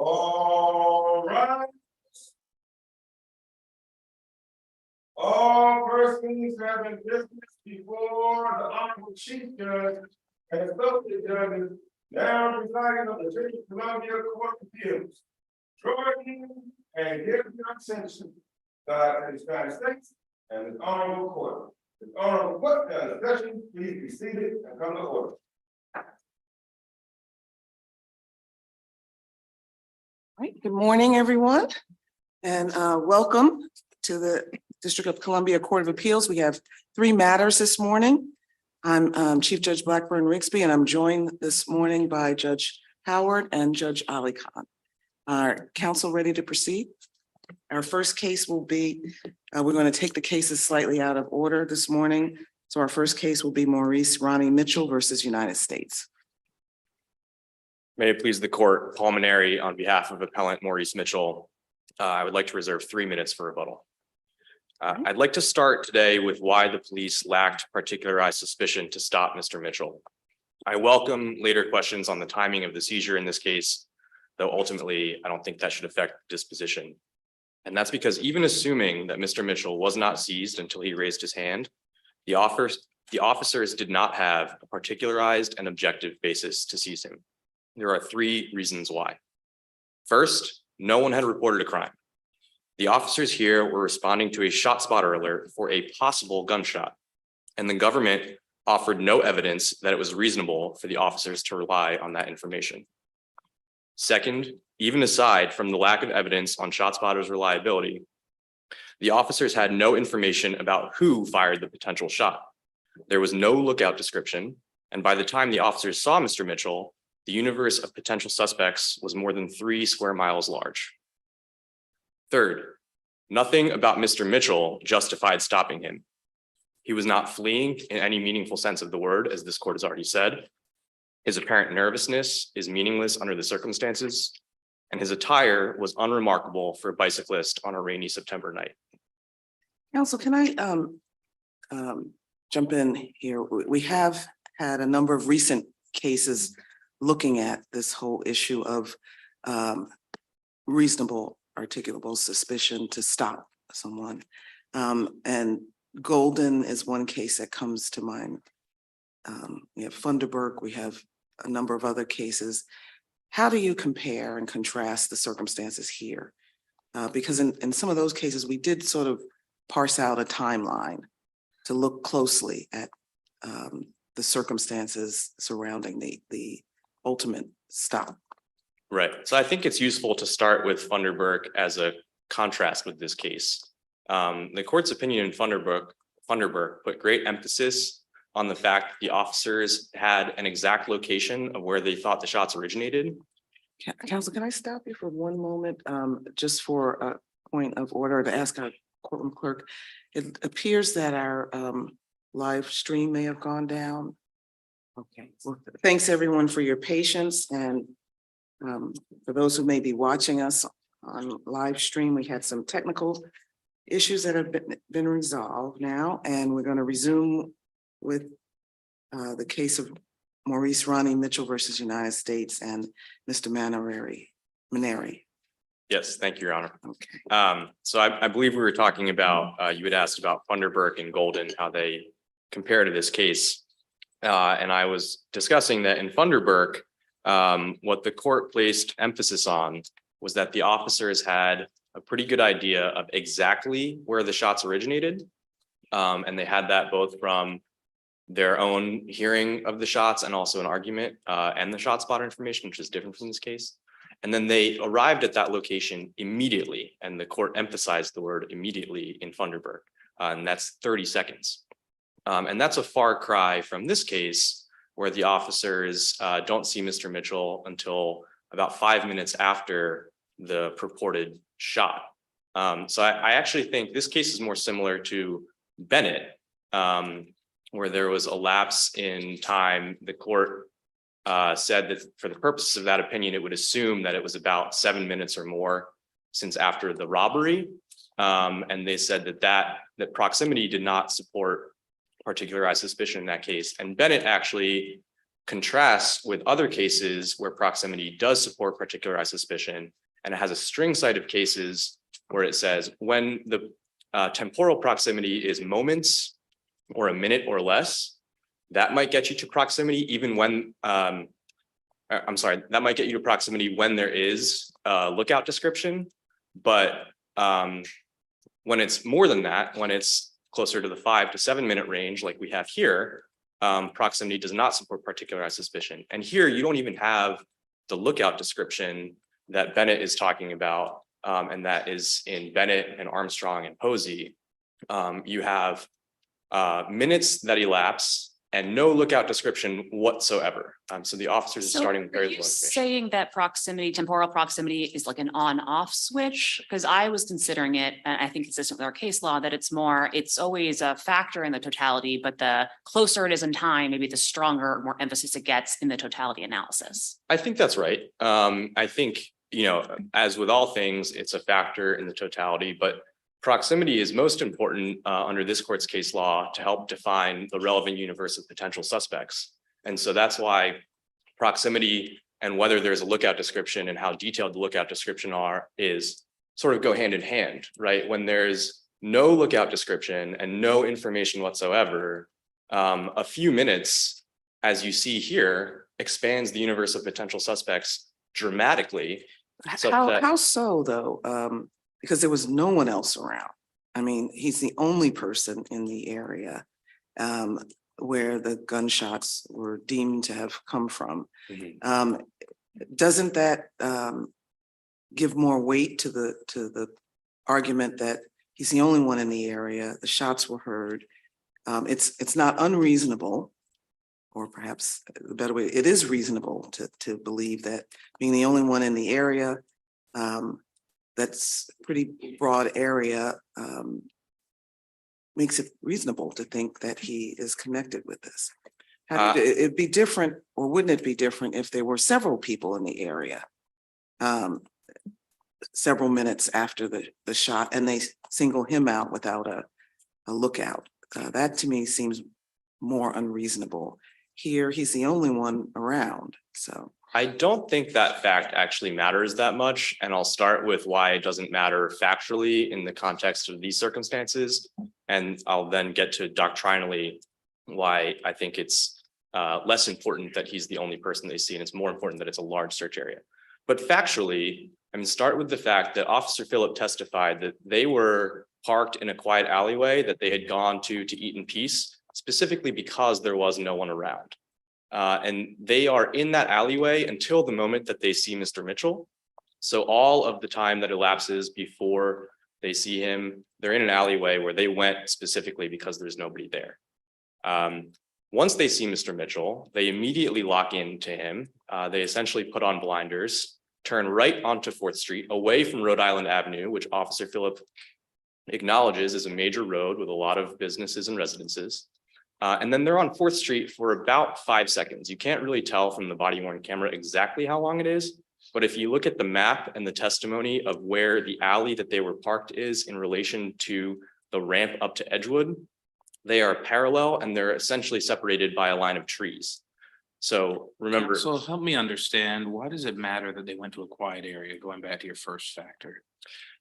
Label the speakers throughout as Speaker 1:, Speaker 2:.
Speaker 1: All right. All persons having business before the Honorable Chief Judge and Associate Judges now residing on the District of Columbia Court of Appeals. Jordan and give your attention to the United States and the Honorable Court. The Honorable Court, the session, please be seated and come to order.
Speaker 2: All right, good morning, everyone, and welcome to the District of Columbia Court of Appeals. We have three matters this morning. I'm Chief Judge Blackburn Rigsby, and I'm joined this morning by Judge Howard and Judge Ali Khan. Our counsel ready to proceed? Our first case will be, we're going to take the cases slightly out of order this morning. So our first case will be Maurice Ronnie Mitchell versus United States.
Speaker 3: May it please the court, Paul Maneri on behalf of appellant Maurice Mitchell. I would like to reserve 3 minutes for rebuttal. I'd like to start today with why the police lacked particularized suspicion to stop Mr. Mitchell. I welcome later questions on the timing of the seizure in this case, though ultimately I don't think that should affect disposition. And that's because even assuming that Mr. Mitchell was not seized until he raised his hand, the officers did not have a particularized and objective basis to seize him. There are 3 reasons why. First, no one had reported a crime. The officers here were responding to a shot spotter alert for a possible gunshot, and the government offered no evidence that it was reasonable for the officers to rely on that information. Second, even aside from the lack of evidence on ShotSpotter's reliability, the officers had no information about who fired the potential shot. There was no lookout description, and by the time the officers saw Mr. Mitchell, the universe of potential suspects was more than 3 square miles large. Third, nothing about Mr. Mitchell justified stopping him. He was not fleeing in any meaningful sense of the word, as this court has already said. His apparent nervousness is meaningless under the circumstances, and his attire was unremarkable for a bicyclist on a rainy September night.
Speaker 2: Counsel, can I jump in here? We have had a number of recent cases looking at this whole issue of reasonable articulable suspicion to stop someone. And Golden is one case that comes to mind. We have Funderburk, we have a number of other cases. How do you compare and contrast the circumstances here? Because in some of those cases, we did sort of parse out a timeline to look closely at the circumstances surrounding the ultimate stop.
Speaker 3: Right. So I think it's useful to start with Funderburk as a contrast with this case. The court's opinion in Funderburk put great emphasis on the fact that the officers had an exact location of where they thought the shots originated.
Speaker 2: Counsel, can I stop you for one moment, just for a point of order to ask our courtroom clerk? It appears that our live stream may have gone down. Okay, well, thanks everyone for your patience, and for those who may be watching us on live stream, we had some technical issues that have been resolved now, and we're going to resume with the case of Maurice Ronnie Mitchell versus United States and Mr. Maneri.
Speaker 3: Yes, thank you, Your Honor.
Speaker 2: Okay.
Speaker 3: So I believe we were talking about, you had asked about Funderburk and Golden, how they compare to this case. And I was discussing that in Funderburk, what the court placed emphasis on was that the officers had a pretty good idea of exactly where the shots originated. And they had that both from their own hearing of the shots and also an argument and the shot spotter information, which is different from this case. And then they arrived at that location immediately, and the court emphasized the word immediately in Funderburk, and that's 30 seconds. And that's a far cry from this case, where the officers don't see Mr. Mitchell until about 5 minutes after the purported shot. So I actually think this case is more similar to Bennett, where there was a lapse in time. The court said that for the purposes of that opinion, it would assume that it was about 7 minutes or more since after the robbery. And they said that proximity did not support particularized suspicion in that case. And Bennett actually contrasts with other cases where proximity does support particularized suspicion, and it has a string cite of cases where it says when the temporal proximity is moments or a minute or less, that might get you to proximity even when, I'm sorry, that might get you to proximity when there is a lookout description. But when it's more than that, when it's closer to the 5 to 7 minute range, like we have here, proximity does not support particularized suspicion. And here you don't even have the lookout description that Bennett is talking about, and that is in Bennett and Armstrong and Posey. You have minutes that elapse and no lookout description whatsoever. So the officers are starting with very low information.
Speaker 4: Saying that proximity, temporal proximity is like an on-off switch, because I was considering it, and I think consistent with our case law, that it's always a factor in the totality, but the closer it is in time, maybe the stronger, more emphasis it gets in the totality analysis.
Speaker 3: I think that's right. I think, as with all things, it's a factor in the totality, but proximity is most important under this court's case law to help define the relevant universe of potential suspects. And so that's why proximity and whether there's a lookout description and how detailed the lookout description is sort of go hand in hand, right? When there's no lookout description and no information whatsoever, a few minutes, as you see here, expands the universe of potential suspects dramatically.
Speaker 2: How so though? Because there was no one else around. I mean, he's the only person in the area where the gunshots were deemed to have come from. Doesn't that give more weight to the argument that he's the only one in the area? The shots were heard. It's not unreasonable, or perhaps the better way, it is reasonable to believe that being the only one in the area, that's a pretty broad area, makes it reasonable to think that he is connected with this. It'd be different, or wouldn't it be different if there were several people in the area several minutes after the shot and they single him out without a lookout? That to me seems more unreasonable. Here, he's the only one around, so.
Speaker 3: I don't think that fact actually matters that much, and I'll start with why it doesn't matter factually in the context of these circumstances, and I'll then get to doctrinally why I think it's less important that he's the only person they see, and it's more important that it's a large search area. But factually, start with the fact that Officer Phillip testified that they were parked in a quiet alleyway that they had gone to eat in peace, specifically because there was no one around. And they are in that alleyway until the moment that they see Mr. Mitchell. So all of the time that elapses before they see him, they're in an alleyway where they went specifically because there's nobody there. Once they see Mr. Mitchell, they immediately lock into him. They essentially put on blinders, turn right onto 4th Street, away from Rhode Island Avenue, which Officer Phillip acknowledges is a major road with a lot of businesses and residences. And then they're on 4th Street for about 5 seconds. You can't really tell from the body-worn camera exactly how long it is, but if you look at the map and the testimony of where the alley that they were parked is in relation to the ramp up to Edgewood, they are parallel and they're essentially separated by a line of trees. So remember.
Speaker 5: So help me understand, why does it matter that they went to a quiet area, going back to your first factor?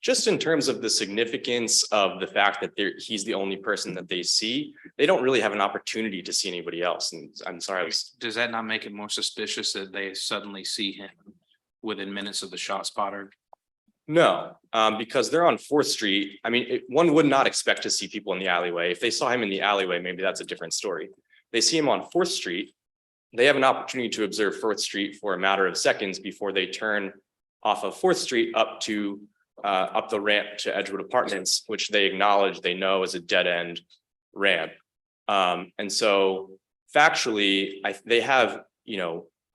Speaker 3: Just in terms of the significance of the fact that he's the only person that they see, they don't really have an opportunity to see anybody else. And I'm sorry.
Speaker 5: Does that not make it more suspicious that they suddenly see him within minutes of the shot spotter?
Speaker 3: No, because they're on 4th Street. One would not expect to see people in the alleyway. If they saw him in the alleyway, maybe that's a different story. They see him on 4th Street. They have an opportunity to observe 4th Street for a matter of seconds before they turn off of 4th Street up the ramp to Edgewood Apartments, which they acknowledge they know is a dead end ramp. And so factually, they have,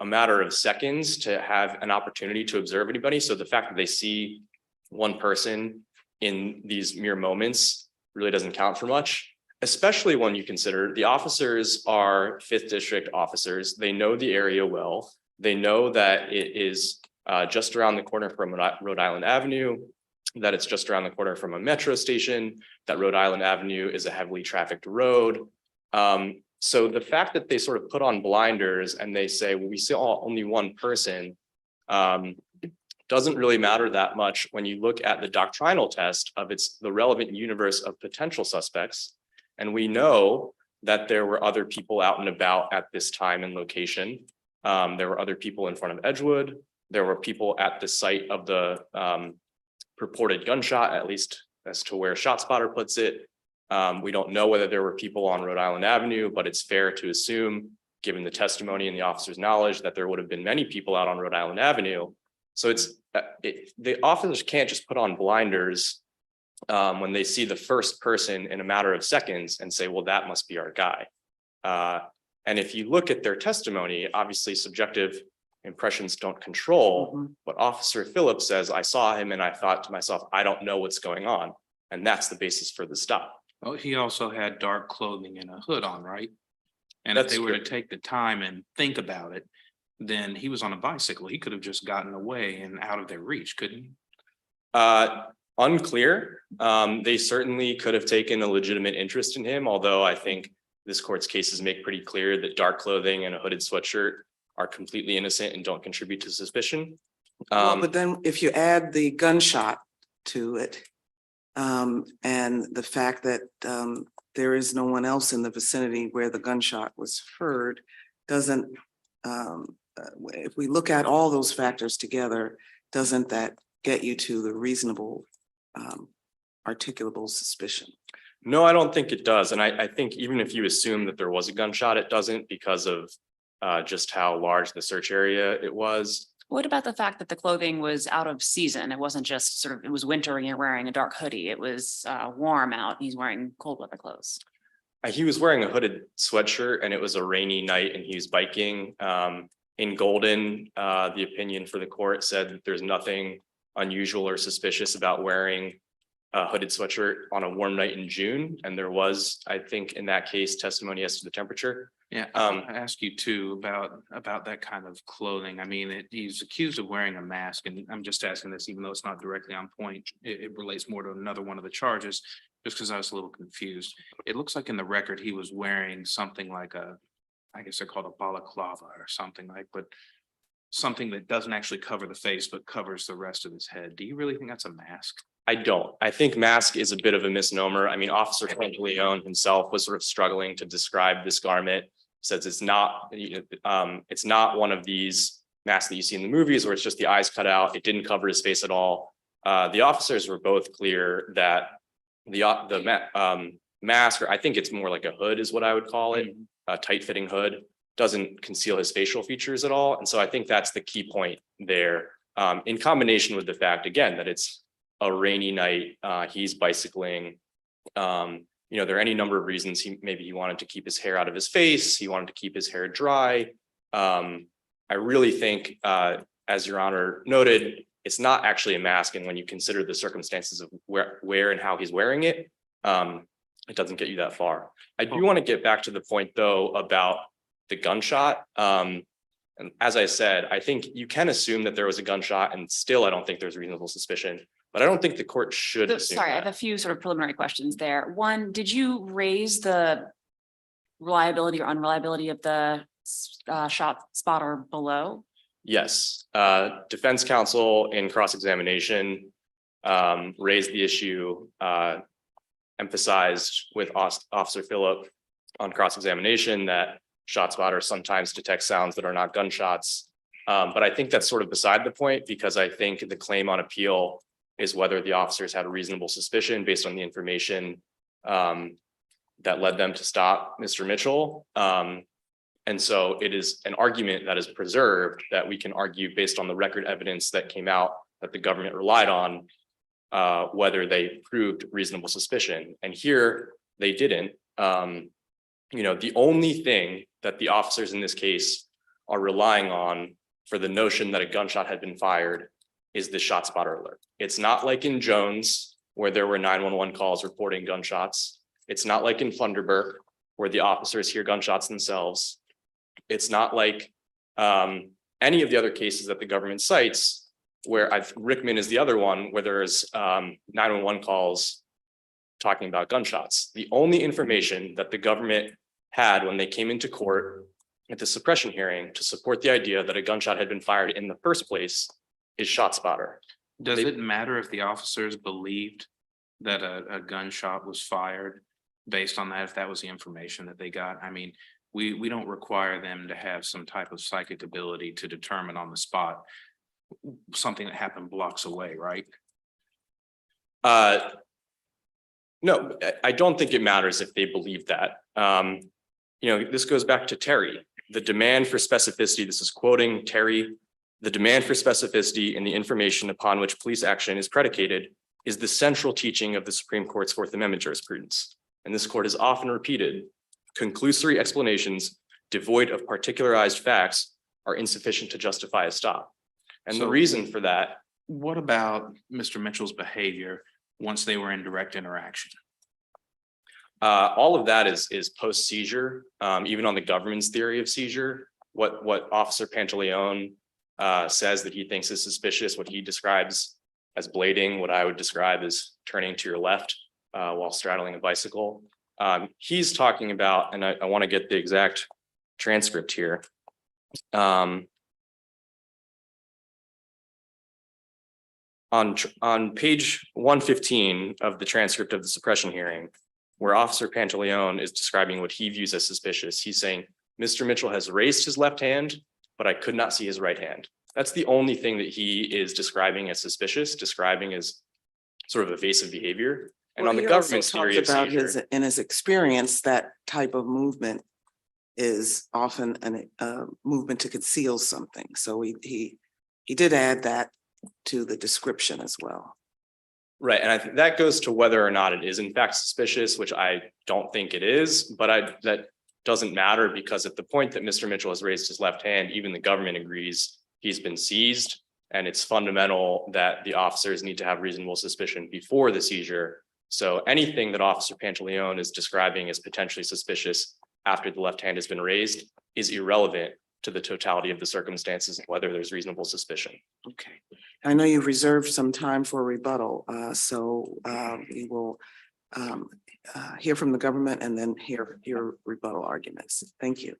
Speaker 3: a matter of seconds to have an opportunity to observe anybody. So the fact that they see one person in these mere moments really doesn't count for much, especially when you consider the officers are 5th District officers. They know the area well. They know that it is just around the corner from Rhode Island Avenue, that it's just around the corner from a metro station, that Rhode Island Avenue is a heavily trafficked road. So the fact that they sort of put on blinders and they say, well, we saw only one person, doesn't really matter that much when you look at the doctrinal test of the relevant universe of potential suspects. And we know that there were other people out and about at this time and location. There were other people in front of Edgewood. There were people at the site of the purported gunshot, at least as to where ShotSpotter puts it. We don't know whether there were people on Rhode Island Avenue, but it's fair to assume, given the testimony and the officer's knowledge, that there would have been many people out on Rhode Island Avenue. So the officers can't just put on blinders when they see the first person in a matter of seconds and say, well, that must be our guy. And if you look at their testimony, obviously subjective impressions don't control, but Officer Phillips says, I saw him and I thought to myself, I don't know what's going on. And that's the basis for the stop.
Speaker 5: Oh, he also had dark clothing and a hood on, right? And if
Speaker 3: That's
Speaker 5: they were to
Speaker 3: true.
Speaker 5: take the time and think about it, then he was on a bicycle. He could have just gotten away and out of their reach, couldn't he?
Speaker 3: Unclear. They certainly could have taken a legitimate interest in him, although I think this court's cases make pretty clear that dark clothing and a hooded sweatshirt are completely innocent and don't contribute to suspicion.
Speaker 2: Well, but then if you add the gunshot to it, and the fact that there is no one else in the vicinity where the gunshot was heard, doesn't, if we look at all those factors together, doesn't that get you to the reasonable articulable suspicion?
Speaker 3: No, I don't think it does. And I think even if you assume that there was a gunshot, it doesn't, because of just how large the search area it was.
Speaker 4: What about the fact that the clothing was out of season? It wasn't just sort of, it was winter and you're wearing a dark hoodie. It was warm out. He's wearing cold weather clothes.
Speaker 3: He was wearing a hooded sweatshirt and it was a rainy night and he was biking. In Golden, the opinion for the court said that there's nothing unusual or suspicious about wearing a hooded sweatshirt on a warm night in June. And there was, I think, in that case, testimony as to the temperature.
Speaker 5: Yeah, I ask you too about that kind of clothing. I mean, he's accused of wearing a mask, and I'm just asking this, even though it's not directly on point. It relates more to another one of the charges, just because I was a little confused. It looks like in the record he was wearing something like I guess they're called a balaclava or something like, but something that doesn't actually cover the face but covers the rest of his head. Do you really think that's a mask?
Speaker 3: I don't. I think mask is a bit of a misnomer. I mean, Officer Leone himself was sort of struggling to describe this garment. Says it's not one of these masks that you see in the movies where it's just the eyes cut out. It didn't cover his face at all. The officers were both clear that the mask, or I think it's more like a hood is what I would call it, a tight-fitting hood, doesn't conceal his facial features at all. And so I think that's the key point there, in combination with the fact, again, that it's a rainy night, he's bicycling. There are any number of reasons maybe he wanted to keep his hair out of his face. He wanted to keep his hair dry. I really think, as Your Honor noted, it's not actually a mask. And when you consider the circumstances of where and how he's wearing it, it doesn't get you that far. I do want to get back to the point, though, about the gunshot. And as I said, I think you can assume that there was a gunshot, and still I don't think there's reasonable suspicion. But I don't think the court should assume
Speaker 4: Sorry, I have
Speaker 3: that.
Speaker 4: a few sort of preliminary questions there. One, did you raise the reliability or unreliability of the shot spotter below?
Speaker 3: Yes, defense counsel in cross-examination raised the issue, emphasized with Officer Phillip on cross-examination that ShotSpotter sometimes detects sounds that are not gunshots. But I think that's sort of beside the point, because I think the claim on appeal is whether the officers had a reasonable suspicion based on the information that led them to stop Mr. Mitchell. And so it is an argument that is preserved that we can argue based on the record evidence that came out that the government relied on, whether they proved reasonable suspicion. And here they didn't. The only thing that the officers in this case are relying on for the notion that a gunshot had been fired is the ShotSpotter alert. It's not like in Jones, where there were 911 calls reporting gunshots. It's not like in Funderburk, where the officers hear gunshots themselves. It's not like any of the other cases that the government cites, where Rickman is the other one, where there's 911 calls talking about gunshots. The only information that the government had when they came into court at the suppression hearing to support the idea that a gunshot had been fired in the first place is ShotSpotter.
Speaker 5: Does
Speaker 3: They-
Speaker 5: it matter if the officers believed that a gunshot was fired based on that, if that was the information that they got? I mean, we don't require them to have some type of psychic ability to determine on the spot something that happened blocks away, right?
Speaker 3: No, I don't think it matters if they believe that. This goes back to Terry, the demand for specificity. This is quoting Terry. The demand for specificity in the information upon which police action is predicated is the central teaching of the Supreme Court's Fourth Amendment jurisprudence. And this court has often repeated, conclusory explanations devoid of particularized facts are insufficient to justify a stop. And the
Speaker 5: So-
Speaker 3: reason for that,
Speaker 5: What about Mr. Mitchell's behavior once they were in direct interaction?
Speaker 3: all of that is post seizure, even on the government's theory of seizure. What Officer Pantaleone says that he thinks is suspicious, what he describes as blading, what I would describe as turning to your left while straddling a bicycle. He's talking about, and I want to get the exact transcript here. On page 115 of the transcript of the suppression hearing, where Officer Pantaleone is describing what he views as suspicious, he's saying, Mr. Mitchell has raised his left hand, but I could not see his right hand. That's the only thing that he is describing as suspicious, describing as sort of evasive behavior. And
Speaker 2: Well,
Speaker 3: on the
Speaker 2: he also
Speaker 3: government's theory of
Speaker 2: talked about
Speaker 3: seizure,
Speaker 2: in his experience, that type of movement is often a movement to conceal something. So he did add that to the description as well.
Speaker 3: right, and I think that goes to whether or not it is in fact suspicious, which I don't think it is, but that doesn't matter because at the point that Mr. Mitchell has raised his left hand, even the government agrees he's been seized. And it's fundamental that the officers need to have reasonable suspicion before the seizure. So anything that Officer Pantaleone is describing as potentially suspicious after the left hand has been raised is irrelevant to the totality of the circumstances and whether there's reasonable suspicion.
Speaker 2: Okay. I know you've reserved some time for rebuttal, so we will hear from the government and then hear your rebuttal arguments. Thank you.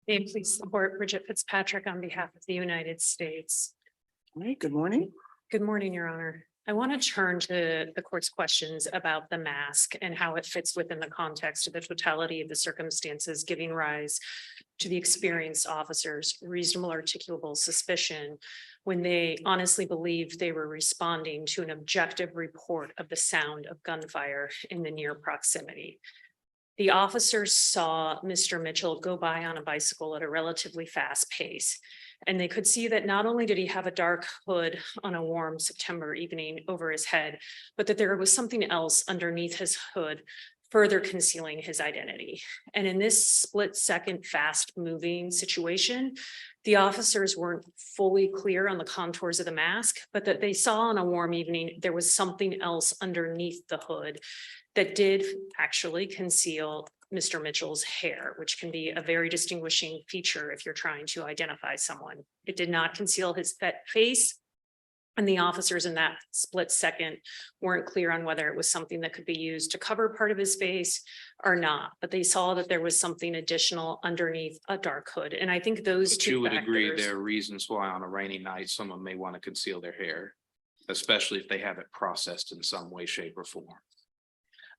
Speaker 6: May it please support Bridget Fitzpatrick on behalf of the United States.
Speaker 2: All right, good morning.
Speaker 6: Good morning, Your Honor. I want to turn to the court's questions about the mask and how it fits within the context of the totality of the circumstances giving rise to the experienced officers' reasonable articulable suspicion when they honestly believed they were responding to an objective report of the sound of gunfire in the near proximity. The officers saw Mr. Mitchell go by on a bicycle at a relatively fast pace. And they could see that not only did he have a dark hood on a warm September evening over his head, but that there was something else underneath his hood, further concealing his identity. And in this split-second fast-moving situation, the officers weren't fully clear on the contours of the mask, but that they saw on a warm evening, there was something else underneath the hood that did actually conceal Mr. Mitchell's hair, which can be a very distinguishing feature if you're trying to identify someone. It did not conceal his face. And the officers in that split second weren't clear on whether it was something that could be used to cover part of his face or not. But they saw that there was something additional underneath a dark hood. And I think those
Speaker 5: But
Speaker 6: two
Speaker 5: you would agree
Speaker 6: factors-
Speaker 5: there are reasons why on a rainy night, someone may want to conceal their hair, especially if they have it processed in some way, shape, or form.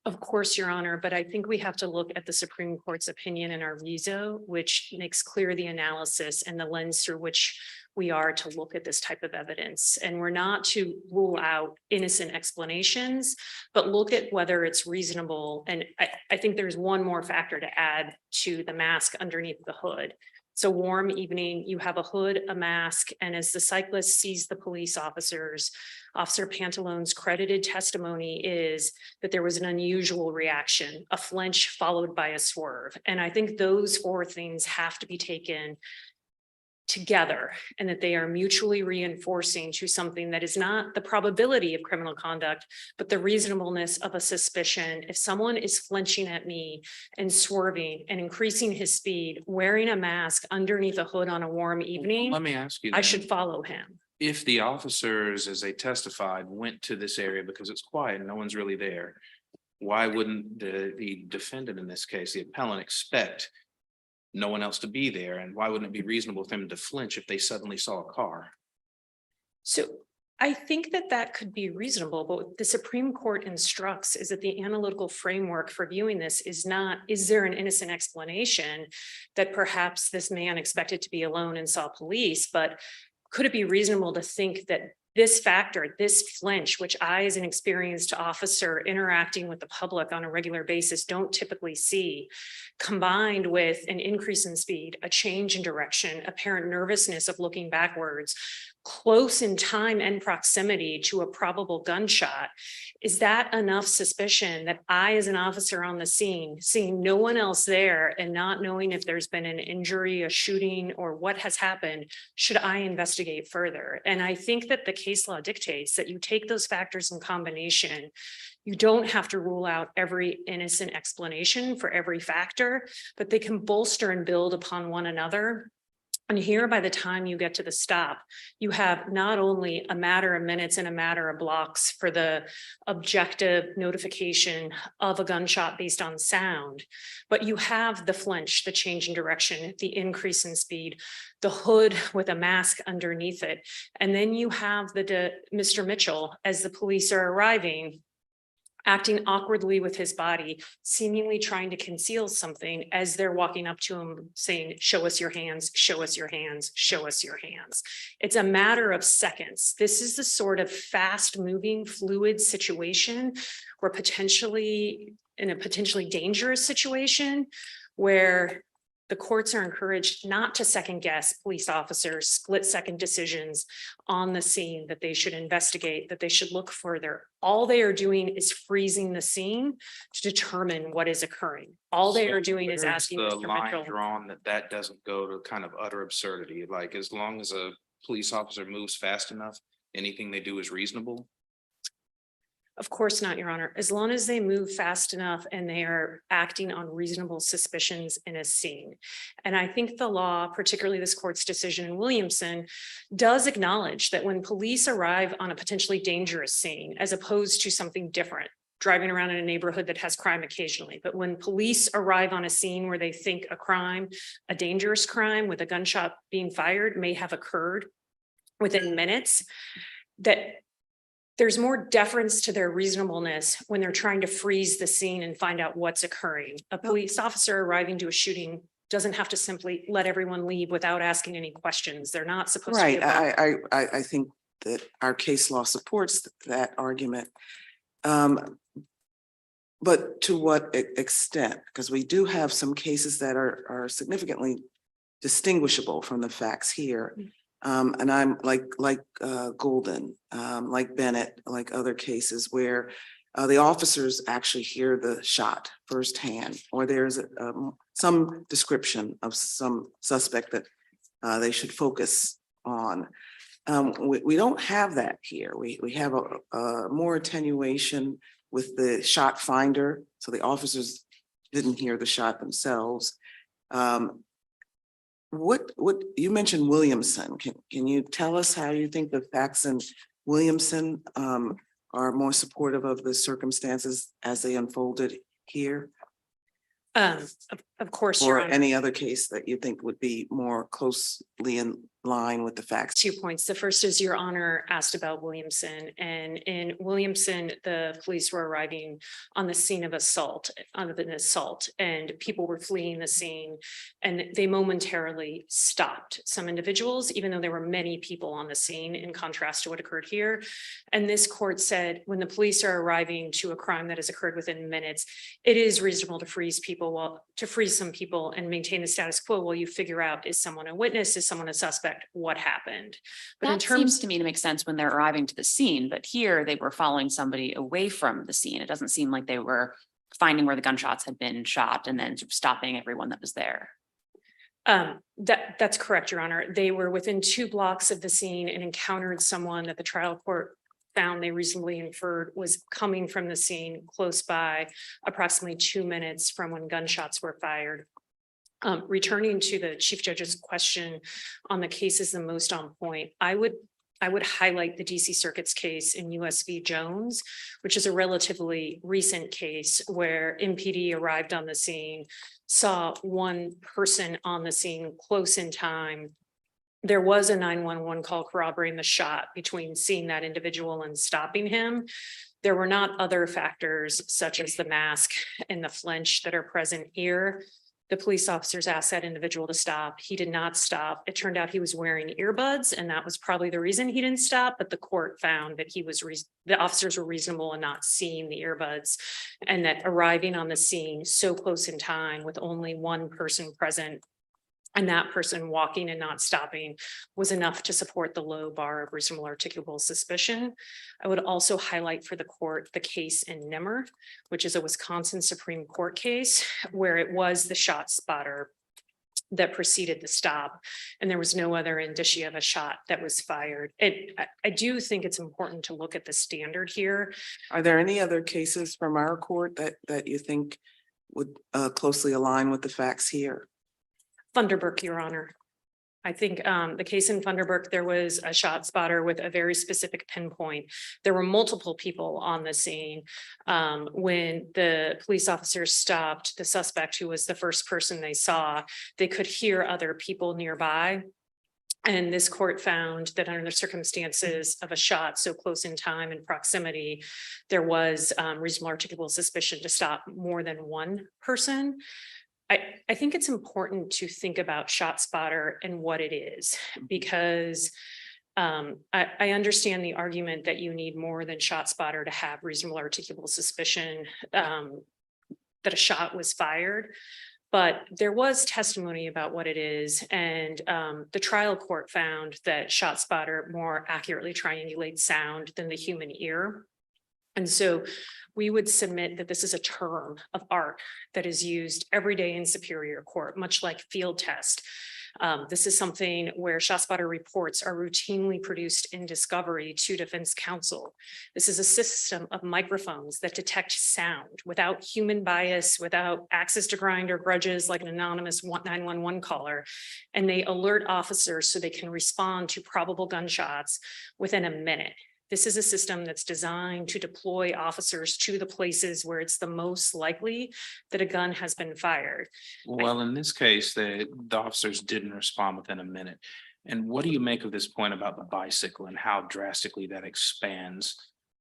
Speaker 6: Of course, Your Honor, but I think we have to look at the Supreme Court's opinion in our Arvizo, which makes clear the analysis and the lens through which we are to look at this type of evidence. And we're not to rule out innocent explanations, but look at whether it's reasonable. And I think there's one more factor to add to the mask underneath the hood. It's a warm evening, you have a hood, a mask, and as the cyclist sees the police officers, Officer Pantaleone's credited testimony is that there was an unusual reaction, a flinch followed by a swerve. And I think those four things have to be taken together and that they are mutually reinforcing to something that is not the probability of criminal conduct, but the reasonableness of a suspicion. If someone is flinching at me and swerving and increasing his speed, wearing a mask underneath a hood on a warm evening,
Speaker 5: Let me ask you.
Speaker 6: I
Speaker 5: then,
Speaker 6: should follow him.
Speaker 5: If the officers, as they testified, went to this area because it's quiet and no one's really there, why wouldn't the defendant in this case, the appellant, expect no one else to be there? And why wouldn't it be reasonable for them to flinch if they suddenly saw a car?
Speaker 6: So I think that that could be reasonable, but what the Supreme Court instructs is that the analytical framework for viewing this is not, is there an innocent explanation that perhaps this man expected to be alone and saw police, but could it be reasonable to think that this factor, this flinch, which I, as an experienced officer interacting with the public on a regular basis, don't typically see, combined with an increase in speed, a change in direction, apparent nervousness of looking backwards, close in time and proximity to a probable gunshot, is that enough suspicion that I, as an officer on the scene, seeing no one else there and not knowing if there's been an injury, a shooting, or what has happened, should I investigate further? And I think that the case law dictates that you take those factors in combination. You don't have to rule out every innocent explanation for every factor, but they can bolster and build upon one another. And here, by the time you get to the stop, you have not only a matter of minutes and a matter of blocks for the objective notification of a gunshot based on sound, but you have the flinch, the change in direction, the increase in speed, the hood with a mask underneath it. And then you have Mr. Mitchell, as the police are arriving, acting awkwardly with his body, seemingly trying to conceal something as they're walking up to him saying, show us your hands, show us your hands, show us your hands. It's a matter of seconds. This is the sort of fast moving, fluid situation where potentially in a potentially dangerous situation where the courts are encouraged not to second guess police officers' split-second decisions on the scene, that they should investigate, that they should look further. All they are doing is freezing the scene to determine what is occurring. All they are doing is
Speaker 5: Where's
Speaker 6: asking
Speaker 5: the
Speaker 6: Mr.
Speaker 5: line
Speaker 6: Mitchell.
Speaker 5: drawn that doesn't go to kind of utter absurdity. Like, as long as a police officer moves fast enough, anything they do is reasonable.
Speaker 6: Of course not, Your Honor. As long as they move fast enough and they are acting on reasonable suspicions in a scene. And I think the law, particularly this court's decision in Williamson, does acknowledge that when police arrive on a potentially dangerous scene, as opposed to something different, driving around in a neighborhood that has crime occasionally, but when police arrive on a scene where they think a crime, a dangerous crime with a gunshot being fired may have occurred within minutes, that there's more deference to their reasonableness when they're trying to freeze the scene and find out what's occurring. A police officer arriving to a shooting doesn't have to simply let everyone leave without asking any questions. They're not supposed to.
Speaker 2: Right, I think that our case law supports that argument. But to what extent? Because we do have some cases that are significantly distinguishable from the facts here. And I'm like Golden, like Bennett, like other cases where the officers actually hear the shot firsthand, or there's some description of some suspect that they should focus on. We don't have that here. We have a more attenuation with the shot finder, so the officers didn't hear the shot themselves. What you mentioned Williamson. Can you tell us how you think the facts in Williamson are more supportive of the circumstances as they unfolded here?
Speaker 6: Of course, Your
Speaker 2: Or
Speaker 6: Honor.
Speaker 2: any other case that you think would be more closely in line with the facts?
Speaker 6: 2 points. The first is Your Honor asked about Williamson, and in Williamson, the police were arriving on the scene of an assault, and people were fleeing the scene, and they momentarily stopped some individuals, even though there were many people on the scene, in contrast to what occurred here. And this court said, when the police are arriving to a crime that has occurred within minutes, it is reasonable to freeze some people and maintain the status quo while you figure out, is someone a witness, is someone a suspect, what happened? But in
Speaker 4: That
Speaker 6: terms,
Speaker 4: seems to me to make sense when they're arriving to the scene, but here they were following somebody away from the scene. It doesn't seem like they were finding where the gunshots had been shot and then stopping everyone that was there.
Speaker 6: That's correct, Your Honor. They were within 2 blocks of the scene and encountered someone that the trial court found they reasonably inferred was coming from the scene close by, approximately 2 minutes from when gunshots were fired. Returning to the Chief Judge's question on the cases the most on point, I would highlight the DC Circuit's case in US v. Jones, which is a relatively recent case where MPD arrived on the scene, saw one person on the scene close in time. There was a 911 call corroborating the shot between seeing that individual and stopping him. There were not other factors such as the mask and the flinch that are present here. The police officers asked that individual to stop. He did not stop. It turned out he was wearing earbuds, and that was probably the reason he didn't stop. But the court found that the officers were reasonable in not seeing the earbuds, and that arriving on the scene so close in time with only one person present, and that person walking and not stopping, was enough to support the low bar of reasonable articulable suspicion. I would also highlight for the court the case in Nimmer, which is a Wisconsin Supreme Court case where it was the shot spotter that preceded the stop, and there was no other indicia of a shot that was fired. I do think it's important to look at the standard here.
Speaker 2: Are there any other cases from our court that you think would closely align with the facts here?
Speaker 6: Funderburk, Your Honor. I think the case in Funderburk, there was a shot spotter with a very specific pinpoint. There were multiple people on the scene. When the police officers stopped the suspect, who was the first person they saw, they could hear other people nearby. And this court found that under the circumstances of a shot so close in time and proximity, there was reasonable articulable suspicion to stop more than one person. I think it's important to think about shot spotter and what it is, because I understand the argument that you need more than shot spotter to have reasonable articulable suspicion that a shot was fired. But there was testimony about what it is, and the trial court found that shot spotter more accurately triangulates sound than the human ear. And so we would submit that this is a term of art that is used every day in Superior Court, much like field test. This is something where shot spotter reports are routinely produced in discovery to defense counsel. This is a system of microphones that detect sound without human bias, without access to grind or grudges like an anonymous 911 caller. And they alert officers so they can respond to probable gunshots within a minute. This is a system that's designed to deploy officers to the places where it's the most likely that a gun has been fired.
Speaker 5: Well, in this case, the officers didn't respond within a minute. And what do you make of this point about the bicycle and how drastically that expands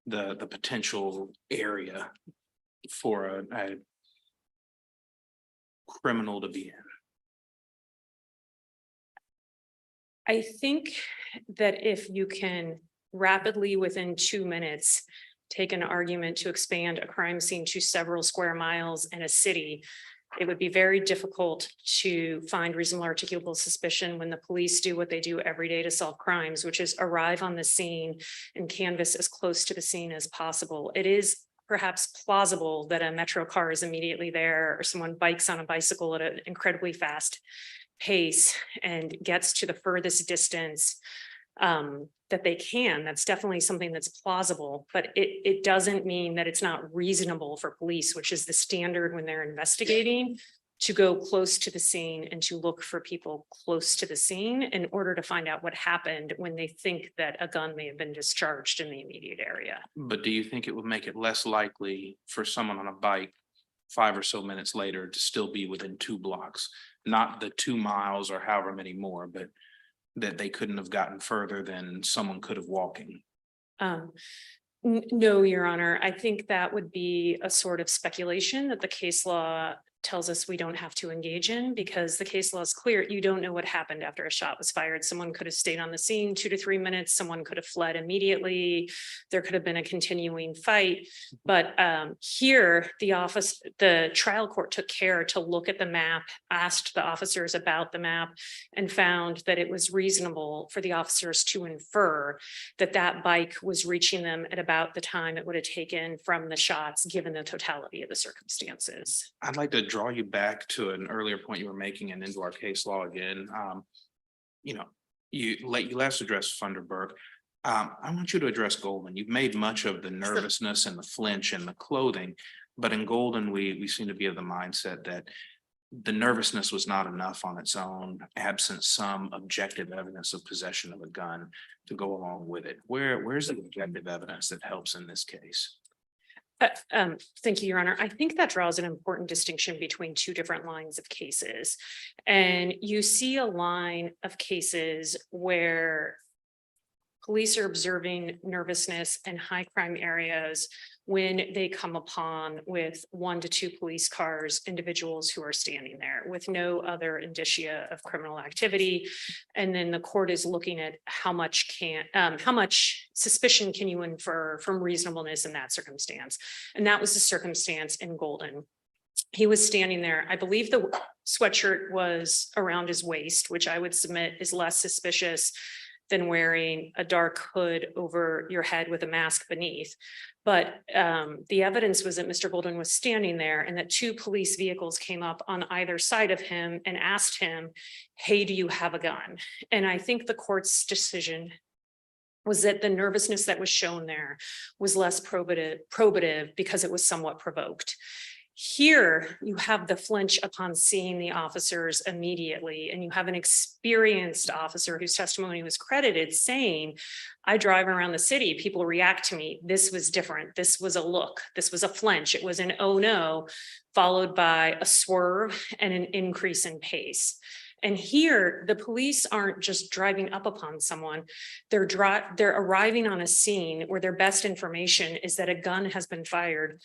Speaker 5: the potential area for a criminal to be in?
Speaker 6: I think that if you can rapidly within 2 minutes take an argument to expand a crime scene to several square miles in a city, it would be very difficult to find reasonable articulable suspicion when the police do what they do every day to solve crimes, which is arrive on the scene and canvass as close to the scene as possible. It is perhaps plausible that a metro car is immediately there, or someone bikes on a bicycle at an incredibly fast pace and gets to the furthest distance that they can. That's definitely something that's plausible, but it doesn't mean that it's not reasonable for police, which is the standard when they're investigating, to go close to the scene and to look for people close to the scene in order to find out what happened when they think that a gun may have been discharged in the immediate area.
Speaker 5: But do you think it would make it less likely for someone on a bike 5 or so minutes later to still be within 2 blocks, not the 2 miles or however many more, but that they couldn't have gotten further than someone could have walking?
Speaker 6: No, Your Honor. I think that would be a sort of speculation that the case law tells us we don't have to engage in, because the case law is clear. You don't know what happened after a shot was fired. Someone could have stayed on the scene 2 to 3 minutes. Someone could have fled immediately. There could have been a continuing fight. But here, the trial court took care to look at the map, asked the officers about the map, and found that it was reasonable for the officers to infer that that bike was reaching them at about the time it would have taken from the shots, given the totality of the circumstances.
Speaker 5: I'd like to draw you back to an earlier point you were making and into our case law again, you know, you last addressed Funderburk. I want you to address Golden. You've made much of the nervousness and the flinch and the clothing, but in Golden, we seem to be of the mindset that the nervousness was not enough on its own, absent some objective evidence of possession of a gun to go along with it. Where's the objective evidence that helps in this case?
Speaker 6: Thank you, Your Honor. I think that draws an important distinction between two different lines of cases. And you see a line of cases where police are observing nervousness in high crime areas when they come upon with 1 to 2 police cars, individuals who are standing there with no other indicia of criminal activity. And then the court is looking at how much suspicion can you infer from reasonableness in that circumstance. And that was the circumstance in Golden. He was standing there. I believe the sweatshirt was around his waist, which I would submit is less suspicious than wearing a dark hood over your head with a mask beneath. But the evidence was that Mr. Golden was standing there and that 2 police vehicles came up on either side of him and asked him, hey, do you have a gun? And I think the court's decision was that the nervousness that was shown there was less probative because it was somewhat provoked. Here, you have the flinch upon seeing the officers immediately, and you have an experienced officer whose testimony was credited saying, I drive around the city, people react to me. This was different. This was a look. This was a flinch. It was an oh no, followed by a swerve and an increase in pace. And here, the police aren't just driving up upon someone. They're arriving on a scene where their best information is that a gun has been fired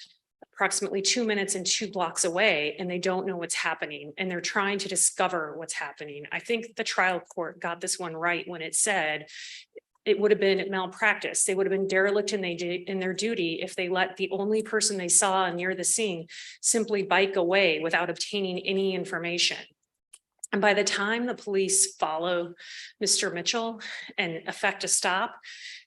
Speaker 6: approximately 2 minutes and 2 blocks away, and they don't know what's happening, and they're trying to discover what's happening. I think the trial court got this one right when it said it would have been malpractice. They would have been derelict in their duty if they let the only person they saw near the scene simply bike away without obtaining any information. And by the time the police follow Mr. Mitchell and effect a stop,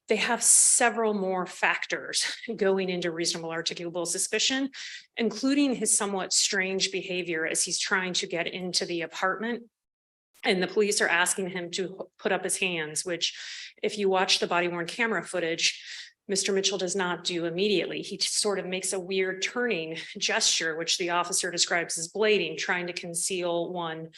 Speaker 6: they have several more factors going into reasonable articulable suspicion, including his somewhat strange behavior as he's trying to get into the apartment. And the police are asking him to put up his hands, which if you watch the body worn camera footage, Mr. Mitchell does not do immediately. He sort of makes a weird turning gesture, which the officer describes as blading, trying to conceal one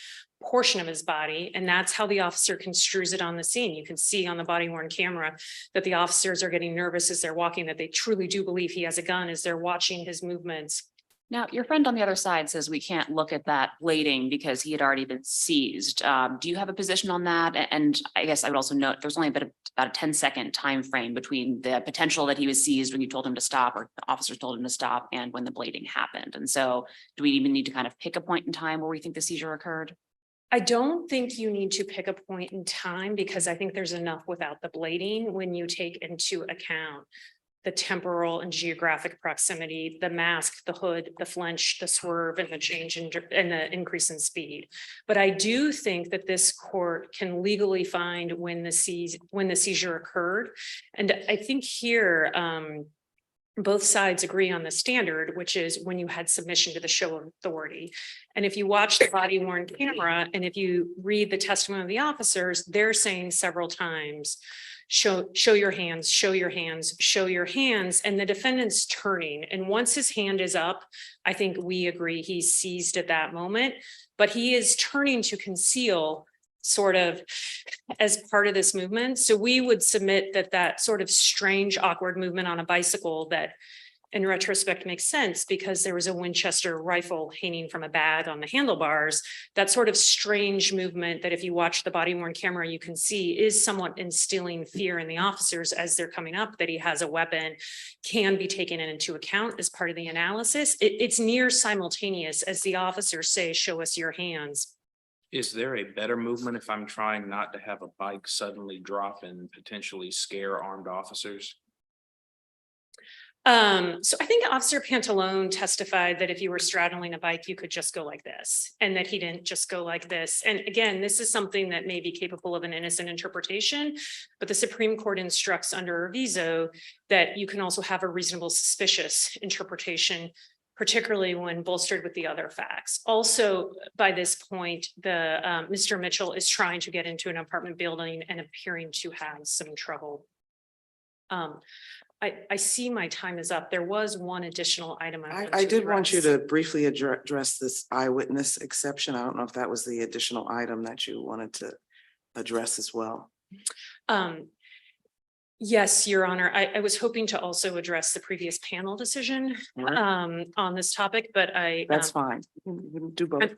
Speaker 6: portion of his body. And that's how the officer construes it on the scene. You can see on the body worn camera that the officers are getting nervous as they're walking, that they truly do believe he has a gun as they're watching his movements.
Speaker 4: Now, your friend on the other side says we can't look at that blading because he had already been seized. Do you have a position on that? And I guess I would also note there's only about a 10-second time frame between the potential that he was seized when you told him to stop or the officers told him to stop and when the blading happened. And so do we even need to kind of pick a point in time where we think the seizure occurred?
Speaker 6: I don't think you need to pick a point in time because I think there's enough without the blading when you take into account the temporal and geographic proximity, the mask, the hood, the flinch, the swerve, and the change in and the increase in speed. But I do think that this court can legally find when the seizure occurred. And I think here, both sides agree on the standard, which is when you had submission to the show of authority. And if you watch the body worn camera, and if you read the testimony of the officers, they're saying several times, show your hands, show your hands, show your hands. And the defendant's turning. And once his hand is up, I think we agree he's seized at that moment, but he is turning to conceal sort of as part of this movement. So we would submit that sort of strange, awkward movement on a bicycle that in retrospect makes sense because there was a Winchester rifle hanging from a bag on the handlebars. That sort of strange movement that if you watch the body worn camera, you can see is somewhat instilling fear in the officers as they're coming up that he has a weapon can be taken into account as part of the analysis. It's near simultaneous as the officers say, show us your hands.
Speaker 5: Is there a better movement if I'm trying not to have a bike suddenly drop and potentially scare armed officers?
Speaker 6: So I think Officer Pantalone testified that if you were straddling a bike, you could just go like this, and that he didn't just go like this. And again, this is something that may be capable of an innocent interpretation, but the Supreme Court instructs under Arvizo that you can also have a reasonable suspicious interpretation, particularly when bolstered with the other facts. Also, by this point, Mr. Mitchell is trying to get into an apartment building and appearing to have some trouble. I see my time is up. There was one additional item.
Speaker 2: I did want you
Speaker 6: address.
Speaker 2: to briefly address this eyewitness exception. I don't know if that was the additional item that you wanted to address as well.
Speaker 6: Yes, Your Honor, I was hoping to also address the previous panel decision
Speaker 2: All right,
Speaker 6: on this topic, but I.
Speaker 2: that's fine. We can do both.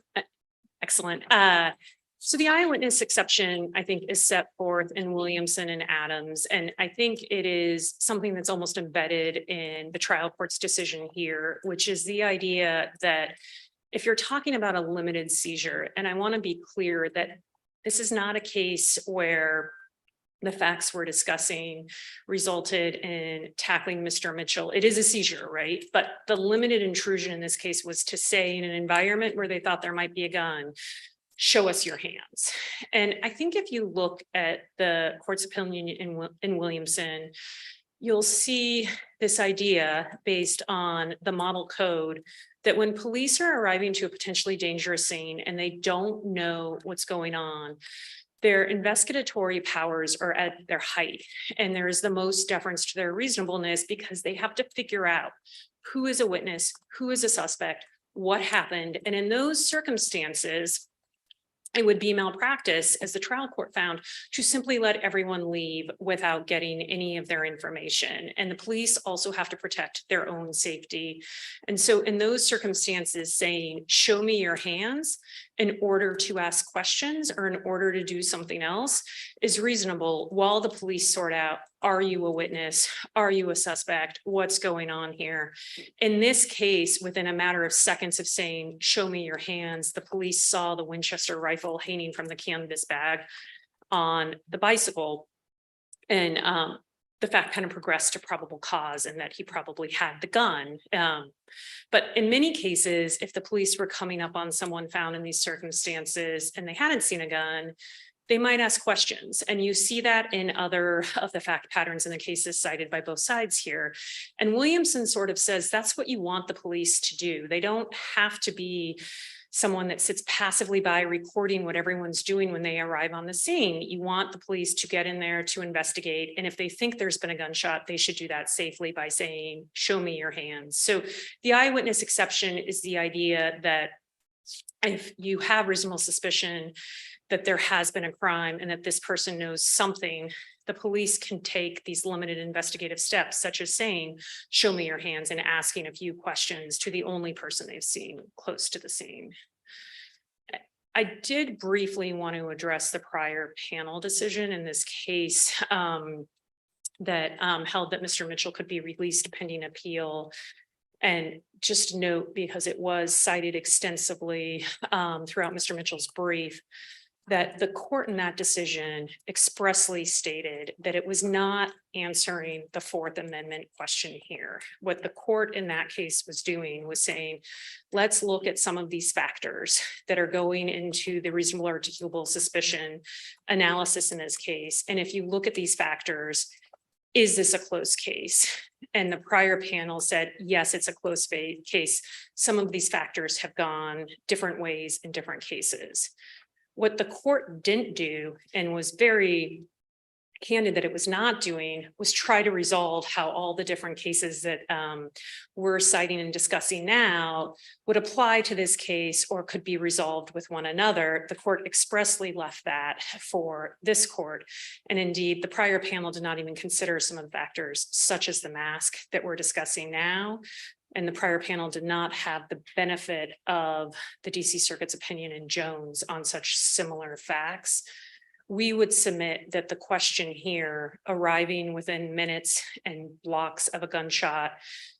Speaker 6: Excellent. So the eyewitness exception, I think, is set forth in Williamson and Adams, and I think it is something that's almost embedded in the trial court's decision here, which is the idea that if you're talking about a limited seizure, and I want to be clear that this is not a case where the facts we're discussing resulted in tackling Mr. Mitchell. It is a seizure, right? But the limited intrusion in this case was to say in an environment where they thought there might be a gun, show us your hands. And I think if you look at the court's opinion in Williamson, you'll see this idea based on the model code that when police are arriving to a potentially dangerous scene and they don't know what's going on, their investigatory powers are at their height, and there is the most deference to their reasonableness because they have to figure out who is a witness, who is a suspect, what happened. And in those circumstances, it would be malpractice, as the trial court found, to simply let everyone leave without getting any of their information. And the police also have to protect their own safety. And so in those circumstances, saying, show me your hands in order to ask questions or in order to do something else is reasonable while the police sort out, are you a witness? Are you a suspect? What's going on here? In this case, within a matter of seconds of saying, show me your hands, the police saw the Winchester rifle hanging from the canvas bag on the bicycle. And the fact kind of progressed to probable cause and that he probably had the gun. But in many cases, if the police were coming up on someone found in these circumstances and they hadn't seen a gun, they might ask questions. And you see that in other of the fact patterns in the cases cited by both sides here. And Williamson sort of says that's what you want the police to do. They don't have to be someone that sits passively by recording what everyone's doing when they arrive on the scene. You want the police to get in there to investigate. And if they think there's been a gunshot, they should do that safely by saying, show me your hands. So the eyewitness exception is the idea that if you have reasonable suspicion that there has been a crime and that this person knows something, the police can take these limited investigative steps, such as saying, show me your hands, and asking a few questions to the only person they've seen close to the scene. I did briefly want to address the prior panel decision in this case that held that Mr. Mitchell could be released pending appeal. And just note, because it was cited extensively throughout Mr. Mitchell's brief, that the court in that decision expressly stated that it was not answering the Fourth Amendment question here. What the court in that case was doing was saying, let's look at some of these factors that are going into the reasonable articulable suspicion analysis in this case. And if you look at these factors, is this a close case? And the prior panel said, yes, it's a close case. Some of these factors have gone different ways in different cases. What the court didn't do, and was very candid that it was not doing, was try to resolve how all the different cases that we're citing and discussing now would apply to this case or could be resolved with one another. The court expressly left that for this court. And indeed, the prior panel did not even consider some of the factors, such as the mask that we're discussing now. And the prior panel did not have the benefit of the DC Circuit's opinion in Jones on such similar facts. We would submit that the question here, arriving within minutes and blocks of a gunshot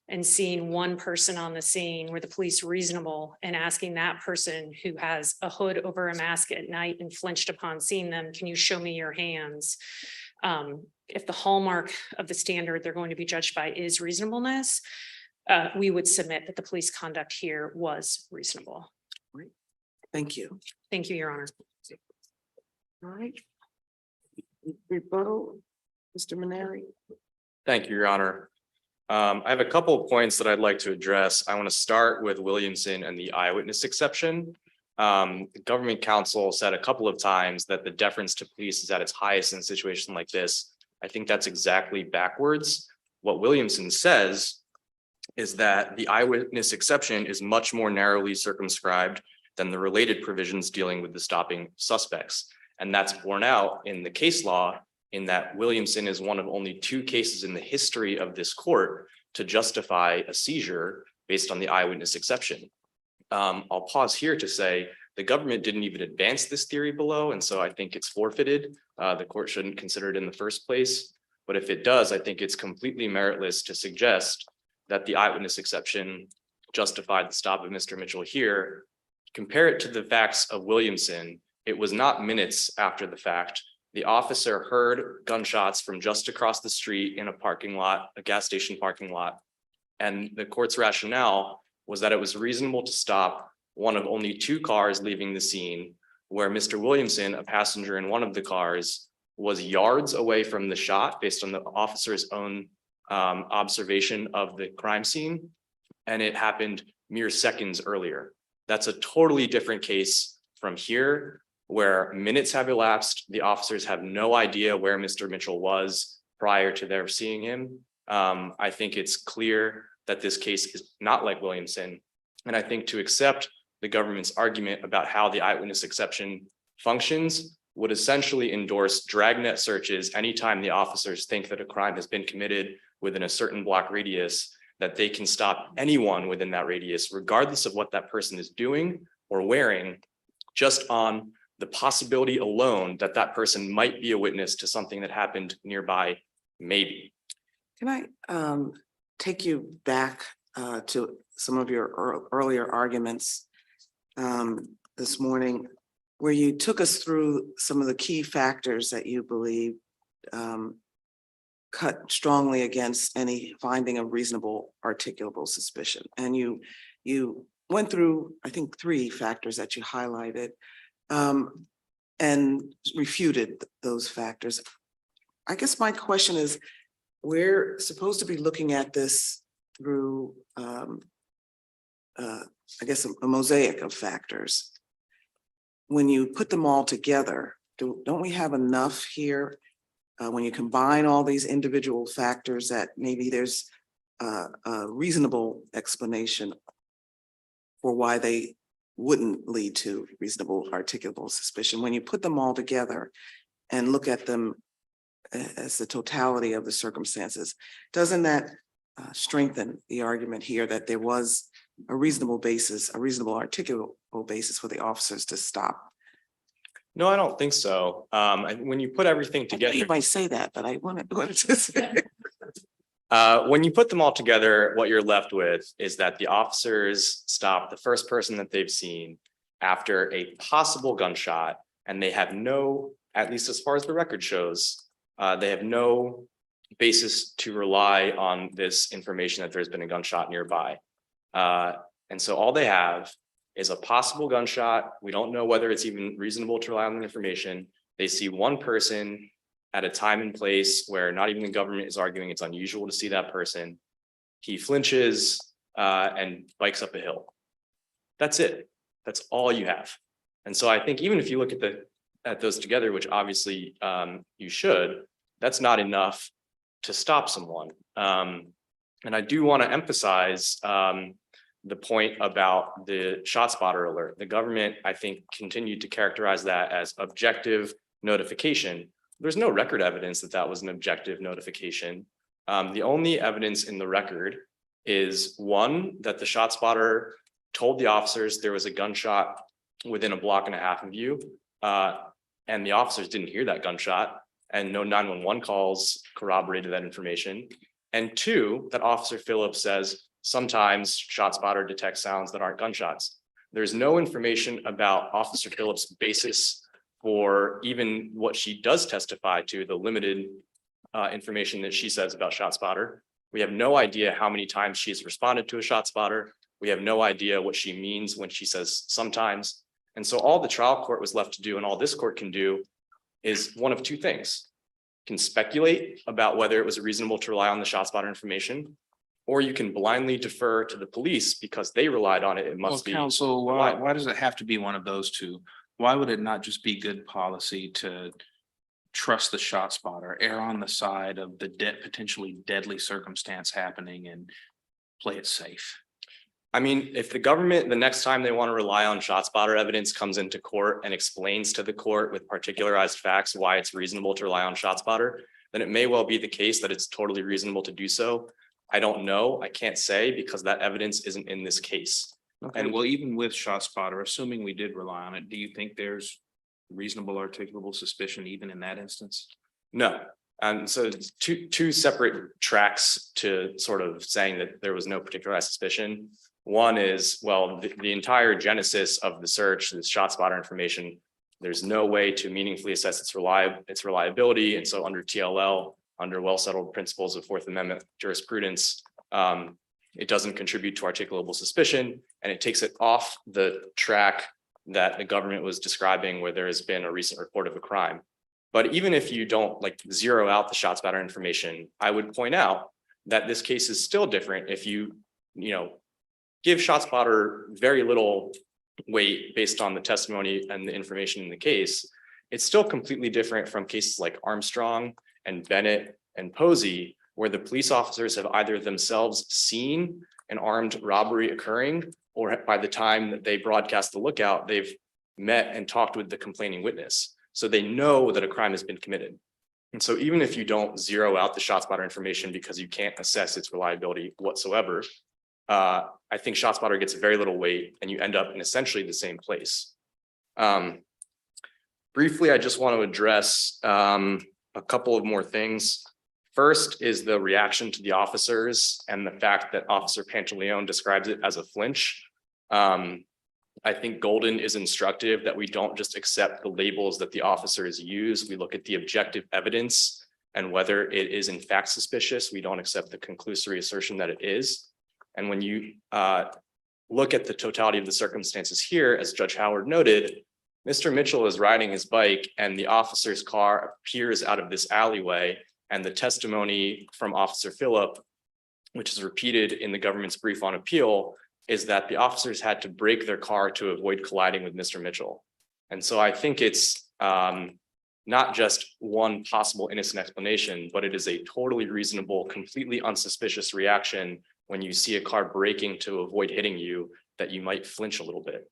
Speaker 6: and seeing one person on the scene, were the police reasonable, and asking that person who has a hood over a mask at night and flinched upon seeing them, can you show me your hands? If the hallmark of the standard they're going to be judged by is reasonableness, we would submit that the police conduct here was reasonable.
Speaker 2: Thank you.
Speaker 6: Thank you, Your Honor.
Speaker 2: All right. Rebuttal, Mr. Maneri.
Speaker 3: Thank you, Your Honor. I have a couple of points that I'd like to address. I want to start with Williamson and the eyewitness exception. The government counsel said a couple of times that the deference to police is at its highest in a situation like this. I think that's exactly backwards. What Williamson says is that the eyewitness exception is much more narrowly circumscribed than the related provisions dealing with the stopping suspects. And that's borne out in the case law, in that Williamson is one of only 2 cases in the history of this court to justify a seizure based on the eyewitness exception. I'll pause here to say the government didn't even advance this theory below, and so I think it's forfeited. The court shouldn't consider it in the first place. But if it does, I think it's completely meritless to suggest that the eyewitness exception justified the stop of Mr. Mitchell here. Compare it to the facts of Williamson. It was not minutes after the fact. The officer heard gunshots from just across the street in a parking lot, a gas station parking lot. And the court's rationale was that it was reasonable to stop one of only 2 cars leaving the scene, where Mr. Williamson, a passenger in one of the cars, was yards away from the shot based on the officer's own observation of the crime scene. And it happened mere seconds earlier. That's a totally different case from here, where minutes have elapsed. The officers have no idea where Mr. Mitchell was prior to their seeing him. I think it's clear that this case is not like Williamson. And I think to accept the government's argument about how the eyewitness exception functions would essentially endorse dragnet searches anytime the officers think that a crime has been committed within a certain block radius, that they can stop anyone within that radius, regardless of what that person is doing or wearing, just on the possibility alone that that person might be a witness to something that happened nearby, maybe.
Speaker 2: Can I take you back to some of your earlier arguments this morning, where you took us through some of the key factors that you believe cut strongly against any finding of reasonable articulable suspicion. And you went through, I think, 3 factors that you highlighted and refuted those factors. I guess my question is, we're supposed to be looking at this through, I guess, a mosaic of factors. When you put them all together, don't we have enough here when you combine all these individual factors that maybe there's a reasonable explanation for why they wouldn't lead to reasonable articulable suspicion? When you put them all together and look at them as the totality of the circumstances, doesn't that strengthen the argument here that there was a reasonable basis, a reasonable articulable basis for the officers to stop?
Speaker 3: No, I don't think so. When you put everything together,
Speaker 2: You might say that, but I wanted to say.
Speaker 3: when you put them all together, what you're left with is that the officers stop the first person that they've seen after a possible gunshot, and they have no, at least as far as the record shows, they have no basis to rely on this information that there's been a gunshot nearby. And so all they have is a possible gunshot. We don't know whether it's even reasonable to rely on the information. They see one person at a time and place where not even the government is arguing it's unusual to see that person. He flinches and bikes up a hill. That's it. That's all you have. And so I think even if you look at those together, which obviously you should, that's not enough to stop someone. And I do want to emphasize the point about the ShotSpotter alert. The government, I think, continued to characterize that as objective notification. There's no record evidence that that was an objective notification. The only evidence in the record is, one, that the ShotSpotter told the officers there was a gunshot within a block and a half of you, and the officers didn't hear that gunshot, and no 911 calls corroborated that information. And 2, that Officer Phillips says sometimes ShotSpotter detects sounds that aren't gunshots. There's no information about Officer Phillips' basis for even what she does testify to, the limited information that she says about ShotSpotter. We have no idea how many times she's responded to a ShotSpotter. We have no idea what she means when she says sometimes. And so all the trial court was left to do, and all this court can do, is one of 2 things. Can speculate about whether it was reasonable to rely on the ShotSpotter information, or you can blindly defer to the police because they relied on it. It
Speaker 5: Well,
Speaker 3: must be.
Speaker 5: counsel, why,
Speaker 3: reliable.
Speaker 5: why does it have to be one of those two? Why would it not just be good policy to trust the shot spotter, err on the side of the potentially deadly circumstance happening and play it safe?
Speaker 3: I mean, if the government, the next time they want to rely on shot spotter evidence, comes into court and explains to the court with particularized facts why it's reasonable to rely on shot spotter, then it may well be the case that it's totally reasonable to do so. I don't know. I can't say because that evidence isn't in this case.
Speaker 5: And well, even with shot spotter, assuming we did rely on it, do you think there's reasonable articulable suspicion even in that instance?
Speaker 3: No. And so it's two separate tracks to sort of saying that there was no particularized suspicion. One is, well, the entire genesis of the search, the shot spotter information, there's no way to meaningfully assess its reliability. And so under TLL, under well-settled principles of Fourth Amendment jurisprudence, it doesn't contribute to articulable suspicion, and it takes it off the track that the government was describing where there has been a recent report of a crime. But even if you don't like zero out the shot spotter information, I would point out that this case is still different if you give shot spotter very little weight based on the testimony and the information in the case. It's still completely different from cases like Armstrong and Bennett and Posey, where the police officers have either themselves seen an armed robbery occurring, or by the time that they broadcast the lookout, they've met and talked with the complaining witness. So they know that a crime has been committed. And so even if you don't zero out the shot spotter information because you can't assess its reliability whatsoever, I think shot spotter gets very little weight and you end up in essentially the same place. Briefly, I just want to address a couple of more things. First is the reaction to the officers and the fact that Officer Pantaleone describes it as a flinch. I think Golden is instructive that we don't just accept the labels that the officers use. We look at the objective evidence and whether it is in fact suspicious. We don't accept the conclusory assertion that it is. And when you look at the totality of the circumstances here, as Judge Howard noted, Mr. Mitchell is riding his bike and the officer's car appears out of this alleyway. And the testimony from Officer Phillip, which is repeated in the government's brief on appeal, is that the officers had to brake their car to avoid colliding with Mr. Mitchell. And so I think it's not just one possible innocent explanation, but it is a totally reasonable, completely unsuspicious reaction when you see a car braking to avoid hitting you, that you might flinch a little bit.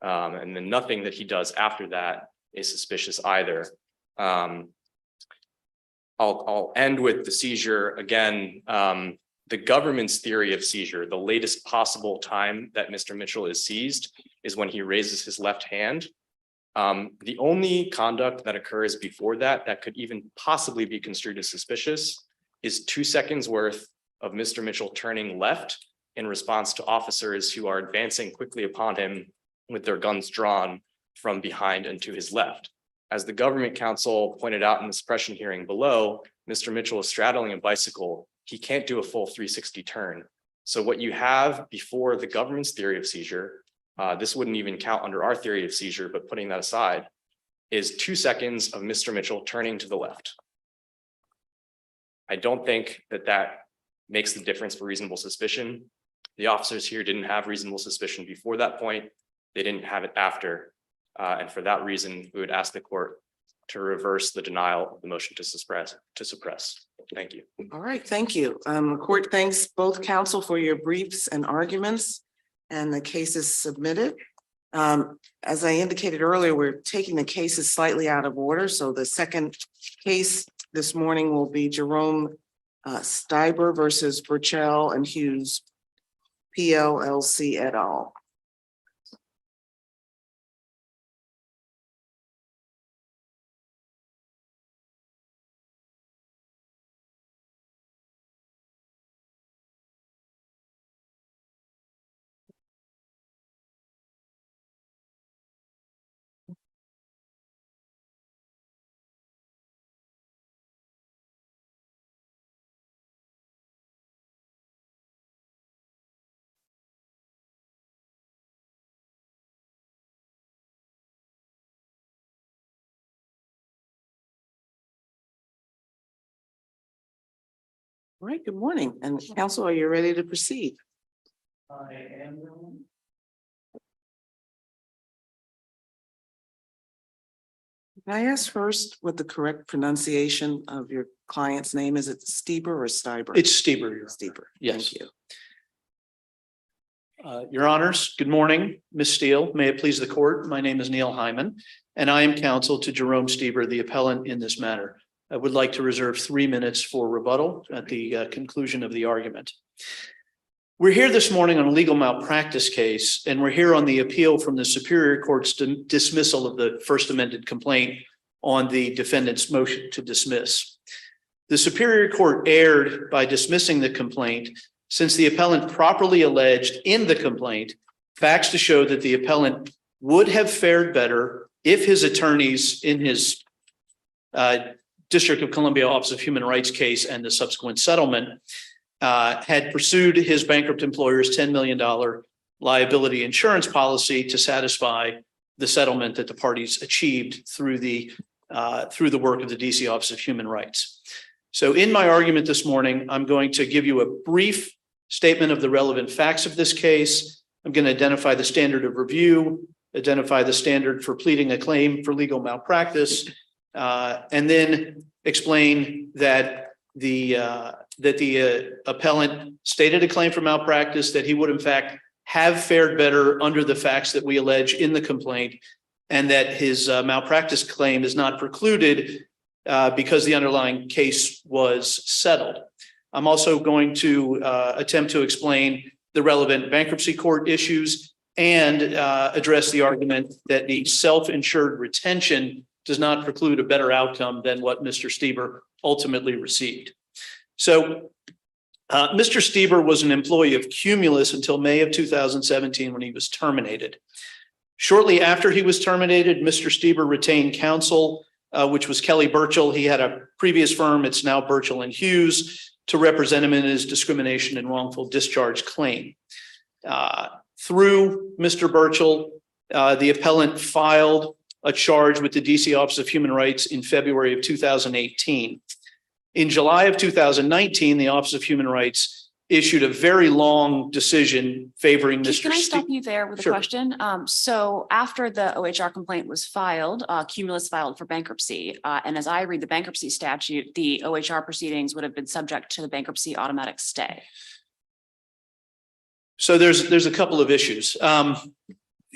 Speaker 3: And then nothing that he does after that is suspicious either. I'll end with the seizure again. The government's theory of seizure, the latest possible time that Mr. Mitchell is seized is when he raises his left hand. The only conduct that occurs before that could even possibly be construed as suspicious is 2 seconds worth of Mr. Mitchell turning left in response to officers who are advancing quickly upon him with their guns drawn from behind and to his left. As the government counsel pointed out in the suppression hearing below, Mr. Mitchell is straddling a bicycle. He can't do a full 360 turn. So what you have before the government's theory of seizure, this wouldn't even count under our theory of seizure, but putting that aside, is 2 seconds of Mr. Mitchell turning to the left. I don't think that makes the difference for reasonable suspicion. The officers here didn't have reasonable suspicion before that point. They didn't have it after. And for that reason, we would ask the court to reverse the denial of the motion to suppress. Thank you.
Speaker 2: All right, thank you. The court thanks both counsel for your briefs and arguments, and the case is submitted. As I indicated earlier, we're taking the cases slightly out of order. So the second case this morning will be Jerome Steiber versus Burchell and Hughes, PLLC et al. All right, good morning. And council, are you ready to proceed?
Speaker 7: I am.
Speaker 2: Can I ask first what the correct pronunciation of your client's name is? It Stieber or Steiber?
Speaker 7: It's Stieber, Your Honor.
Speaker 2: Stieber.
Speaker 7: Yes.
Speaker 2: Thank you.
Speaker 7: Your Honors, good morning, Ms. Steele. May it please the court. My name is Neil Hyman, and I am counsel to Jerome Stieber, the appellant in this matter. I would like to reserve 3 minutes for rebuttal at the conclusion of the argument. We're here this morning on a legal malpractice case, and we're here on the appeal from the Superior Court's dismissal of the first amended complaint on the defendant's motion to dismiss. The Superior Court erred by dismissing the complaint since the appellant properly alleged in the complaint facts to show that the appellant would have fared better if his attorneys in his District of Columbia Office of Human Rights case and the subsequent settlement had pursued his bankrupt employer's $10 million liability insurance policy to satisfy the settlement that the parties achieved through the work of the DC Office of Human Rights. So in my argument this morning, I'm going to give you a brief statement of the relevant facts of this case. I'm going to identify the standard of review, identify the standard for pleading a claim for legal malpractice, and then explain that the appellant stated a claim for malpractice, that he would in fact have fared better under the facts that we allege in the complaint, and that his malpractice claim is not precluded because the underlying case was settled. I'm also going to attempt to explain the relevant bankruptcy court issues and address the argument that the self-insured retention does not preclude a better outcome than what Mr. Stieber ultimately received. So Mr. Stieber was an employee of Cumulus until May of 2017 when he was terminated. Shortly after he was terminated, Mr. Stieber retained counsel, which was Kelly Burchell. He had a previous firm, it's now Burchell and Hughes, to represent him in his discrimination and wrongful discharge claim. Through Mr. Burchell, the appellant filed a charge with the DC Office of Human Rights in February of 2018. In July of 2019, the Office of Human Rights issued a very long decision favoring Mr.
Speaker 4: Can I stop you there with a
Speaker 7: Sure.
Speaker 4: question? So after the OHR complaint was filed, Cumulus filed for bankruptcy. And as I read the bankruptcy statute, the OHR proceedings would have been subject to the bankruptcy automatic stay.
Speaker 7: So there's a couple of issues.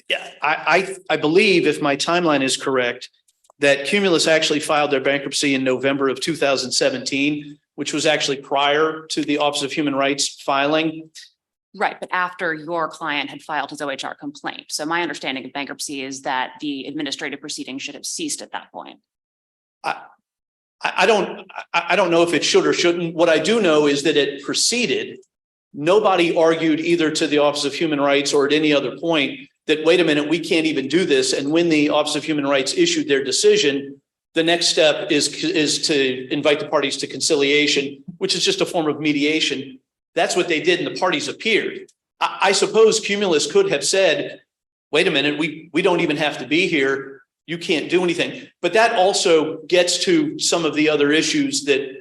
Speaker 7: Yeah, I believe, if my timeline is correct, that Cumulus actually filed their bankruptcy in November of 2017, which was actually prior to the Office of Human Rights filing.
Speaker 4: Right, but after your client had filed his OHR complaint. So my understanding of bankruptcy is that the administrative proceeding should have ceased at that point.
Speaker 7: I don't know if it should or shouldn't. What I do know is that it proceeded. Nobody argued either to the Office of Human Rights or at any other point that, wait a minute, we can't even do this. And when the Office of Human Rights issued their decision, the next step is to invite the parties to conciliation, which is just a form of mediation. That's what they did, and the parties appeared. I suppose Cumulus could have said, wait a minute, we don't even have to be here. You can't do anything. But that also gets to some of the other issues that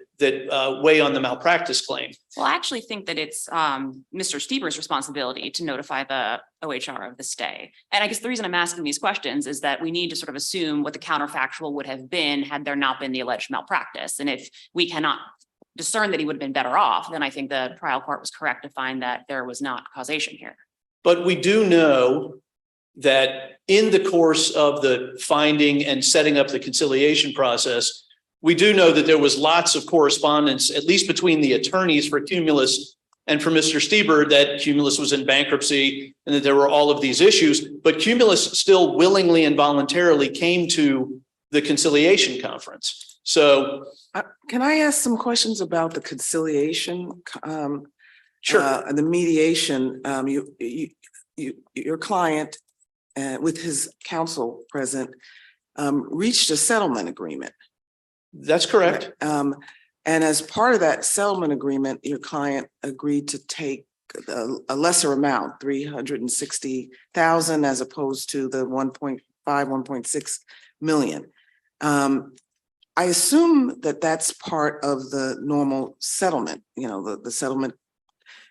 Speaker 7: weigh on the malpractice claim.
Speaker 4: Well, I actually think that it's Mr. Stieber's responsibility to notify the OHR of the stay. And I guess the reason I'm asking these questions is that we need to sort of assume what the counterfactual would have been had there not been the alleged malpractice. And if we cannot discern that he would have been better off, then I think the trial court was correct to find that there was not causation here.
Speaker 7: But we do know that in the course of the finding and setting up the conciliation process, we do know that there was lots of correspondence, at least between the attorneys for Cumulus and for Mr. Stieber, that Cumulus was in bankruptcy and that there were all of these issues. But Cumulus still willingly and voluntarily came to the conciliation conference. So
Speaker 2: Can I ask some questions about the conciliation?
Speaker 7: sure.
Speaker 2: And the mediation, your client with his counsel present reached a settlement agreement.
Speaker 7: That's correct.
Speaker 2: And as part of that settlement agreement, your client agreed to take a lesser amount, 360,000 as opposed to the 1.5, 1.6 million. I assume that that's part of the normal settlement, the settlement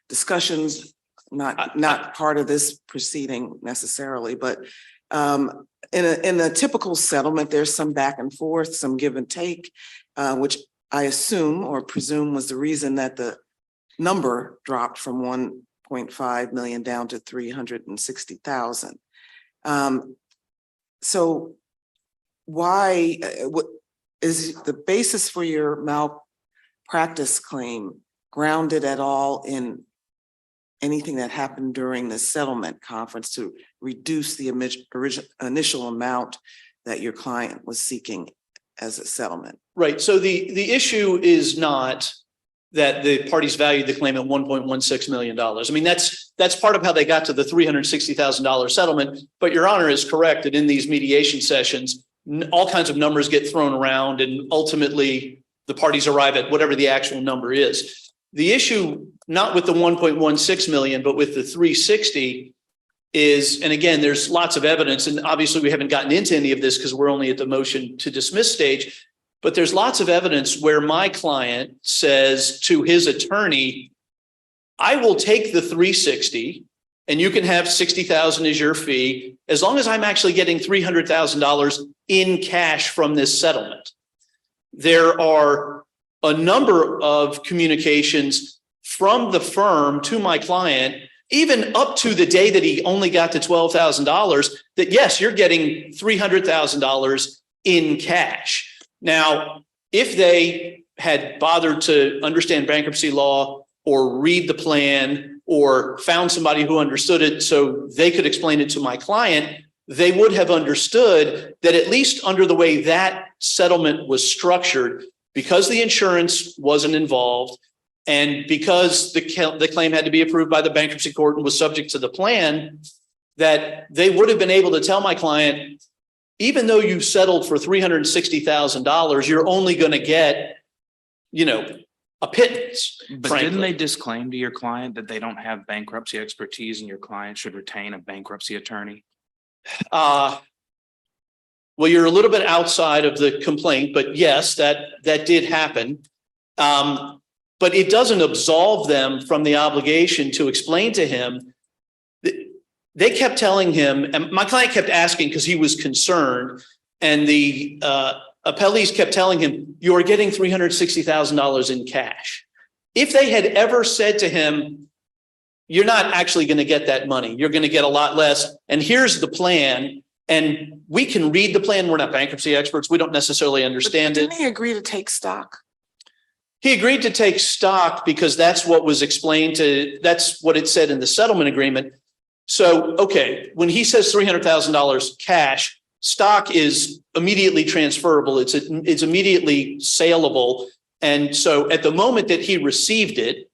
Speaker 2: discussions, not part of this proceeding necessarily, but in a typical settlement, there's some back and forth, some give and take, which I assume or presume was the reason that the number dropped from 1.5 million down to 360,000. So why, what is the basis for your malpractice claim grounded at all in anything that happened during the settlement conference to reduce the initial amount that your client was seeking as a settlement?
Speaker 7: Right. So the issue is not that the parties valued the claim at $1.16 million. I mean, that's part of how they got to the $360,000 settlement. But Your Honor is correct that in these mediation sessions, all kinds of numbers get thrown around and ultimately the parties arrive at whatever the actual number is. The issue, not with the 1.16 million, but with the 360 is, and again, there's lots of evidence, and obviously we haven't gotten into any of this because we're only at the motion to dismiss stage, but there's lots of evidence where my client says to his attorney, I will take the 360 and you can have 60,000 as your fee, as long as I'm actually getting $300,000 in cash from this settlement. There are a number of communications from the firm to my client, even up to the day that he only got to $12,000, that yes, you're getting $300,000 in cash. Now, if they had bothered to understand bankruptcy law or read the plan or found somebody who understood it so they could explain it to my client, they would have understood that at least under the way that settlement was structured, because the insurance wasn't involved and because the claim had to be approved by the bankruptcy court and was subject to the plan, that they would have been able to tell my client, even though you settled for $360,000, you're only going to get, a pittance.
Speaker 5: But
Speaker 7: frankly.
Speaker 5: didn't they disclaim to your client that they don't have bankruptcy expertise and your client should retain a bankruptcy attorney?
Speaker 7: Well, you're a little bit outside of the complaint, but yes, that did happen. But it doesn't absolve them from the obligation to explain to him. They kept telling him, and my client kept asking because he was concerned, and the appellees kept telling him, you are getting $360,000 in cash. If they had ever said to him, you're not actually going to get that money, you're going to get a lot less, and here's the plan, and we can read the plan. We're not bankruptcy experts. We don't necessarily understand it.
Speaker 2: Didn't he agree to take stock?
Speaker 7: He agreed to take stock because that's what was explained that's what it said in the settlement agreement. So, okay, when he says $300,000 cash, stock is immediately transferable. It's immediately saleable. And so at the moment that he received it,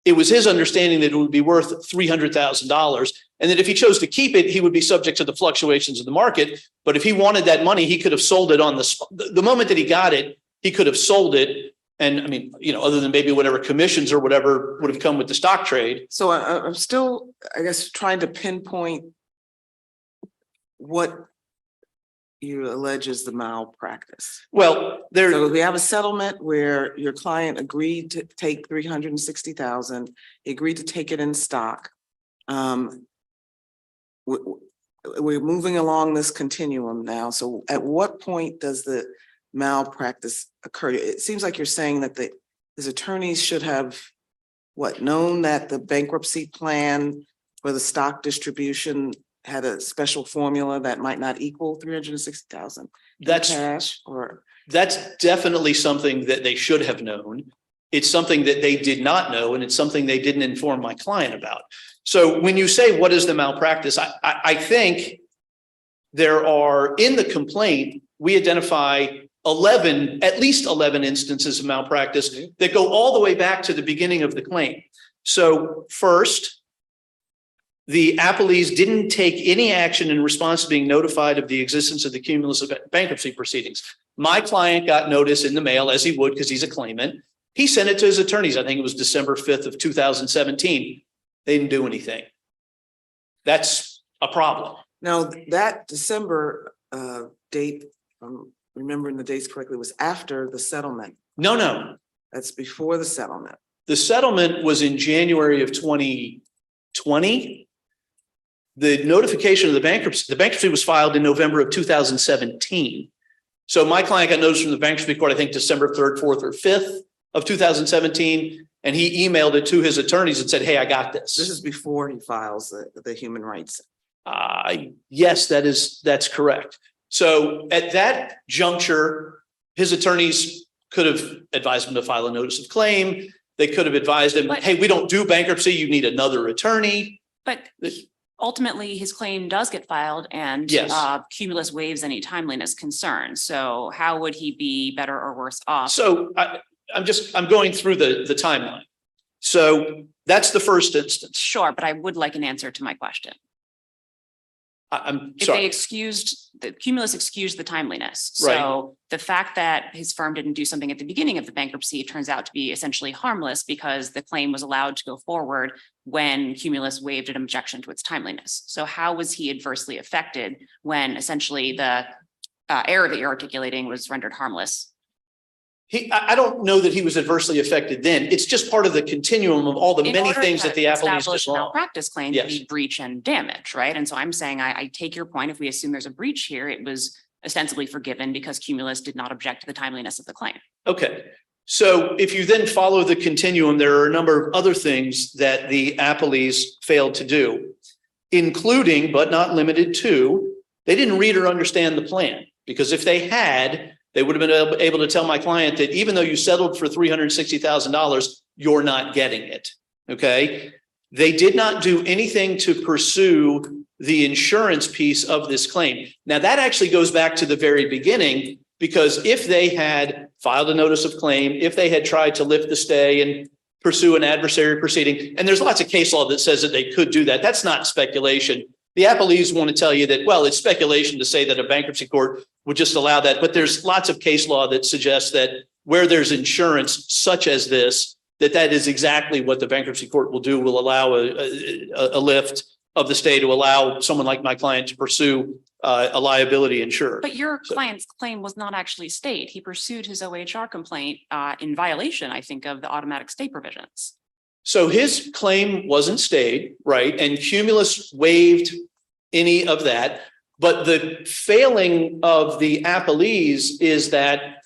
Speaker 7: it was his understanding that it would be worth $300,000. And that if he chose to keep it, he would be subject to the fluctuations of the market. But if he wanted that money, he could have sold it on the moment that he got it, he could have sold it. And I mean, other than maybe whatever commissions or whatever would have come with the stock trade. So
Speaker 2: I'm still, I guess, trying to pinpoint what you allege is the malpractice.
Speaker 7: Well,
Speaker 2: So we have a settlement where your client agreed to take $360,000. He agreed to take it in stock. We're moving along this continuum now. So at what point does the malpractice occur? It seems like you're saying that his attorneys should have known that the bankruptcy plan for the stock distribution had a special formula that might not equal $360,000 cash, or
Speaker 7: that's definitely something that they should have known. It's something that they did not know, and it's something they didn't inform my client about. So when you say what is the malpractice, I think there are, in the complaint, we identify at least 11 instances of malpractice that go all the way back to the beginning of the claim. So first, the appellees didn't take any action in response to being notified of the existence of the cumulative bankruptcy proceedings. My client got notice in the mail, as he would because he's a claimant. He sent it to his attorneys. I think it was December 5th of 2017. They didn't do anything. That's a problem.
Speaker 2: now that December date, remembering the dates correctly, was after the settlement.
Speaker 7: No.
Speaker 2: That's before the settlement.
Speaker 7: The settlement was in January of 2020. The notification of the bankruptcy was filed in November of 2017. So my client got notice from the bankruptcy court, I think December 3rd, 4th, or 5th of 2017. And he emailed it to his attorneys and said, hey, I got this.
Speaker 2: This is before he files the human rights.
Speaker 7: Yes, that's correct. So at that juncture, his attorneys could have advised him to file a notice of claim. They could have advised him, hey, we don't do bankruptcy. You need another attorney.
Speaker 4: But ultimately, his claim does get filed and
Speaker 7: Yes.
Speaker 4: Cumulus waives any timeliness concerns. So how would he be better or worse off?
Speaker 7: So I'm going through the timeline. So that's the first instance.
Speaker 4: Sure, but I would like an answer to my question.
Speaker 7: I'm
Speaker 4: If they
Speaker 7: sorry.
Speaker 4: the Cumulus excused the timeliness. So the fact that his firm didn't do something at the beginning of the bankruptcy turns out to be essentially harmless because the claim was allowed to go forward when Cumulus waived an objection to its timeliness. So how was he adversely affected when essentially the error that you're articulating was rendered harmless?
Speaker 7: I don't know that he was adversely affected then. It's just part of the continuum of all the
Speaker 4: In
Speaker 7: many
Speaker 4: order
Speaker 7: things
Speaker 4: to
Speaker 7: that the appellees
Speaker 4: establish
Speaker 7: did wrong.
Speaker 4: malpractice claim,
Speaker 7: Yes.
Speaker 4: you need breach and damage, right? And so I'm saying I take your point. If we assume there's a breach here, it was ostensibly forgiven because Cumulus did not object to the timeliness of the claim.
Speaker 7: Okay. So if you then follow the continuum, there are a number of other things that the appellees failed to do, including, but not limited to, they didn't read or understand the plan. Because if they had, they would have been able to tell my client that even though you settled for $360,000, you're not getting it. Okay. They did not do anything to pursue the insurance piece of this claim. Now that actually goes back to the very beginning, because if they had filed a notice of claim, if they had tried to lift the stay and pursue an adversary proceeding, and there's lots of case law that says that they could do that. That's not speculation. The appellees want to tell you that, well, it's speculation to say that a bankruptcy court would just allow that. But there's lots of case law that suggests that where there's insurance such as this, that is exactly what the bankruptcy court will do, will allow a lift of the stay to allow someone like my client to pursue a liability insurer.
Speaker 4: But your client's claim was not actually stayed. He pursued his OHR complaint in violation, I think, of the automatic stay provisions.
Speaker 7: So his claim wasn't stayed, right? And Cumulus waived any of that. But the failing of the appellees is that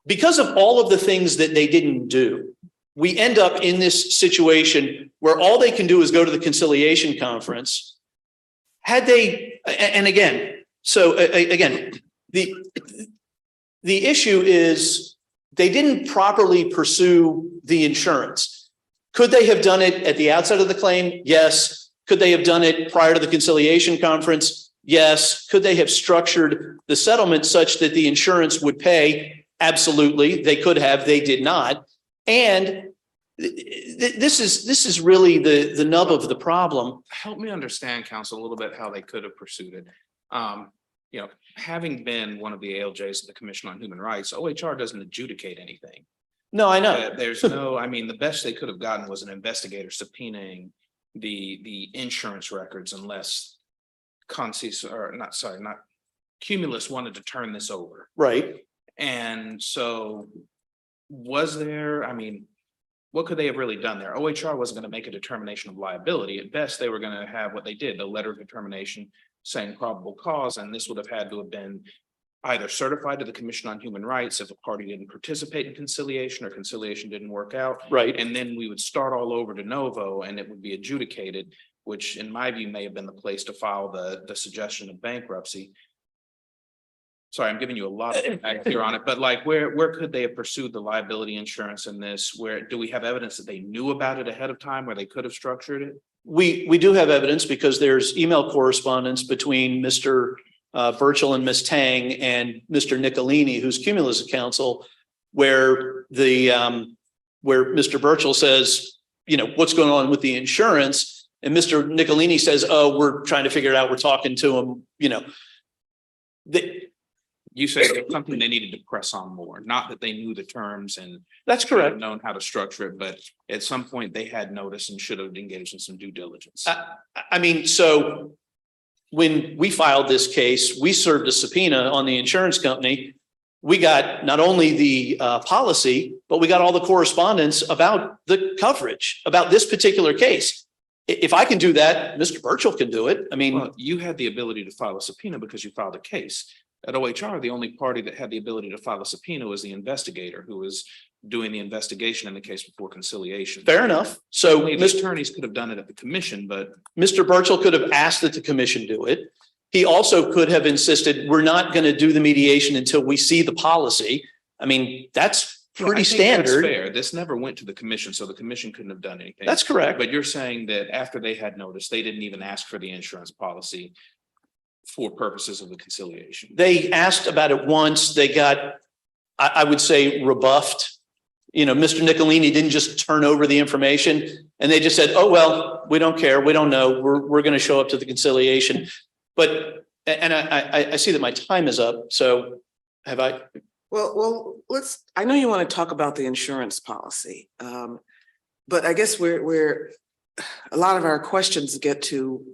Speaker 7: because of all of the things that they didn't do, we end up in this situation where all they can do is go to the conciliation conference. Had they, and again, the issue is they didn't properly pursue the insurance. Could they have done it at the outset of the claim? Yes. Could they have done it prior to the conciliation conference? Yes. Could they have structured the settlement such that the insurance would pay? Absolutely. They could have. They did not. And this is really the nub of the problem.
Speaker 5: Help me understand, counsel, a little bit how they could have pursued it. Having been one of the ALJs of the Commission on Human Rights, OHR doesn't adjudicate anything.
Speaker 7: No, I know.
Speaker 5: There's no, the best they could have gotten was an investigator subpoenaing the insurance records unless Cumulus wanted to turn this over.
Speaker 7: Right.
Speaker 5: And so was there, what could they have really done there? OHR wasn't going to make a determination of liability. At best, they were going to have what they did, the letter of determination saying probable cause, and this would have had to have been either certified to the Commission on Human Rights if a party didn't participate in conciliation or conciliation didn't work out.
Speaker 7: Right.
Speaker 5: And then we would start all over de novo and it would be adjudicated, which in my view may have been the place to file the suggestion of bankruptcy. Sorry, I'm giving you a lot of feedback here on it, but like where could they have pursued the liability insurance in this? Where do we have evidence that they knew about it ahead of time where they could have structured it?
Speaker 7: We do have evidence because there's email correspondence between Mr. Burchell and Ms. Tang and Mr. Nicolini, who's Cumulus counsel, where Mr. Burchell says, what's going on with the insurance? And Mr. Nicolini says, oh, we're trying to figure it out. We're talking to him,
Speaker 5: You said it's something they needed to press on more, not that they knew the terms and
Speaker 7: That's
Speaker 5: should have
Speaker 7: correct.
Speaker 5: known how to structure it, but at some point they had notice and should have engaged in some due diligence.
Speaker 7: So when we filed this case, we served a subpoena on the insurance company. We got not only the policy, but we got all the correspondence about the coverage, about this particular case. If I can do that, Mr. Burchell can do it. I mean,
Speaker 5: Well, you had the ability to file a subpoena because you filed a case. At OHR, the only party that had the ability to file a subpoena was the investigator who was doing the investigation in the case before conciliation.
Speaker 7: fair enough. So
Speaker 5: Only the attorneys could have done it at the commission, but
Speaker 7: Mr. Burchell could have asked that the commission do it. He also could have insisted, we're not going to do the mediation until we see the policy. I mean, that's
Speaker 5: Well, I
Speaker 7: pretty
Speaker 5: think that's
Speaker 7: standard.
Speaker 5: fair. This never went to the commission, so the commission couldn't have done anything.
Speaker 7: That's correct.
Speaker 5: But you're saying that after they had notice, they didn't even ask for the insurance policy for purposes of the conciliation.
Speaker 7: They asked about it once. They got, I would say, rebuffed. You know, Mr. Nicolini didn't just turn over the information and they just said, oh, well, we don't care. We don't know. We're going to show up to the conciliation. But, and I see that my time is up. So have I?
Speaker 2: Well, I know you want to talk about the insurance policy. But I guess we're a lot of our questions get to,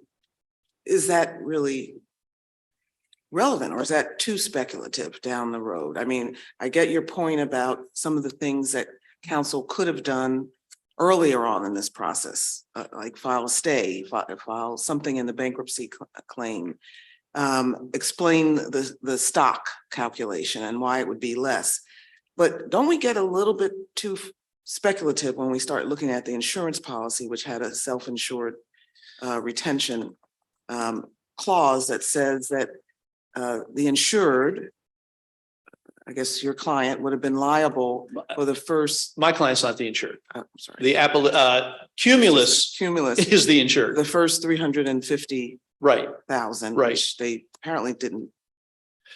Speaker 2: is that really relevant or is that too speculative down the road? I mean, I get your point about some of the things that council could have done earlier on in this process, like file a stay, file something in the bankruptcy claim, explain the stock calculation and why it would be less. But don't we get a little bit too speculative when we start looking at the insurance policy, which had a self-insured retention clause that says that the insured, I guess your client, would have been liable for the first,
Speaker 7: My client's not the insured.
Speaker 2: sorry,
Speaker 7: The Cumulus
Speaker 2: cumulus,
Speaker 7: is the insured.
Speaker 2: the first 350,000,
Speaker 7: Right. Right.
Speaker 2: which they apparently didn't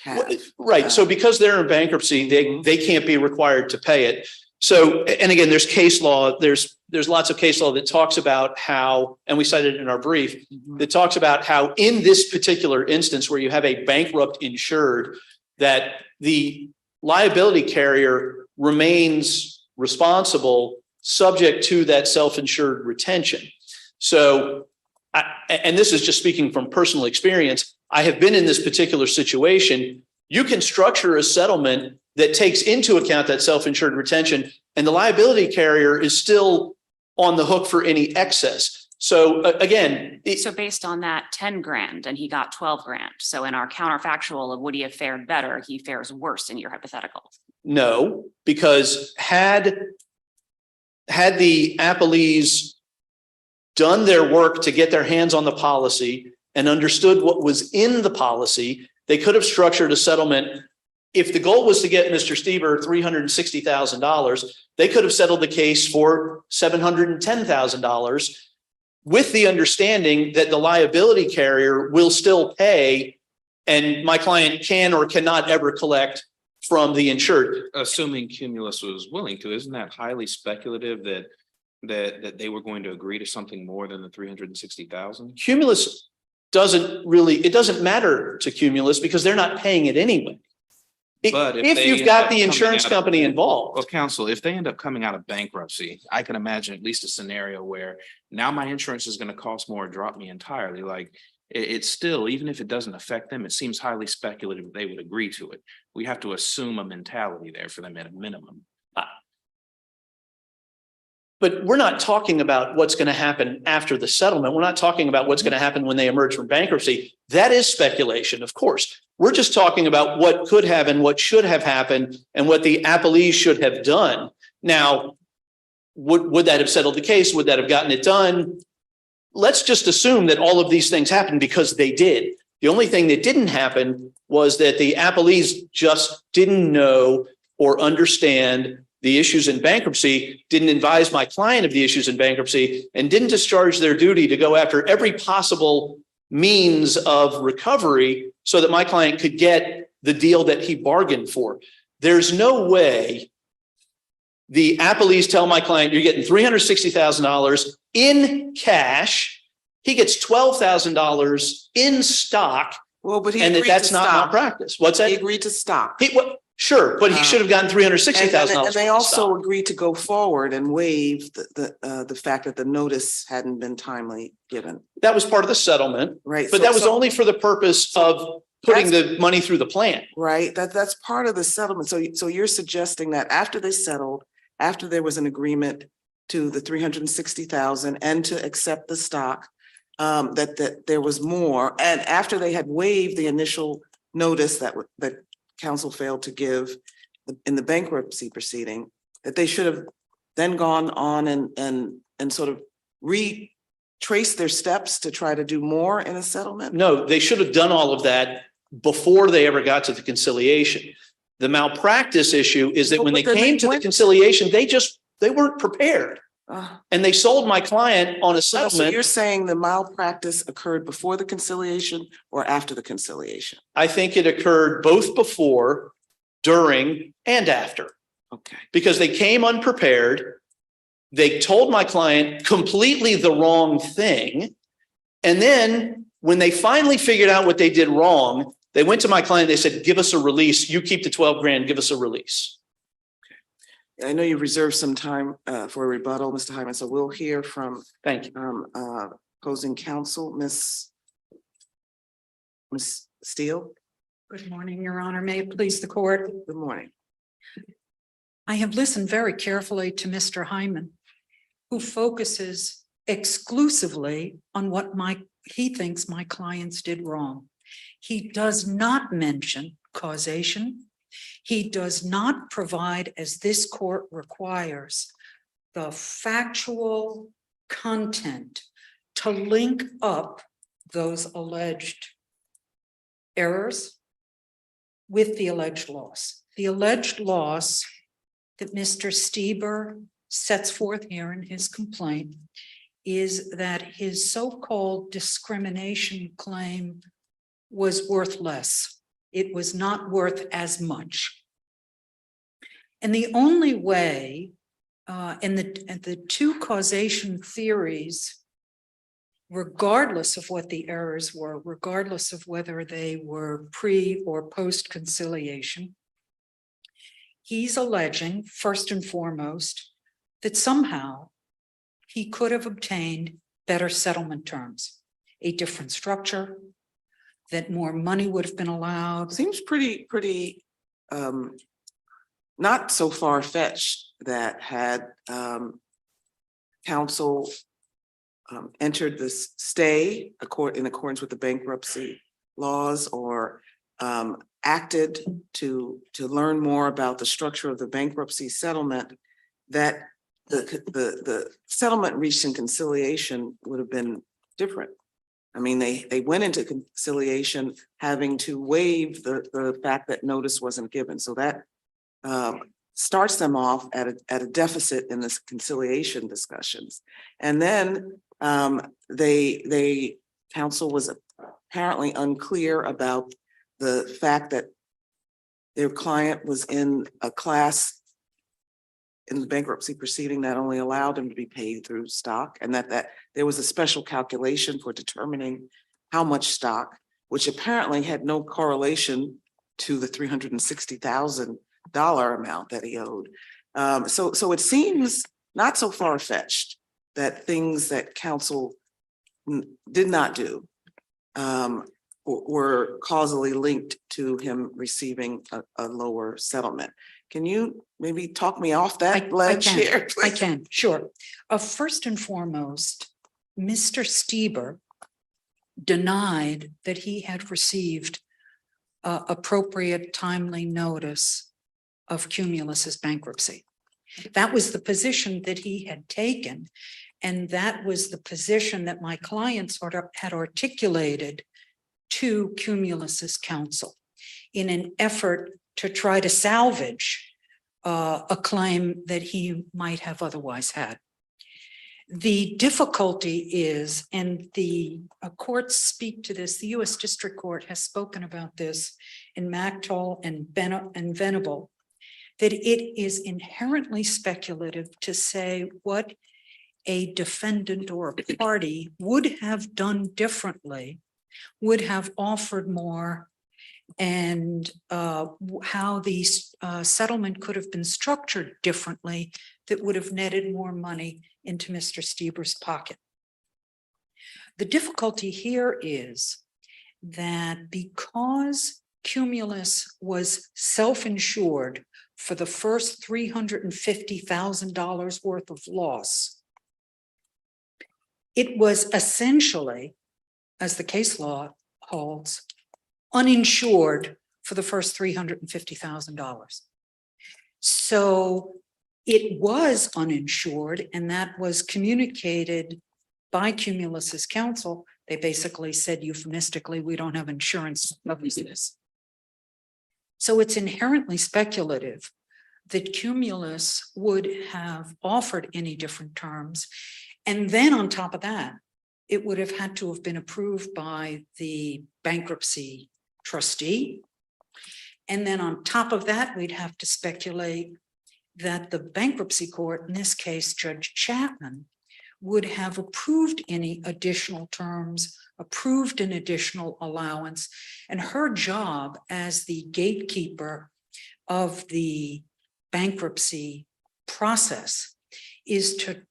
Speaker 2: have.
Speaker 7: Right. So because they're in bankruptcy, they can't be required to pay it. So, and again, there's case law, there's lots of case law that talks about how, and we cited it in our brief, that talks about how in this particular instance where you have a bankrupt insured, that the liability carrier remains responsible subject to that self-insured retention. So, and this is just speaking from personal experience, I have been in this particular situation. You can structure a settlement that takes into account that self-insured retention, and the liability carrier is still on the hook for any excess. So again,
Speaker 4: So based on that 10 grand and he got 12 grand. So in our counterfactual of would he have fared better, he fares worse in your hypothetical.
Speaker 7: no, because had the appellees done their work to get their hands on the policy and understood what was in the policy, they could have structured a settlement. If the goal was to get Mr. Stever $360,000, they could have settled the case for $710,000 with the understanding that the liability carrier will still pay and my client can or cannot ever collect from the insured.
Speaker 5: Assuming Cumulus was willing to, isn't that highly speculative that they were going to agree to something more than the 360,000?
Speaker 7: Cumulus it doesn't matter to Cumulus because they're not paying it anyway.
Speaker 5: But
Speaker 7: If
Speaker 5: they
Speaker 7: you've
Speaker 5: end
Speaker 7: got
Speaker 5: up
Speaker 7: the
Speaker 5: coming
Speaker 7: insurance
Speaker 5: out of-
Speaker 7: company
Speaker 5: Well,
Speaker 7: involved,
Speaker 5: counsel, if they end up coming out of bankruptcy, I can imagine at least a scenario where now my insurance is going to cost more, drop me entirely. Like it's still, even if it doesn't affect them, it seems highly speculative that they would agree to it. We have to assume a mentality there for them at a minimum.
Speaker 7: but we're not talking about what's going to happen after the settlement. We're not talking about what's going to happen when they emerge from bankruptcy. That is speculation, of course. We're just talking about what could have and what should have happened and what the appellees should have done. Now, would that have settled the case? Would that have gotten it done? Let's just assume that all of these things happened because they did. The only thing that didn't happen was that the appellees just didn't know or understand the issues in bankruptcy, didn't advise my client of the issues in bankruptcy, and didn't discharge their duty to go after every possible means of recovery so that my client could get the deal that he bargained for. There's no way the appellees tell my client, you're getting $360,000 in cash. He gets $12,000 in stock,
Speaker 2: Well, but he
Speaker 7: and
Speaker 2: agreed
Speaker 7: that's
Speaker 2: to
Speaker 7: not
Speaker 2: stop.
Speaker 7: malpractice. What's that?
Speaker 2: He agreed to stop.
Speaker 7: Sure, but he should have gotten $360,000.
Speaker 2: And they also agreed to go forward and waive the fact that the notice hadn't been timely given,
Speaker 7: That was part of the settlement,
Speaker 2: right?
Speaker 7: but that was only for the purpose of putting the money through the plan.
Speaker 2: Right, that's part of the settlement. So you're suggesting that after they settled, after there was an agreement to the 360,000 and to accept the stock, that there was more, and after they had waived the initial notice that council failed to give in the bankruptcy proceeding, that they should have then gone on and sort of retrace their steps to try to do more in a settlement?
Speaker 7: No, they should have done all of that before they ever got to the conciliation. The malpractice issue is that when they
Speaker 2: But then
Speaker 7: came to the
Speaker 2: went-
Speaker 7: conciliation, they weren't prepared. And they sold my client on a
Speaker 2: So
Speaker 7: settlement.
Speaker 2: you're saying the malpractice occurred before the conciliation or after the conciliation?
Speaker 7: I think it occurred both before, during, and after,
Speaker 2: Okay.
Speaker 7: because they came unprepared. They told my client completely the wrong thing. And then when they finally figured out what they did wrong, they went to my client, they said, give us a release. You keep the 12 grand, give us a release.
Speaker 2: I know you reserved some time for a rebuttal, Mr. Hyman, so we'll hear from
Speaker 7: Thank you.
Speaker 2: opposing counsel, Ms. Steele.
Speaker 8: Good morning, Your Honor. May it please the court.
Speaker 2: Good morning.
Speaker 8: I have listened very carefully to Mr. Hyman, who focuses exclusively on what he thinks my clients did wrong. He does not mention causation. He does not provide, as this court requires, the factual content to link up those alleged errors with the alleged loss. The alleged loss that Mr. Stieber sets forth here in his complaint is that his so-called discrimination claim was worth less. It was not worth as much. And the only way, and the two causation theories, regardless of what the errors were, regardless of whether they were pre or post conciliation, he's alleging, first and foremost, that somehow he could have obtained better settlement terms, a different structure, that more money would have been allowed.
Speaker 2: Seems pretty not so far-fetched that had counsel entered this stay in accordance with the bankruptcy laws, or acted to learn more about the structure of the bankruptcy settlement, that the settlement reached in conciliation would have been different. I mean, they went into conciliation having to waive the fact that notice wasn't given. So that starts them off at a deficit in this conciliation discussions. And then counsel was apparently unclear about the fact that their client was in a class in the bankruptcy proceeding that only allowed him to be paid through stock, and that there was a special calculation for determining how much stock, which apparently had no correlation to the $360,000 amount that he owed. So it seems not so far-fetched that things that counsel did not do were causally linked to him receiving a lower settlement. Can you maybe talk me off that ledge here?
Speaker 8: I can, sure. First and foremost, Mr. Stieber denied that he had received appropriate timely notice of Cumulus's bankruptcy. That was the position that he had taken, and that was the position that my clients had articulated to Cumulus's counsel in an effort to try to salvage a claim that he might have otherwise had. The difficulty is, and the courts speak to this, the U.S. District Court has spoken about this in Mactol and Venable, that it is inherently speculative to say what a defendant or a party would have done differently, would have offered more, and how the settlement could have been structured differently that would have netted more money into Mr. Stieber's pocket. The difficulty here is that because Cumulus was self-insured for the first $350,000 worth of loss, it was essentially, as the case law holds, uninsured for the first $350,000. So it was uninsured, and that was communicated by Cumulus's counsel. They basically said euphemistically, we don't have insurance to cover this. So it's inherently speculative that Cumulus would have offered any different terms. And then on top of that, it would have had to have been approved by the bankruptcy trustee. And then on top of that, we'd have to speculate that the bankruptcy court, in this case, Judge Chapman, would have approved any additional terms, approved an additional allowance, and her job as the gatekeeper of the bankruptcy process is to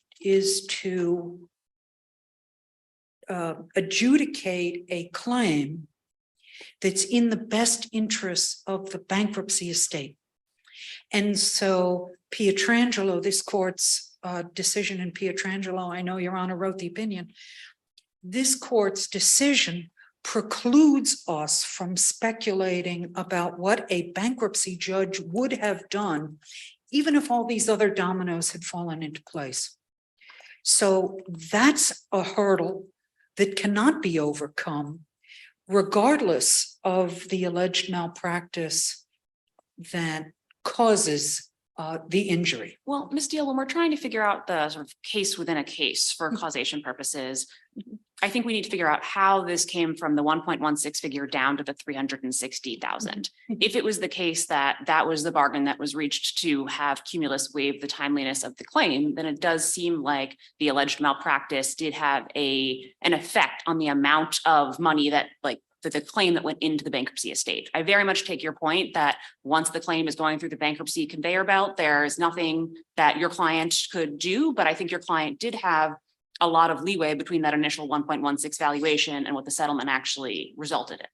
Speaker 8: adjudicate a claim that's in the best interests of the bankruptcy estate. And so Pietrangelo, this court's decision in Pietrangelo, I know Your Honor wrote the opinion, this court's decision precludes us from speculating about what a bankruptcy judge would have done, even if all these other dominoes had fallen into place. So that's a hurdle that cannot be overcome, regardless of the alleged malpractice that causes the injury.
Speaker 4: Well, Ms. Deal, when we're trying to figure out the sort of case within a case for causation purposes, I think we need to figure out how this came from the 1.16 figure down to the 360,000. If it was the case that that was the bargain that was reached to have Cumulus waive the timeliness of the claim, then it does seem like the alleged malpractice did have an effect on the amount of money that the claim that went into the bankruptcy estate. I very much take your point that once the claim is going through the bankruptcy conveyor belt, there's nothing that your client could do, but I think your client did have a lot of leeway between that initial 1.16 valuation and what the settlement actually resulted in.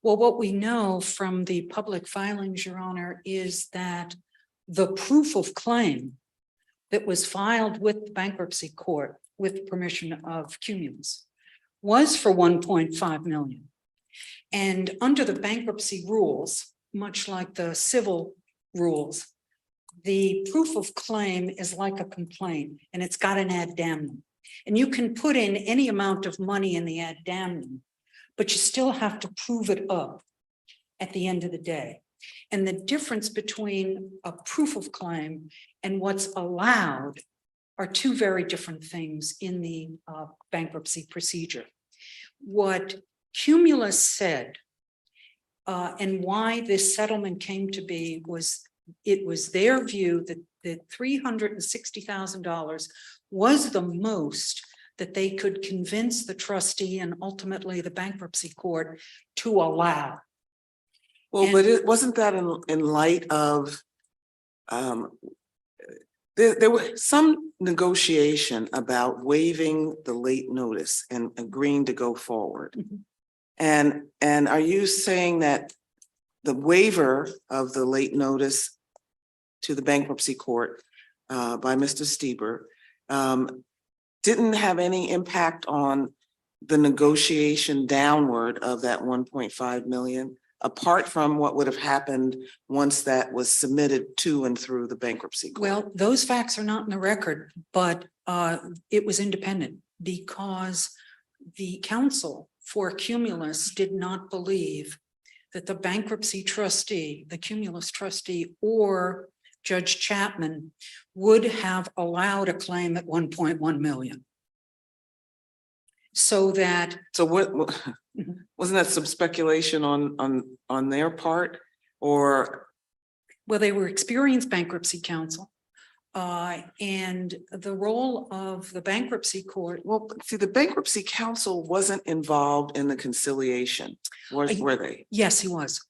Speaker 8: Well, what we know from the public filings, Your Honor, is that the proof of claim that was filed with the bankruptcy court with permission of Cumulus was for 1.5 million. And under the bankruptcy rules, much like the civil rules, the proof of claim is like a complaint, and it's got an ad damnum. And you can put in any amount of money in the ad damnum, but you still have to prove it up at the end of the day. And the difference between a proof of claim and what's allowed are two very different things in the bankruptcy procedure. What Cumulus said, and why this settlement came to be, was it was their view that the $360,000 was the most that they could convince the trustee and ultimately the bankruptcy court to allow.
Speaker 2: Well, but it wasn't that in light of there was some negotiation about waiving the late notice and agreeing to go forward. And are you saying that the waiver of the late notice to the bankruptcy court by Mr. Stieber didn't have any impact on the negotiation downward of that 1.5 million, apart from what would have happened once that was submitted to and through the bankruptcy court?
Speaker 8: Well, those facts are not in the record, but it was independent because the counsel for Cumulus did not believe that the bankruptcy trustee, the Cumulus trustee, or Judge Chapman would have allowed a claim at 1.1 million. So
Speaker 2: what wasn't that some speculation on their part, or?
Speaker 8: Well, they were experienced bankruptcy counsel. And the role of the bankruptcy court.
Speaker 2: Well, see, the bankruptcy counsel wasn't involved in the conciliation, were they?
Speaker 8: Yes, he was.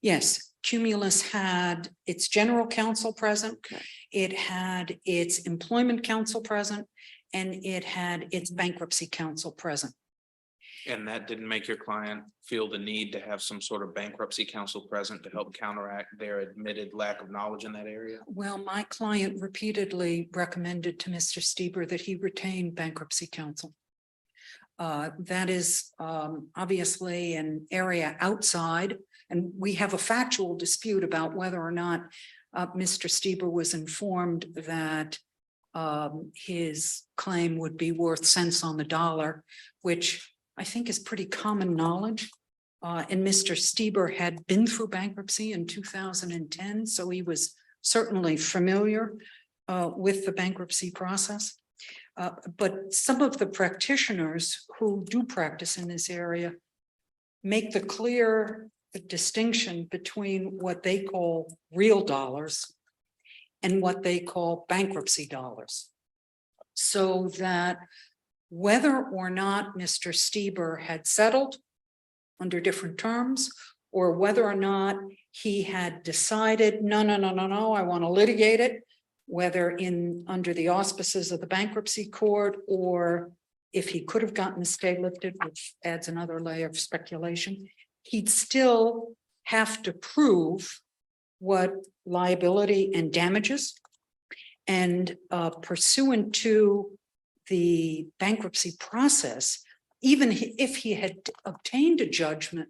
Speaker 8: Yes, Cumulus had its general counsel present.
Speaker 2: Okay.
Speaker 8: It had its employment counsel present, and it had its bankruptcy counsel present.
Speaker 5: And that didn't make your client feel the need to have some sort of bankruptcy counsel present to help counteract their admitted lack of knowledge in that area?
Speaker 8: Well, my client repeatedly recommended to Mr. Stieber that he retain bankruptcy counsel. That is obviously an area outside, and we have a factual dispute about whether or not Mr. Stieber was informed that his claim would be worth cents on the dollar, which I think is pretty common knowledge. And Mr. Stieber had been through bankruptcy in 2010, so he was certainly familiar with the bankruptcy process. But some of the practitioners who do practice in this area make the clear distinction between what they call real dollars and what they call bankruptcy dollars. So that whether or not Mr. Stieber had settled under different terms, or whether or not he had decided, no, I want to litigate it, whether under the auspices of the bankruptcy court, or if he could have gotten the stay lifted, which adds another layer of speculation, he'd still have to prove what liability and damages. And pursuant to the bankruptcy process, even if he had obtained a judgment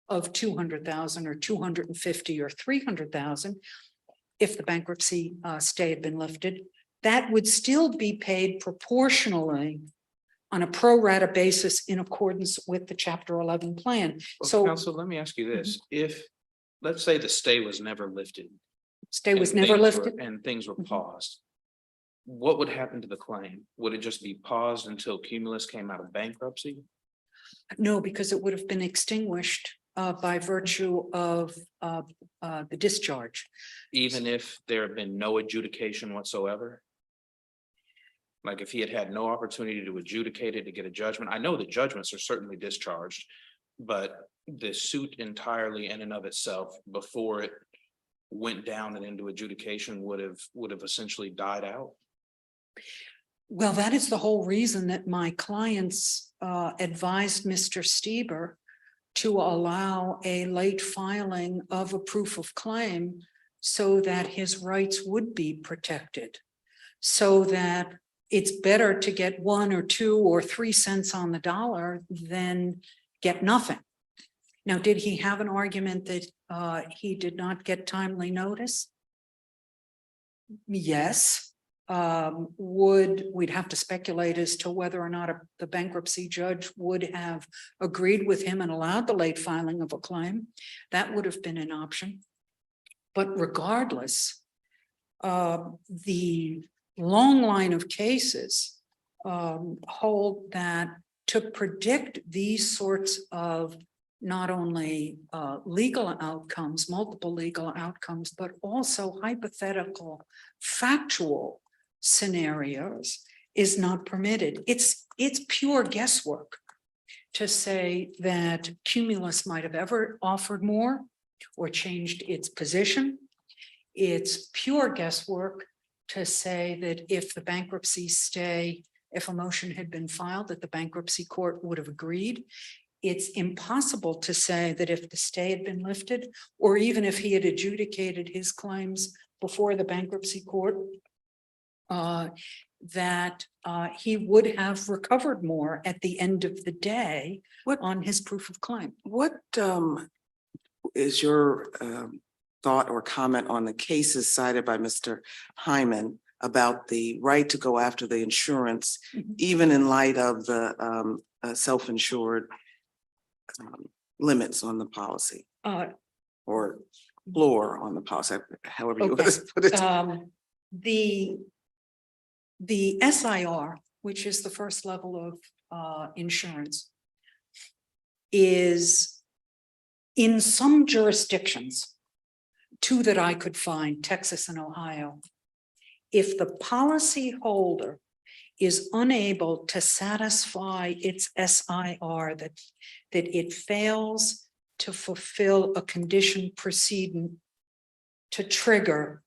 Speaker 8: of 200,000 or 250 or 300,000, if the bankruptcy stay had been lifted, that would still be paid proportionally on a pro rata basis in accordance with the Chapter 11 plan.
Speaker 5: Well,
Speaker 8: So
Speaker 5: counsel, let me ask you this. If, let's say the stay was never lifted.
Speaker 8: stay was
Speaker 5: and
Speaker 8: never
Speaker 5: things were-
Speaker 8: lifted.
Speaker 5: And things were paused. What would happen to the claim? Would it just be paused until Cumulus came out of bankruptcy?
Speaker 8: No, because it would have been extinguished by virtue of the discharge.
Speaker 5: Even if there had been no adjudication whatsoever? Like if he had had no opportunity to adjudicate it, to get a judgment? I know the judgments are certainly discharged, but the suit entirely in and of itself, before it went down and into adjudication, would have essentially died out?
Speaker 8: Well, that is the whole reason that my clients advised Mr. Stieber to allow a late filing of a proof of claim so that his rights would be protected. So that it's better to get 1 or 2 or 3 cents on the dollar than get nothing. Now, did he have an argument that he did not get timely notice? Yes. We'd have to speculate as to whether or not the bankruptcy judge would have agreed with him and allowed the late filing of a claim. That would have been an option. But regardless, the long line of cases hold that to predict these sorts of not only legal outcomes, multiple legal outcomes, but also hypothetical, factual scenarios is not permitted. It's pure guesswork to say that Cumulus might have ever offered more or changed its position. It's pure guesswork to say that if the bankruptcy stay, if a motion had been filed, that the bankruptcy court would have agreed. It's impossible to say that if the stay had been lifted, or even if he had adjudicated his claims before the bankruptcy court, that he would have recovered more at the end of the day on his proof of claim.
Speaker 2: What is your thought or comment on the cases cited by Mr. Hyman about the right to go after the insurance, even in light of the self-insured limits on the policy or floor on the policy, however you want to put it?
Speaker 8: The SIR, which is the first level of insurance, is in some jurisdictions, 2 that I could find, Texas and Ohio, if the policy holder is unable to satisfy its SIR, that it fails to fulfill a condition precedent to trigger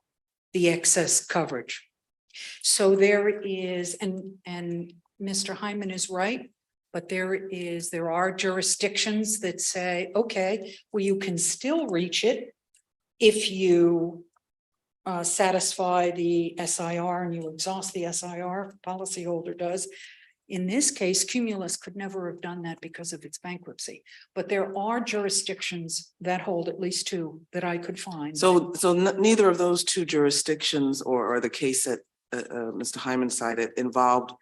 Speaker 8: the excess coverage. So there is, and Mr. Hyman is right, but there are jurisdictions that say, okay, well, you can still reach it if you satisfy the SIR and you exhaust the SIR, policyholder does. In this case, Cumulus could never have done that because of its bankruptcy. But there are jurisdictions that hold, at least two that I could find.
Speaker 2: So neither of those two jurisdictions or the case that Mr. Hyman cited involved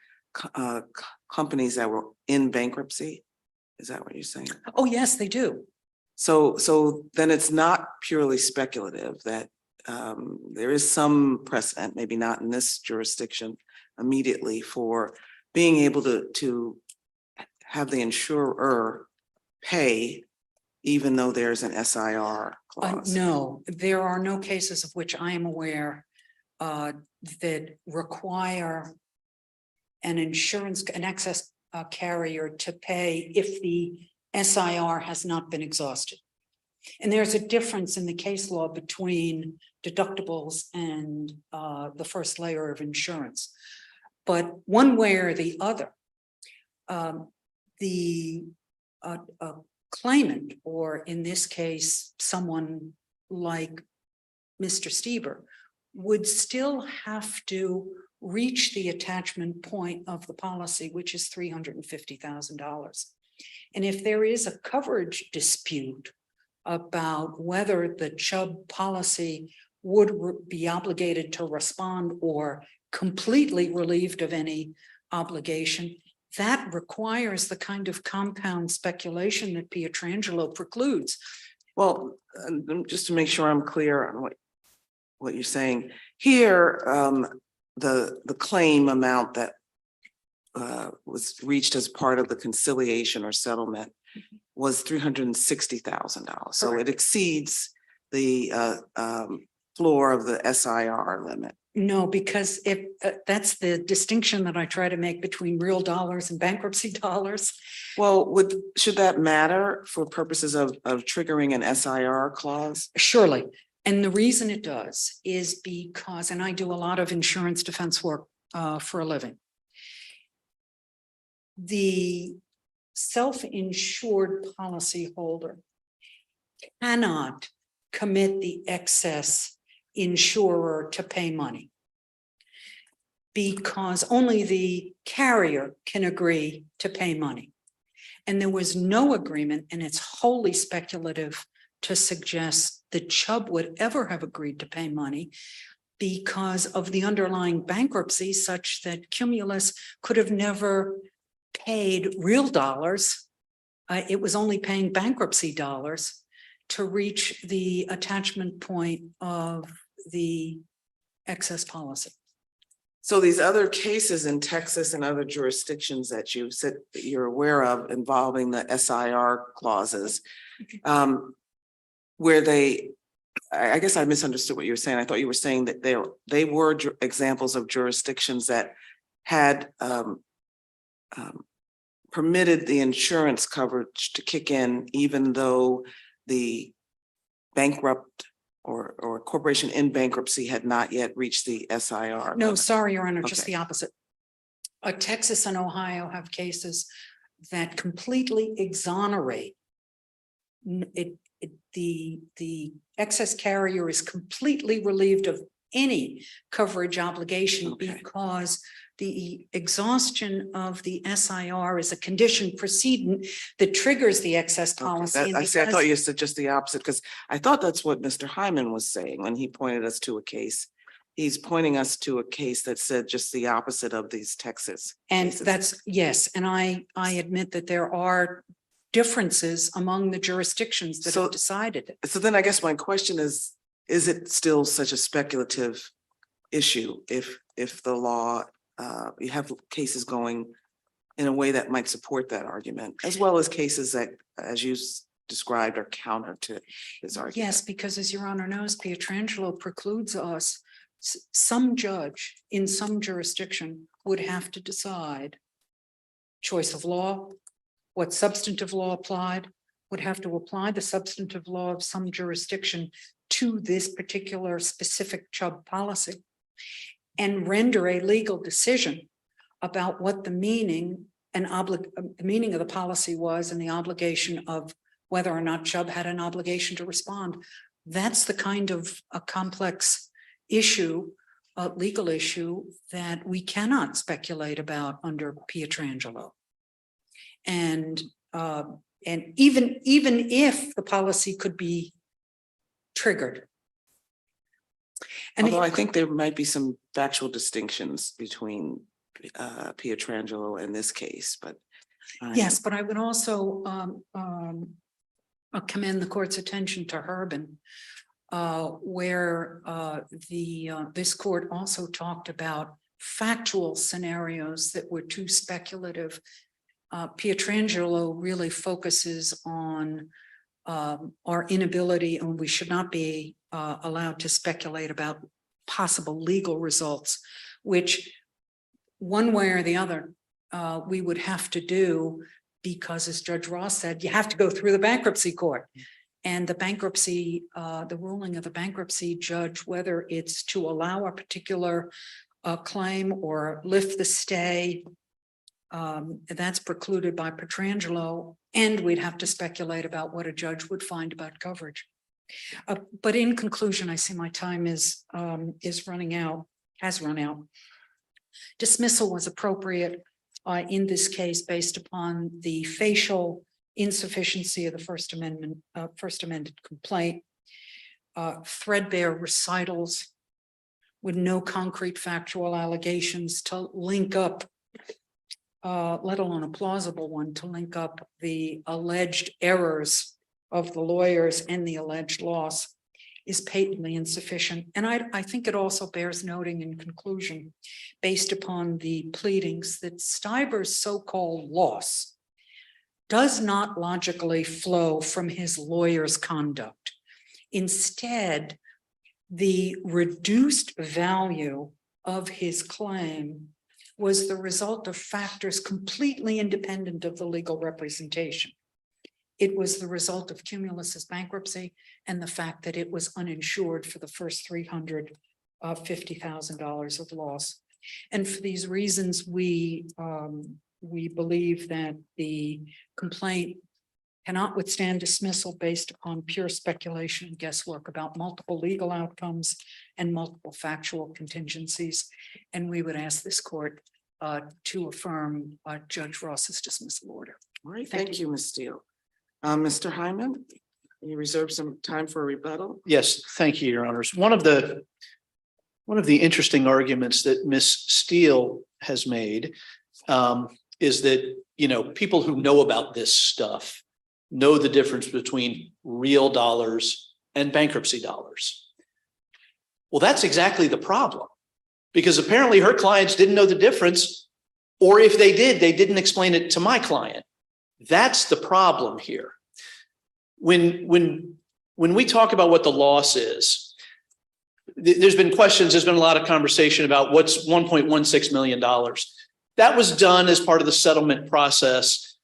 Speaker 2: companies that were in bankruptcy? Is that what you're saying?
Speaker 8: Oh, yes, they do.
Speaker 2: So then it's not purely speculative that there is some precedent, maybe not in this jurisdiction immediately, for being able to have the insurer pay even though there's an SIR clause.
Speaker 8: No, there are no cases of which I am aware that require an excess carrier to pay if the SIR has not been exhausted. And there's a difference in the case law between deductibles and the first layer of insurance. But one way or the other, the claimant, or in this case, someone like Mr. Stieber, would still have to reach the attachment point of the policy, which is $350,000. And if there is a coverage dispute about whether the Chubb policy would be obligated to respond or completely relieved of any obligation, that requires the kind of compound speculation that Pietrangelo precludes.
Speaker 2: Well, just to make sure I'm clear on what you're saying here, the claim amount that was reached as part of the conciliation or settlement was $360,000. So it exceeds the floor of the SIR limit.
Speaker 8: No, because if that's the distinction that I try to make between real dollars and bankruptcy dollars.
Speaker 2: Well, should that matter for purposes of triggering an SIR clause?
Speaker 8: Surely. And the reason it does is because, and I do a lot of insurance defense work for a living. The self-insured policyholder cannot commit the excess insurer to pay money, because only the carrier can agree to pay money. And there was no agreement, and it's wholly speculative to suggest that Chubb would ever have agreed to pay money because of the underlying bankruptcy, such that Cumulus could have never paid real dollars. It was only paying bankruptcy dollars to reach the attachment point of the excess policy.
Speaker 2: So these other cases in Texas and other jurisdictions that you said that you're aware of involving the SIR clauses, where I guess I misunderstood what you were saying. I thought you were saying that they were examples of jurisdictions that had permitted the insurance coverage to kick in, even though the bankrupt or corporation in bankruptcy had not yet reached the SIR.
Speaker 8: No,
Speaker 2: limit.
Speaker 8: sorry, Your Honor, just
Speaker 2: Okay.
Speaker 8: the opposite. Texas and Ohio have cases that completely exonerate. The excess carrier is completely relieved of any coverage obligation
Speaker 2: Okay.
Speaker 8: because the exhaustion of the SIR is a condition precedent that triggers the excess policy.
Speaker 2: Okay,
Speaker 8: and
Speaker 2: I see. I thought
Speaker 8: because-
Speaker 2: you said just the opposite, because I thought that's what Mr. Hyman was saying when he pointed us to a case. He's pointing us to a case that said just the opposite of these Texas.
Speaker 8: And
Speaker 2: cases.
Speaker 8: that's, yes, and I admit that there are differences among the jurisdictions that
Speaker 2: So-
Speaker 8: have decided it.
Speaker 2: So then I guess my question is it still such a speculative issue if the law, you have cases going in a way that might support that argument, as well as cases that, as you described, are counter to his argument?
Speaker 8: Yes, because as Your Honor knows, Pietrangelo precludes us. Some judge in some jurisdiction would have to decide choice of law, what substantive law applied, would have to apply the substantive law of some jurisdiction to this particular specific Chubb policy and render a legal decision about what the meaning the meaning of the policy was and the obligation of whether or not Chubb had an obligation to respond. That's the kind of a complex issue, a legal issue that we cannot speculate about under Pietrangelo. And even if the policy could be triggered. And
Speaker 2: Although I think there might be some factual distinctions between Pietrangelo and this case, but.
Speaker 8: yes, but I would also commend the court's attention to Herbin, where this court also talked about factual scenarios that were too speculative. Pietrangelo really focuses on our inability, and we should not be allowed to speculate about possible legal results, which one way or the other we would have to do, because as Judge Ross said, you have to go through the bankruptcy court. And the bankruptcy, the ruling of the bankruptcy judge, whether it's to allow a particular claim or lift the stay, that's precluded by Pietrangelo, and we'd have to speculate about what a judge would find about coverage. But in conclusion, I see my time is running out, has run out. Dismissal was appropriate in this case based upon the facial insufficiency of the First Amended complaint, threadbare recitals with no concrete factual allegations to link up, let alone a plausible one, to link up the alleged errors of the lawyers and the alleged loss is patently insufficient. And I think it also bears noting in conclusion, based upon the pleadings, that Stiver's so-called loss does not logically flow from his lawyer's conduct. Instead, the reduced value of his claim was the result of factors completely independent of the legal representation. It was the result of Cumulus's bankruptcy and the fact that it was uninsured for the first $350,000 of loss. And for these reasons, we believe that the complaint cannot withstand dismissal based upon pure speculation and guesswork about multiple legal outcomes and multiple factual contingencies. And we would ask this court to affirm Judge Ross's dismissal order.
Speaker 2: All right, thank you, Ms. Steele. Mr. Hyman, you reserve some time for a rebuttal.
Speaker 7: Yes, thank you, Your Honors. One of the interesting arguments that Ms. Steele has made is that, you know, people who know about this stuff know the difference between real dollars and bankruptcy dollars. Well, that's exactly the problem, because apparently her clients didn't know the difference, or if they did, they didn't explain it to my client. That's the problem here. When we talk about what the loss is, there's been questions, there's been a lot of conversation about what's $1.16 million. That was done as part of the settlement process.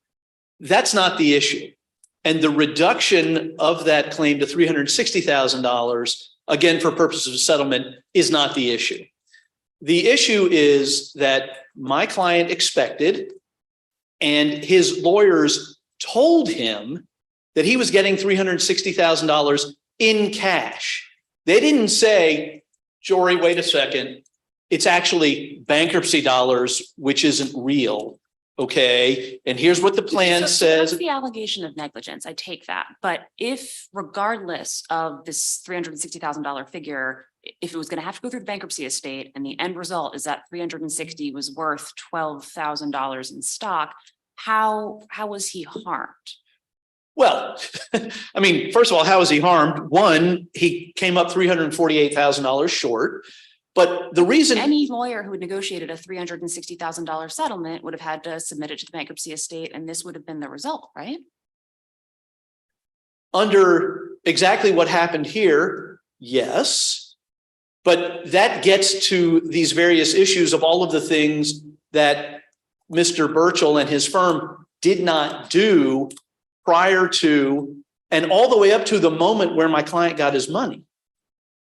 Speaker 7: That's not the issue. And the reduction of that claim to $360,000, again, for purposes of settlement, is not the issue. The issue is that my client expected, and his lawyers told him, that he was getting $360,000 in cash. They didn't say, Jory, wait a second, it's actually bankruptcy dollars, which isn't real. Okay, and here's what the plan
Speaker 4: So
Speaker 7: says.
Speaker 4: that's the allegation of negligence. I take that. But if regardless of this $360,000 figure, if it was going to have to go through the bankruptcy estate and the end result is that 360 was worth $12,000 in stock, how was he harmed?
Speaker 7: Well, I mean, first of all, how is he harmed? One, he came up $348,000 short. But the reason
Speaker 4: Any lawyer who had negotiated a $360,000 settlement would have had to submit it to the bankruptcy estate, and this would have been the result, right?
Speaker 7: under exactly what happened here, yes. But that gets to these various issues of all of the things that Mr. Burchell and his firm did not do prior to and all the way up to the moment where my client got his money.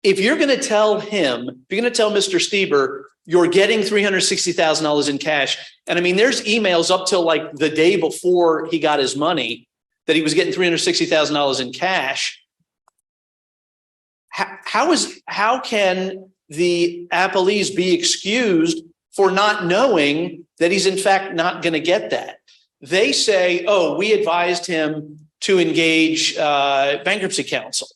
Speaker 7: If you're going to tell him, if you're going to tell Mr. Stieber, you're getting $360,000 in cash. And I mean, there's emails up till like the day before he got his money that he was getting $360,000 in cash. How can the appellees be excused for not knowing that he's in fact not going to get that? They say, oh, we advised him to engage bankruptcy counsel.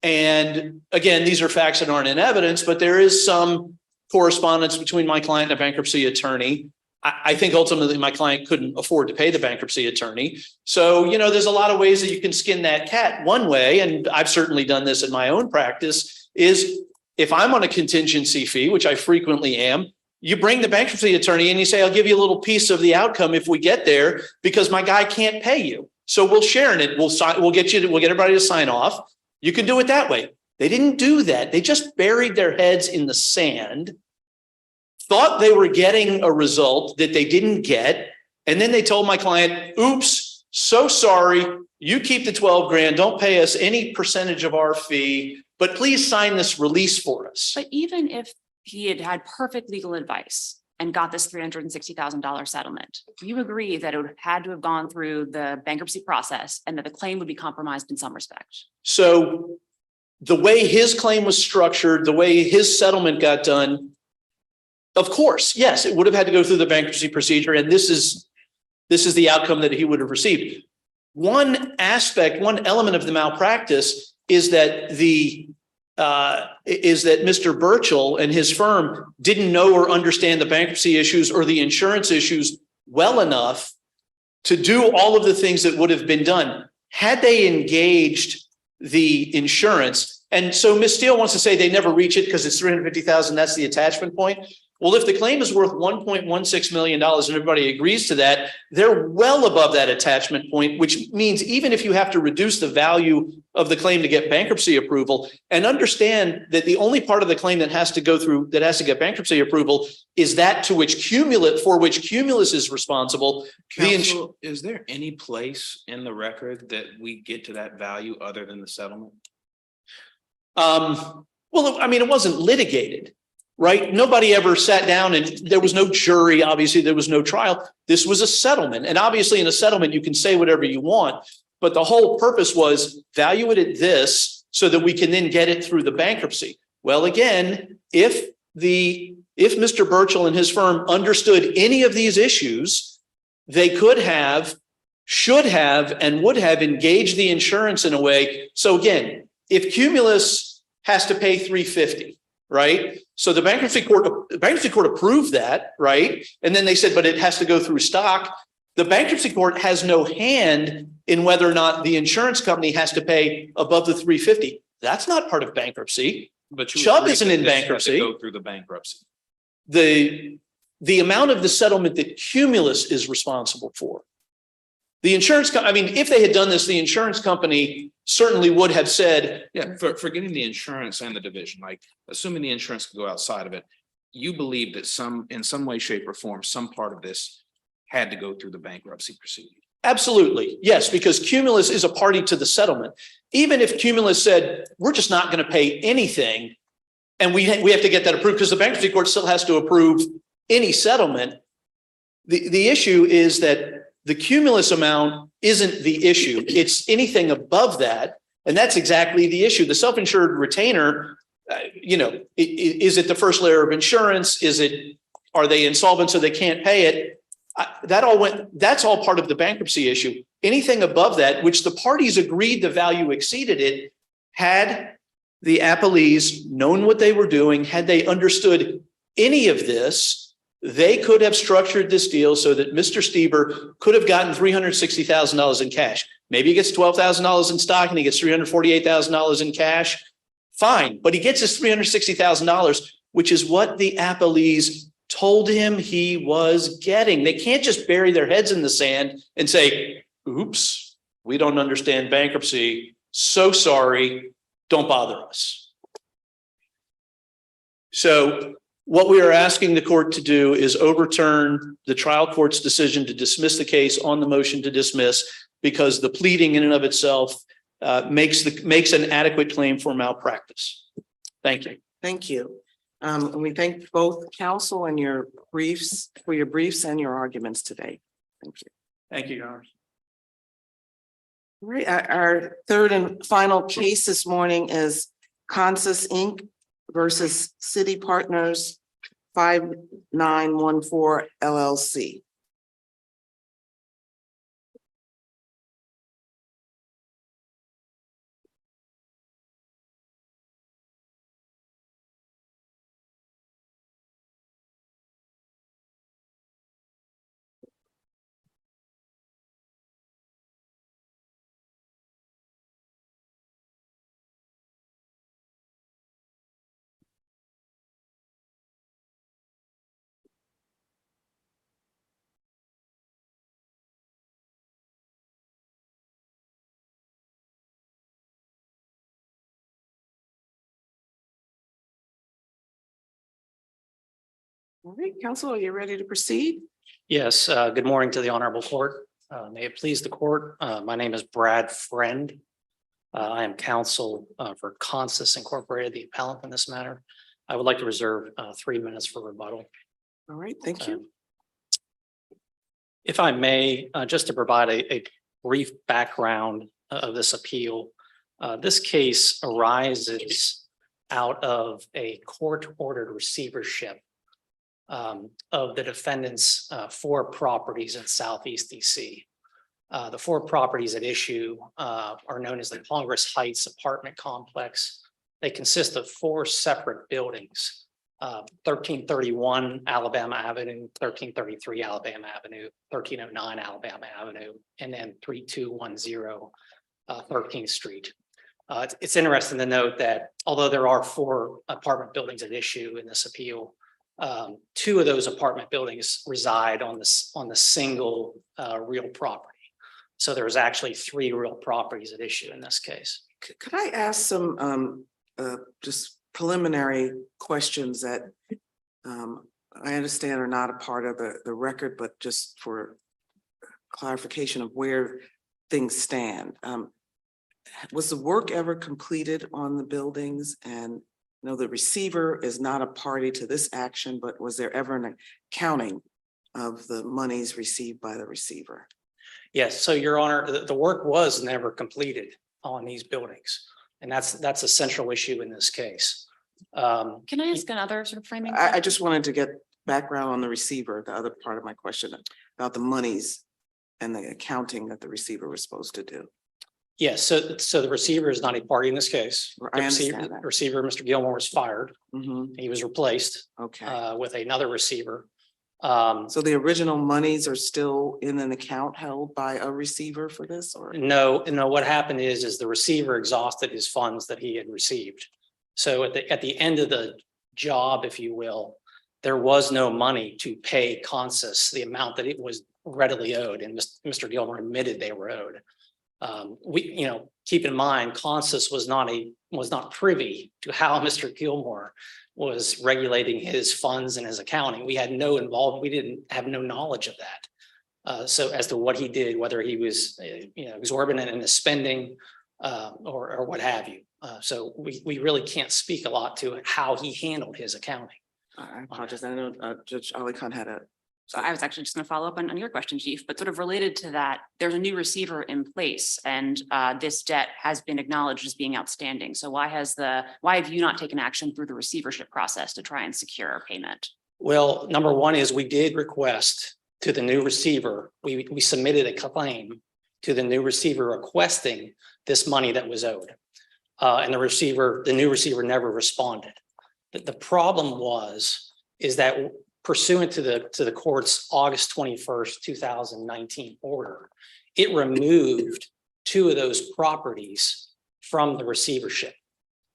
Speaker 7: And again, these are facts that aren't in evidence, but there is some correspondence between my client and a bankruptcy attorney. I think ultimately my client couldn't afford to pay the bankruptcy attorney. So, you know, there's a lot of ways that you can skin that cat. One way, and I've certainly done this in my own practice, is if I'm on a contingency fee, which I frequently am, you bring the bankruptcy attorney and you say, I'll give you a little piece of the outcome if we get there, because my guy can't pay you. So we'll share in it. We'll get everybody to sign off. You can do it that way. They didn't do that. They just buried their heads in the sand, thought they were getting a result that they didn't get. And then they told my client, oops, so sorry. You keep the 12 grand. Don't pay us any percentage of our fee, but please sign this release for us.
Speaker 4: But even if he had had perfect legal advice and got this $360,000 settlement, you agree that it would had to have gone through the bankruptcy process and that the claim would be compromised in some respect.
Speaker 7: So the way his claim was structured, the way his settlement got done, of course, yes, it would have had to go through the bankruptcy procedure. And this is the outcome that he would have received. One aspect, one element of the malpractice is that Mr. Burchell and his firm didn't know or understand the bankruptcy issues or the insurance issues well enough to do all of the things that would have been done had they engaged the insurance. And so Ms. Steele wants to say they never reach it because it's $350,000. That's the attachment point. Well, if the claim is worth $1.16 million and everybody agrees to that, they're well above that attachment point, which means even if you have to reduce the value of the claim to get bankruptcy approval, and understand that the only part of the claim that has to get bankruptcy approval is that for which Cumulus is responsible.
Speaker 5: Counsel, is there any place in the record that we get to that value other than the settlement?
Speaker 7: Well, I mean, it wasn't litigated. Right? Nobody ever sat down and there was no jury. Obviously, there was no trial. This was a settlement. And obviously, in a settlement, you can say whatever you want. But the whole purpose was value it at this so that we can then get it through the bankruptcy. Well, again, if Mr. Burchell and his firm understood any of these issues, they could have, should have, and would have engaged the insurance in a way. So again, if Cumulus has to pay $350,000, right? So the bankruptcy court approved that, right? And then they said, but it has to go through stock. The bankruptcy court has no hand in whether or not the insurance company has to pay above the $350,000. That's not part of bankruptcy.
Speaker 5: But
Speaker 7: Chubb isn't in bankruptcy.
Speaker 5: Go through the bankruptcy.
Speaker 7: The amount of the settlement that Cumulus is responsible for. The insurance company, I mean, if they had done this, the insurance company certainly would have said,
Speaker 5: Yeah, for getting the insurance and the division, like assuming the insurance could go outside of it, you believe that in some way, shape, or form, some part of this had to go through the bankruptcy proceeding.
Speaker 7: absolutely, yes, because Cumulus is a party to the settlement. Even if Cumulus said, we're just not going to pay anything, and we have to get that approved because the bankruptcy court still has to approve any settlement. The issue is that the Cumulus amount isn't the issue. It's anything above that. And that's exactly the issue. The self-insured retainer, is it the first layer of insurance? Are they insolvent so they can't pay it? That's all part of the bankruptcy issue. Anything above that, which the parties agreed the value exceeded it, had the appellees known what they were doing, had they understood any of this, they could have structured this deal so that Mr. Stieber could have gotten $360,000 in cash. Maybe he gets $12,000 in stock and he gets $348,000 in cash. Fine, but he gets his $360,000, which is what the appellees told him he was getting. They can't just bury their heads in the sand and say, oops, we don't understand bankruptcy. So sorry, don't bother us. So what we are asking the court to do is overturn the trial court's decision to dismiss the case on the motion to dismiss. because the pleading in and of itself makes an adequate claim for malpractice. Thank you.
Speaker 2: Thank you. And we thank both counsel and your briefs for your briefs and your arguments today. Thank you.
Speaker 7: Thank you, Your Honor.
Speaker 2: All right, our third and final case this morning is Consus Inc. versus City Partners 5914 LLC. All right, counsel, are you ready to proceed?
Speaker 9: Yes, good morning to the honorable court. May it please the court. My name is Brad Friend. I am counsel for Consus Incorporated, the appellant in this matter. I would like to reserve 3 minutes for rebuttal.
Speaker 2: All right, thank you.
Speaker 9: If I may, just to provide a brief background of this appeal. This case arises out of a court-ordered receivership of the defendant's 4 properties in Southeast DC. The 4 properties at issue are known as the Congress Heights apartment complex. They consist of 4 separate buildings, 1331 Alabama Avenue, 1333 Alabama Avenue, 1309 Alabama Avenue, and then 3210 13th Street. It's interesting to note that although there are 4 apartment buildings at issue in this appeal, 2 of those apartment buildings reside on the single real property. So there's actually 3 real properties at issue in this case.
Speaker 2: Could I ask some just preliminary questions that I understand are not a part of the record, but just for clarification of where things stand? Was the work ever completed on the buildings? And no, the receiver is not a party to this action, but was there ever an accounting of the monies received by the receiver?
Speaker 9: Yes, so Your Honor, the work was never completed on these buildings. And that's a central issue in this case.
Speaker 4: Can I ask another sort of framing?
Speaker 2: I just wanted to get background on the receiver, the other part of my question about the monies and the accounting that the receiver was supposed to do.
Speaker 9: Yes, so the receiver is not a party in this case.
Speaker 2: I
Speaker 9: The
Speaker 2: understand that.
Speaker 9: receiver, Mr. Gilmore, was fired.
Speaker 2: Mhm,
Speaker 9: He was replaced
Speaker 2: okay.
Speaker 9: with another receiver.
Speaker 2: So the original monies are still in an account held by a receiver for this, or?
Speaker 9: No, what happened is the receiver exhausted his funds that he had received. So at the end of the job, if you will, there was no money to pay Consus the amount that it was readily owed, and Mr. Gilmore admitted they were owed. Keep in mind, Consus was not privy to how Mr. Gilmore was regulating his funds and his accounting. We had no involvement. We didn't have no knowledge of that. So as to what he did, whether he was, exorbitant in his spending or what have you. So we really can't speak a lot to how he handled his accounting.
Speaker 2: I apologize. I know Judge Ali Khan had a.
Speaker 4: So I was actually just going to follow up on your question, Chief, but sort of related to that, there's a new receiver in place and this debt has been acknowledged as being outstanding. So why have you not taken action through the receivership process to try and secure a payment?
Speaker 9: Well, number one is we did request to the new receiver. We submitted a claim to the new receiver requesting this money that was owed. And the new receiver never responded. But the problem is that pursuant to the court's August 21st, 2019 order, it removed 2 of those properties from the receivership.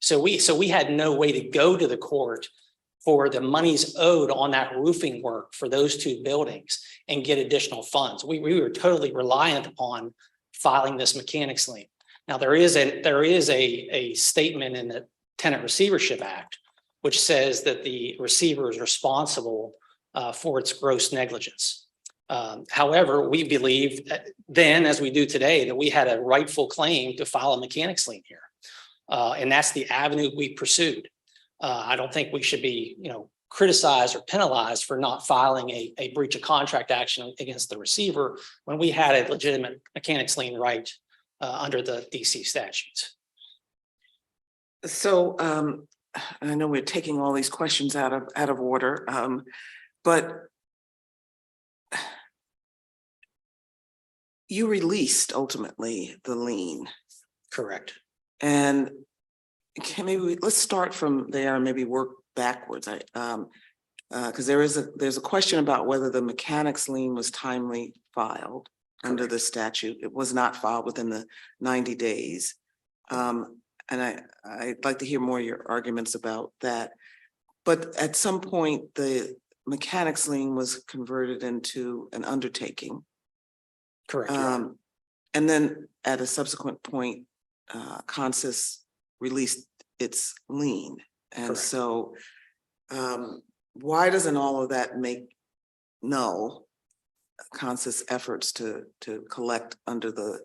Speaker 9: So we had no way to go to the court for the monies owed on that roofing work for those 2 buildings and get additional funds. We were totally reliant upon filing this mechanics lien. Now there is a statement in the Tenant Receivership Act which says that the receiver is responsible for its gross negligence. However, we believed then, as we do today, that we had a rightful claim to file a mechanics lien here. And that's the avenue we pursued. I don't think we should be, criticized or penalized for not filing a breach of contract action against the receiver when we had a legitimate mechanics lien right under the DC statutes.
Speaker 2: So I know we're taking all these questions out of order, but you released ultimately the lien.
Speaker 9: Correct.
Speaker 2: And let's start from there and maybe work backwards. Because there's a question about whether the mechanics lien was timely filed under the statute. It was not filed within the 90 days. And I'd like to hear more of your arguments about that. But at some point, the mechanics lien was converted into an undertaking.
Speaker 9: Correct. Your Honor.
Speaker 2: And then at a subsequent point, Consys released its lien. And
Speaker 9: Correct.
Speaker 2: so why doesn't all of that make null Consys efforts to collect under the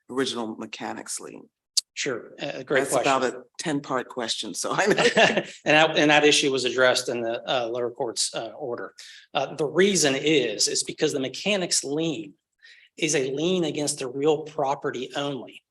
Speaker 2: original mechanics lien?
Speaker 9: Sure. Great
Speaker 2: That's
Speaker 9: question.
Speaker 2: about a 10-part question, so I know.
Speaker 9: And that issue was addressed in the lower court's order. The reason is because the mechanics lien is a lien against the real property only.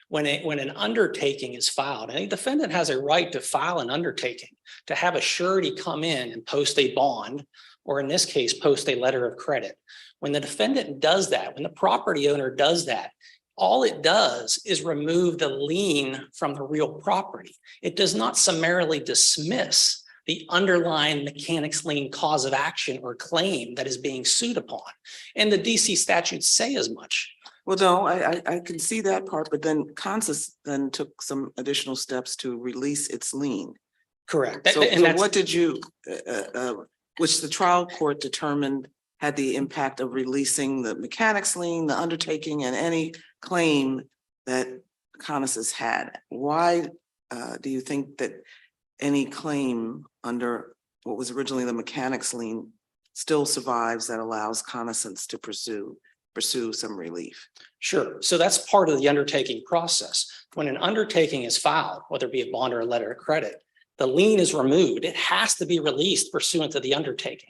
Speaker 9: When an undertaking is filed, and a defendant has a right to file an undertaking, to have a surety come in and post a bond, or in this case, post a letter of credit. When the defendant does that, when the property owner does that, all it does is remove the lien from the real property. It does not summarily dismiss the underlying mechanics lien cause of action or claim that is being sued upon. And the DC statutes say as much.
Speaker 2: Well, no, I can see that part, but then Consys then took some additional steps to release its lien.
Speaker 9: Correct.
Speaker 2: So what did you, which the trial court determined had the impact of releasing the mechanics lien, the undertaking, and any claim that Consys had? Why do you think that any claim under what was originally the mechanics lien still survives that allows Consys to pursue some relief?
Speaker 9: Sure. So that's part of the undertaking process. When an undertaking is filed, whether it be a bond or a letter of credit, the lien is removed. It has to be released pursuant to the undertaking.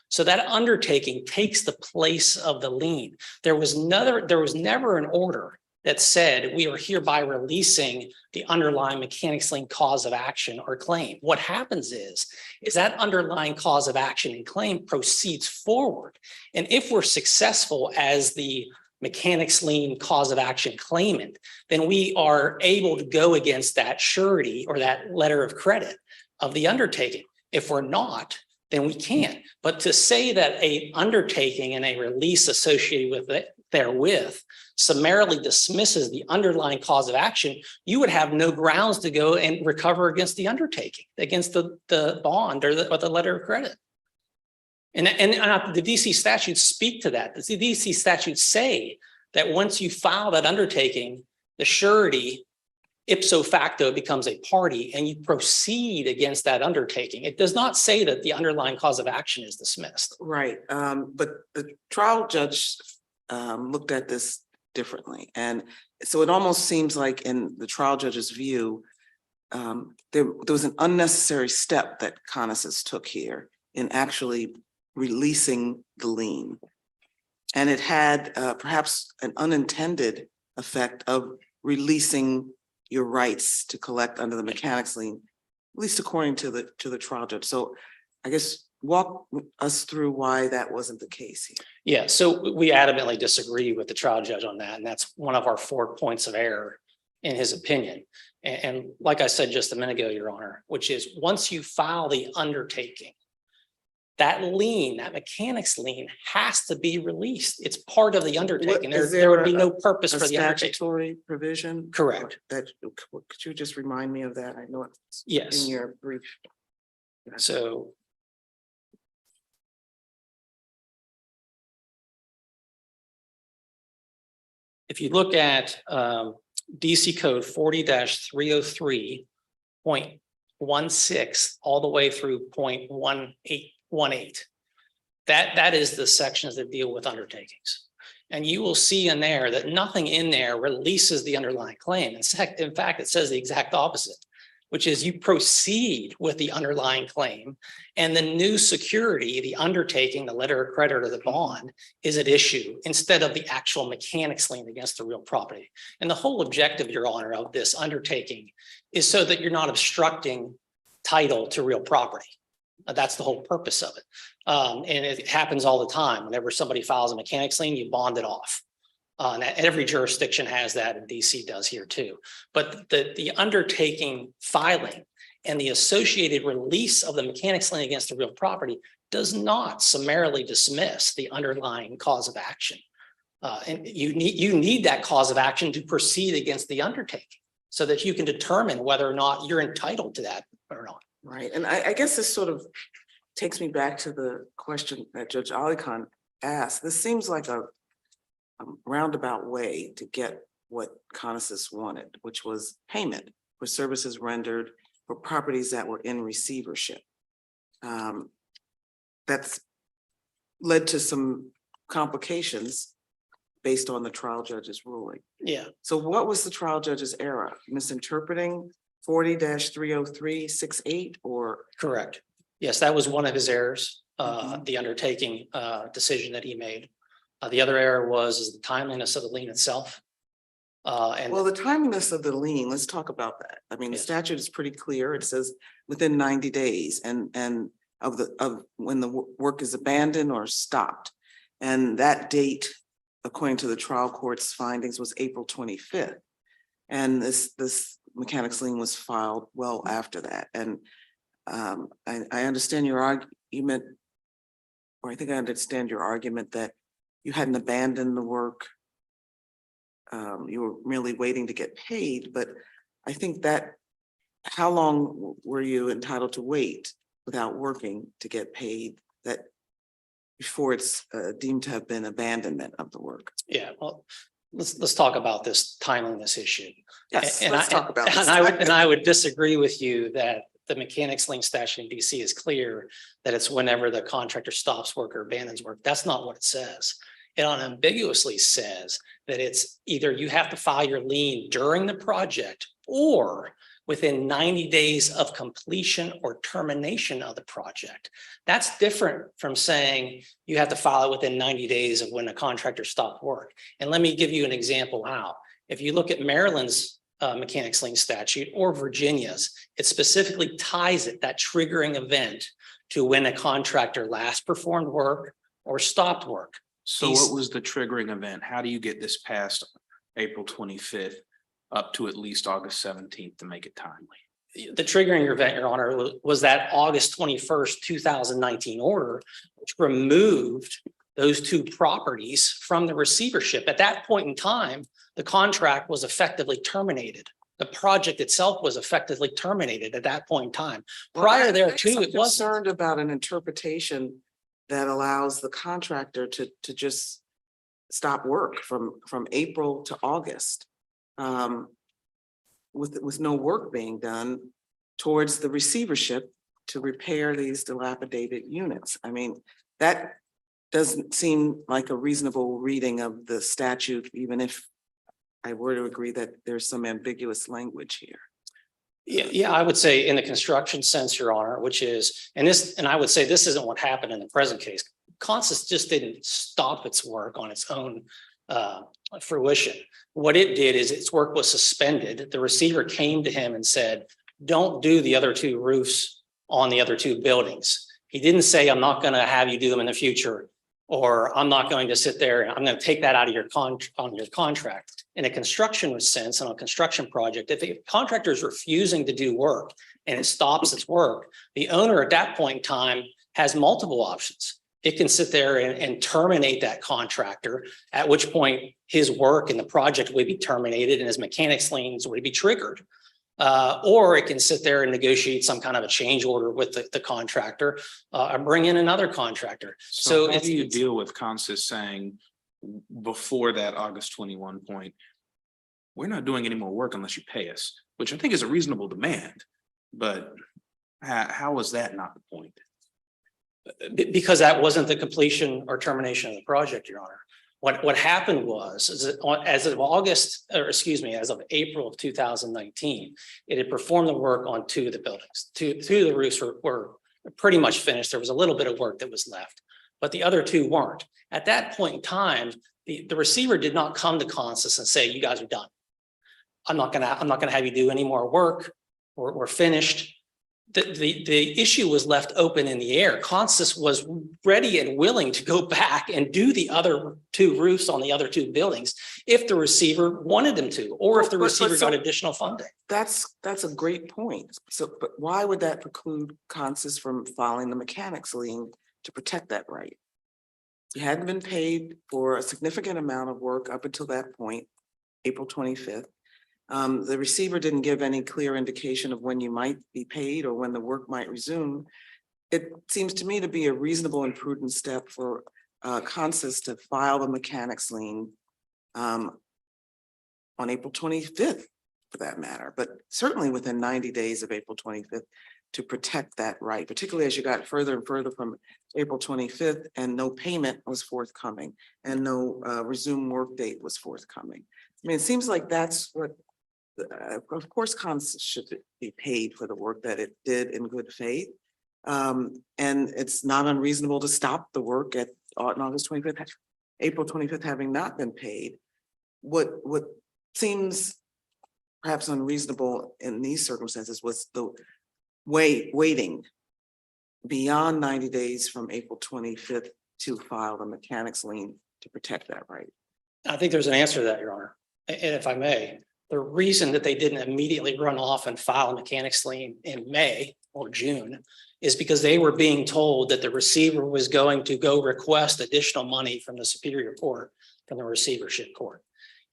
Speaker 9: So that undertaking takes the place of the lien. There was never an order that said we are hereby releasing the underlying mechanics lien cause of action or claim. What happens is that underlying cause of action and claim proceeds forward. And if we're successful as the mechanics lien cause of action claimant, then we are able to go against that surety or that letter of credit of the undertaking. If we're not, then we can't. But to say that a undertaking and a release associated with it therewith summarily dismisses the underlying cause of action, you would have no grounds to go and recover against the undertaking, against the bond or the letter of credit. And the DC statutes speak to that. The DC statutes say that once you file that undertaking, the surety ipso facto becomes a party and you proceed against that undertaking. It does not say that the underlying cause of action is dismissed.
Speaker 2: Right. But the trial judge looked at this differently. And so it almost seems like in the trial judge's view, there was an unnecessary step that Consys took here in actually releasing the lien. And it had perhaps an unintended effect of releasing your rights to collect under the mechanics lien, at least according to the trial judge. So I guess walk us through why that wasn't the case here.
Speaker 9: Yeah, so we adamantly disagree with the trial judge on that. And that's one of our 4 points of error in his opinion. And like I said just a minute ago, Your Honor, which is once you file the undertaking, that lien, that mechanics lien has to be released. It's part of the undertaking. There would be no purpose
Speaker 2: A
Speaker 9: for the undertaking.
Speaker 2: statutory provision?
Speaker 9: Correct.
Speaker 2: That, could you just remind me of that? I know it's
Speaker 9: Yes.
Speaker 2: in your brief.
Speaker 9: So if you look at DC code 40-303.16 all the way through .1818, That is the sections that deal with undertakings. And you will see in there that nothing in there releases the underlying claim. In fact, it says the exact opposite, which is you proceed with the underlying claim and the new security, the undertaking, the letter of credit or the bond is at issue instead of the actual mechanics lien against the real property. And the whole objective, Your Honor, of this undertaking is so that you're not obstructing title to real property. That's the whole purpose of it. And it happens all the time. Whenever somebody files a mechanics lien, you bond it off. And every jurisdiction has that, and DC does here too. But the undertaking filing and the associated release of the mechanics lien against the real property does not summarily dismiss the underlying cause of action. And you need that cause of action to proceed against the undertaking so that you can determine whether or not you're entitled to that or not.
Speaker 2: Right, and I guess this sort of takes me back to the question that Judge Ali Khan asked. This seems like a roundabout way to get what Conosis wanted, which was payment for services rendered for properties that were in receivership. That's led to some complications based on the trial judge's ruling.
Speaker 9: Yeah.
Speaker 2: So what was the trial judge's error? Misinterpreting 40-30368 or?
Speaker 9: Correct. Yes, that was one of his errors, the undertaking decision that he made. The other error was the timeliness of the lien itself.
Speaker 2: Well, the timeliness of the lien, let's talk about that. I mean, the
Speaker 9: Yes.
Speaker 2: statute is pretty clear. It says within 90 days and of when the work is abandoned or stopped. And that date, according to the trial court's findings, was April 25th. And this mechanics lien was filed well after that. And I understand your argument, or I think I understand your argument that you hadn't abandoned the work. You were merely waiting to get paid, but I think that, how long were you entitled to wait without working to get paid that before it's deemed to have been abandonment of the work?
Speaker 9: Yeah, well, let's talk about this timeliness issue.
Speaker 2: Yes,
Speaker 9: And
Speaker 2: let's talk about this.
Speaker 9: And I would disagree with you that the mechanics lien statute in DC is clear that it's whenever the contractor stops work or abandons work. That's not what it says. It unambiguously says that it's either you have to file your lien during the project or within 90 days of completion or termination of the project. That's different from saying you have to file it within 90 days of when the contractor stopped work. And let me give you an example how. If you look at Maryland's mechanics lien statute or Virginia's, it specifically ties it, that triggering event, to when a contractor last performed work or stopped work.
Speaker 5: So what was the triggering event? How do you get this past April 25th up to at least August 17th to make it timely?
Speaker 9: The triggering event, Your Honor, was that August 21st, 2019 order, which removed those two properties from the receivership. At that point in time, the contract was effectively terminated. The project itself was effectively terminated at that point in time. Prior thereto, it was
Speaker 2: concerned about an interpretation that allows the contractor to just stop work from April to August. With no work being done towards the receivership to repair these dilapidated units. I mean, that doesn't seem like a reasonable reading of the statute, even if I were to agree that there's some ambiguous language here.
Speaker 9: Yeah, I would say in the construction sense, Your Honor, which is, and I would say this isn't what happened in the present case. Consus just didn't stop its work on its own fruition. What it did is its work was suspended. The receiver came to him and said, don't do the other two roofs on the other two buildings. He didn't say, I'm not going to have you do them in the future, or I'm not going to sit there and I'm going to take that out of your contract. In a construction sense, on a construction project, if a contractor is refusing to do work and it stops its work, the owner at that point in time has multiple options. It can sit there and terminate that contractor, at which point his work and the project would be terminated and his mechanics liens would be triggered. Or it can sit there and negotiate some kind of a change order with the contractor or bring in another contractor.
Speaker 5: So how do you deal with Consus saying before that August 21 point, we're not doing any more work unless you pay us, which I think is a reasonable demand, but how is that not the point?
Speaker 9: Because that wasn't the completion or termination of the project, Your Honor. What happened was, is that as of August, or excuse me, as of April of 2019, it had performed the work on two of the buildings. Two of the roofs were pretty much finished. There was a little bit of work that was left, but the other two weren't. At that point in time, the receiver did not come to Consus and say, you guys are done. I'm not gonna have you do any more work. We're finished. The issue was left open in the air. Consus was ready and willing to go back and do the other two roofs on the other two buildings if the receiver wanted them to, or if the receiver got additional funding.
Speaker 2: That's a great point. So, but why would that preclude Consus from filing the mechanics lien to protect that right? You hadn't been paid for a significant amount of work up until that point, April 25th. The receiver didn't give any clear indication of when you might be paid or when the work might resume. It seems to me to be a reasonable and prudent step for Consus to file the mechanics lien on April 25th, for that matter, but certainly within 90 days of April 25th to protect that right, particularly as you got further and further from April 25th and no payment was forthcoming and no resume work date was forthcoming. I mean, it seems like that's what, of course, Consus should be paid for the work that it did in good faith. And it's not unreasonable to stop the work on August 25th, April 25th, having not been paid. What seems perhaps unreasonable in these circumstances was the waiting beyond 90 days from April 25th to file the mechanics lien to protect that right.
Speaker 9: I think there's an answer to that, Your Honor. And if I may, the reason that they didn't immediately run off and file a mechanics lien in May or June is because they were being told that the receiver was going to go request additional money from the Superior Court, from the receivership court.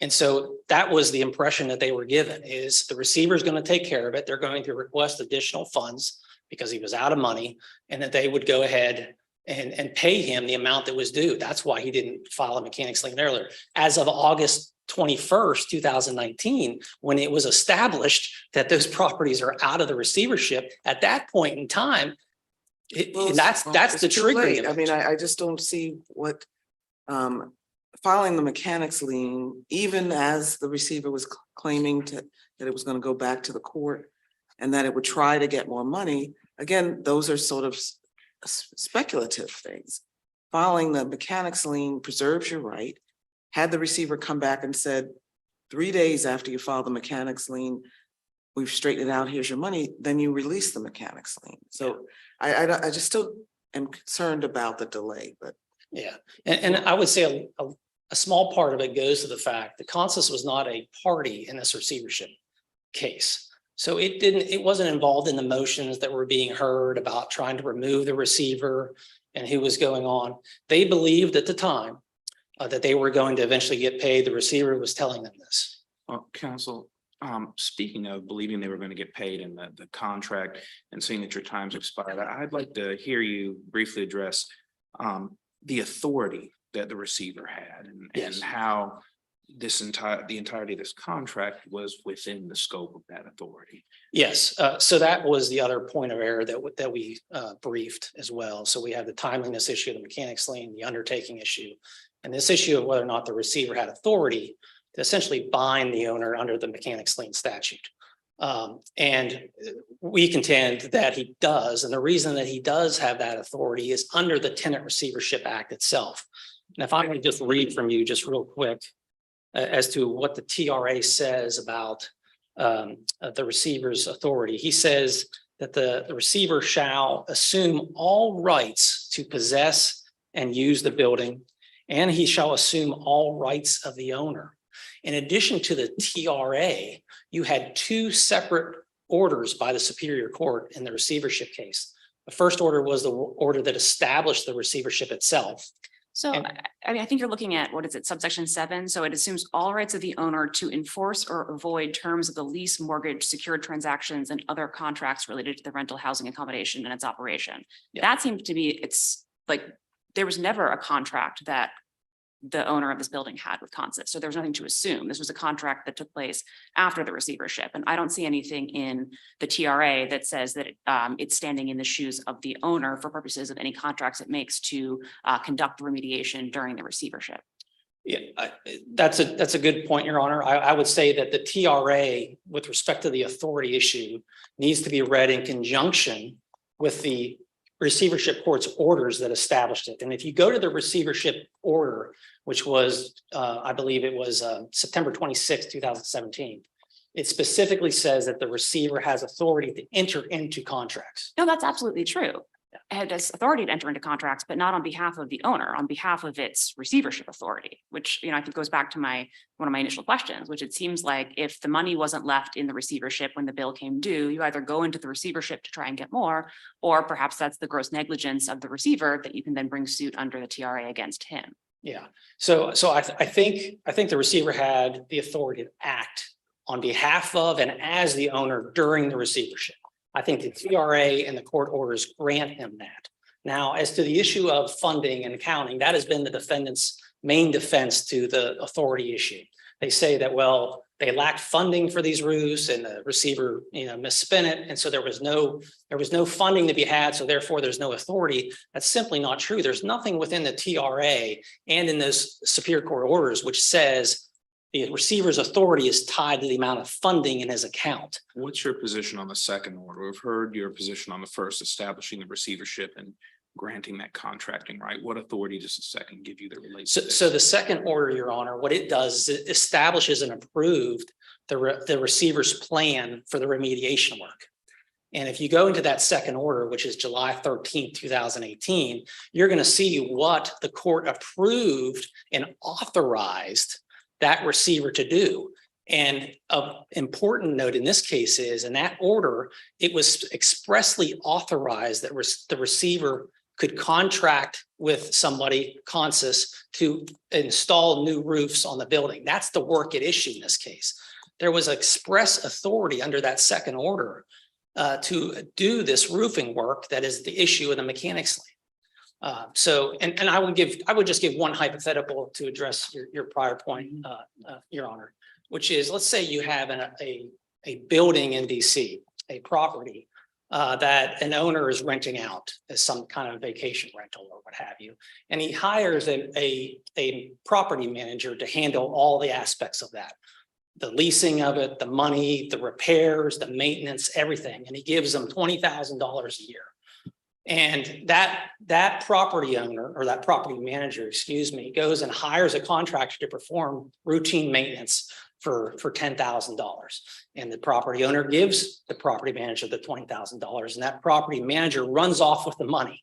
Speaker 9: And so that was the impression that they were given, is the receiver is going to take care of it. They're going to request additional funds because he was out of money, and that they would go ahead and pay him the amount that was due. That's why he didn't file a mechanics lien earlier. As of August 21st, 2019, when it was established that those properties are out of the receivership, at that point in time, that's the triggering.
Speaker 2: I mean, I just don't see what filing the mechanics lien, even as the receiver was claiming that it was going to go back to the court and that it would try to get more money. Again, those are sort of speculative things. Filing the mechanics lien preserves your right. Had the receiver come back and said, 3 days after you file the mechanics lien, we've straightened it out, here's your money, then you release the mechanics lien. So I just still am concerned about the delay, but.
Speaker 9: Yeah, and I would say a small part of it goes to the fact that Consus was not a party in this receivership case. So it wasn't involved in the motions that were being heard about trying to remove the receiver and who was going on. They believed at the time that they were going to eventually get paid. The receiver was telling them this.
Speaker 5: Counsel, speaking of believing they were going to get paid in the contract and seeing that your time's expired, I'd like to hear you briefly address the authority that the receiver had and how the entirety of this contract was within the scope of that authority.
Speaker 9: Yes, so that was the other point of error that we briefed as well. So we have the timeliness issue of the mechanics lien, the undertaking issue, and this issue of whether or not the receiver had authority to essentially bind the owner under the mechanics lien statute. And we contend that he does, and the reason that he does have that authority is under the Tenant Receivership Act itself. And if I may just read from you just real quick as to what the TRA says about the receiver's authority. He says that the receiver shall assume all rights to possess and use the building, and he shall assume all rights of the owner. In addition to the TRA, you had two separate orders by the Superior Court in the receivership case. The first order was the order that established the receivership itself.
Speaker 4: So, I mean, I think you're looking at, what is it, subsection 7? So it assumes all rights of the owner to enforce or avoid terms of the lease, mortgage, secured transactions, and other contracts related to the rental housing accommodation and its operation.
Speaker 9: Yeah.
Speaker 4: That seems to be, it's like, there was never a contract that the owner of this building had with Consus. So there was nothing to assume. This was a contract that took place after the receivership. And I don't see anything in the TRA that says that it's standing in the shoes of the owner for purposes of any contracts it makes to conduct remediation during the receivership.
Speaker 9: Yeah, that's a good point, Your Honor. I would say that the TRA with respect to the authority issue needs to be read in conjunction with the receivership court's orders that established it. And if you go to the receivership order, which was, I believe it was September 26, 2017, it specifically says that the receiver has authority to enter into contracts.
Speaker 4: No, that's absolutely true. It has authority to enter into contracts, but not on behalf of the owner, on behalf of its receivership authority, which, I think goes back to one of my initial questions, which it seems like if the money wasn't left in the receivership when the bill came due, you either go into the receivership to try and get more, or perhaps that's the gross negligence of the receiver that you can then bring suit under the TRA against him.
Speaker 9: Yeah, so I think the receiver had the authority to act on behalf of and as the owner during the receivership. I think the TRA and the court orders grant him that. Now, as to the issue of funding and accounting, that has been the defendant's main defense to the authority issue. They say that, well, they lacked funding for these roofs and the receiver, misspent it. And so there was no funding to be had. So therefore there's no authority. That's simply not true. There's nothing within the TRA and in those Superior Court orders, which says the receiver's authority is tied to the amount of funding in his account.
Speaker 5: What's your position on the second order? We've heard your position on the first, establishing the receivership and granting that contracting right. What authority does the second give you that relates to this?
Speaker 9: So the second order, Your Honor, what it does is it establishes and approved the receiver's plan for the remediation work. And if you go into that second order, which is July 13th, 2018, you're going to see what the court approved and authorized that receiver to do. And of important note in this case is in that order, it was expressly authorized that the receiver could contract with somebody, Consus, to install new roofs on the building. That's the work at issue in this case. There was express authority under that second order to do this roofing work that is the issue of the mechanics lien. And I would just give one hypothetical to address your prior point, Your Honor, which is, let's say you have a building in DC, a property that an owner is renting out as some kind of vacation rental or what have you. And he hires a property manager to handle all the aspects of that. The leasing of it, the money, the repairs, the maintenance, everything. And he gives them $20,000 a year. And that property owner or that property manager, excuse me, goes and hires a contractor to perform routine maintenance for $10,000. And the property owner gives the property manager the $20,000 and that property manager runs off with the money.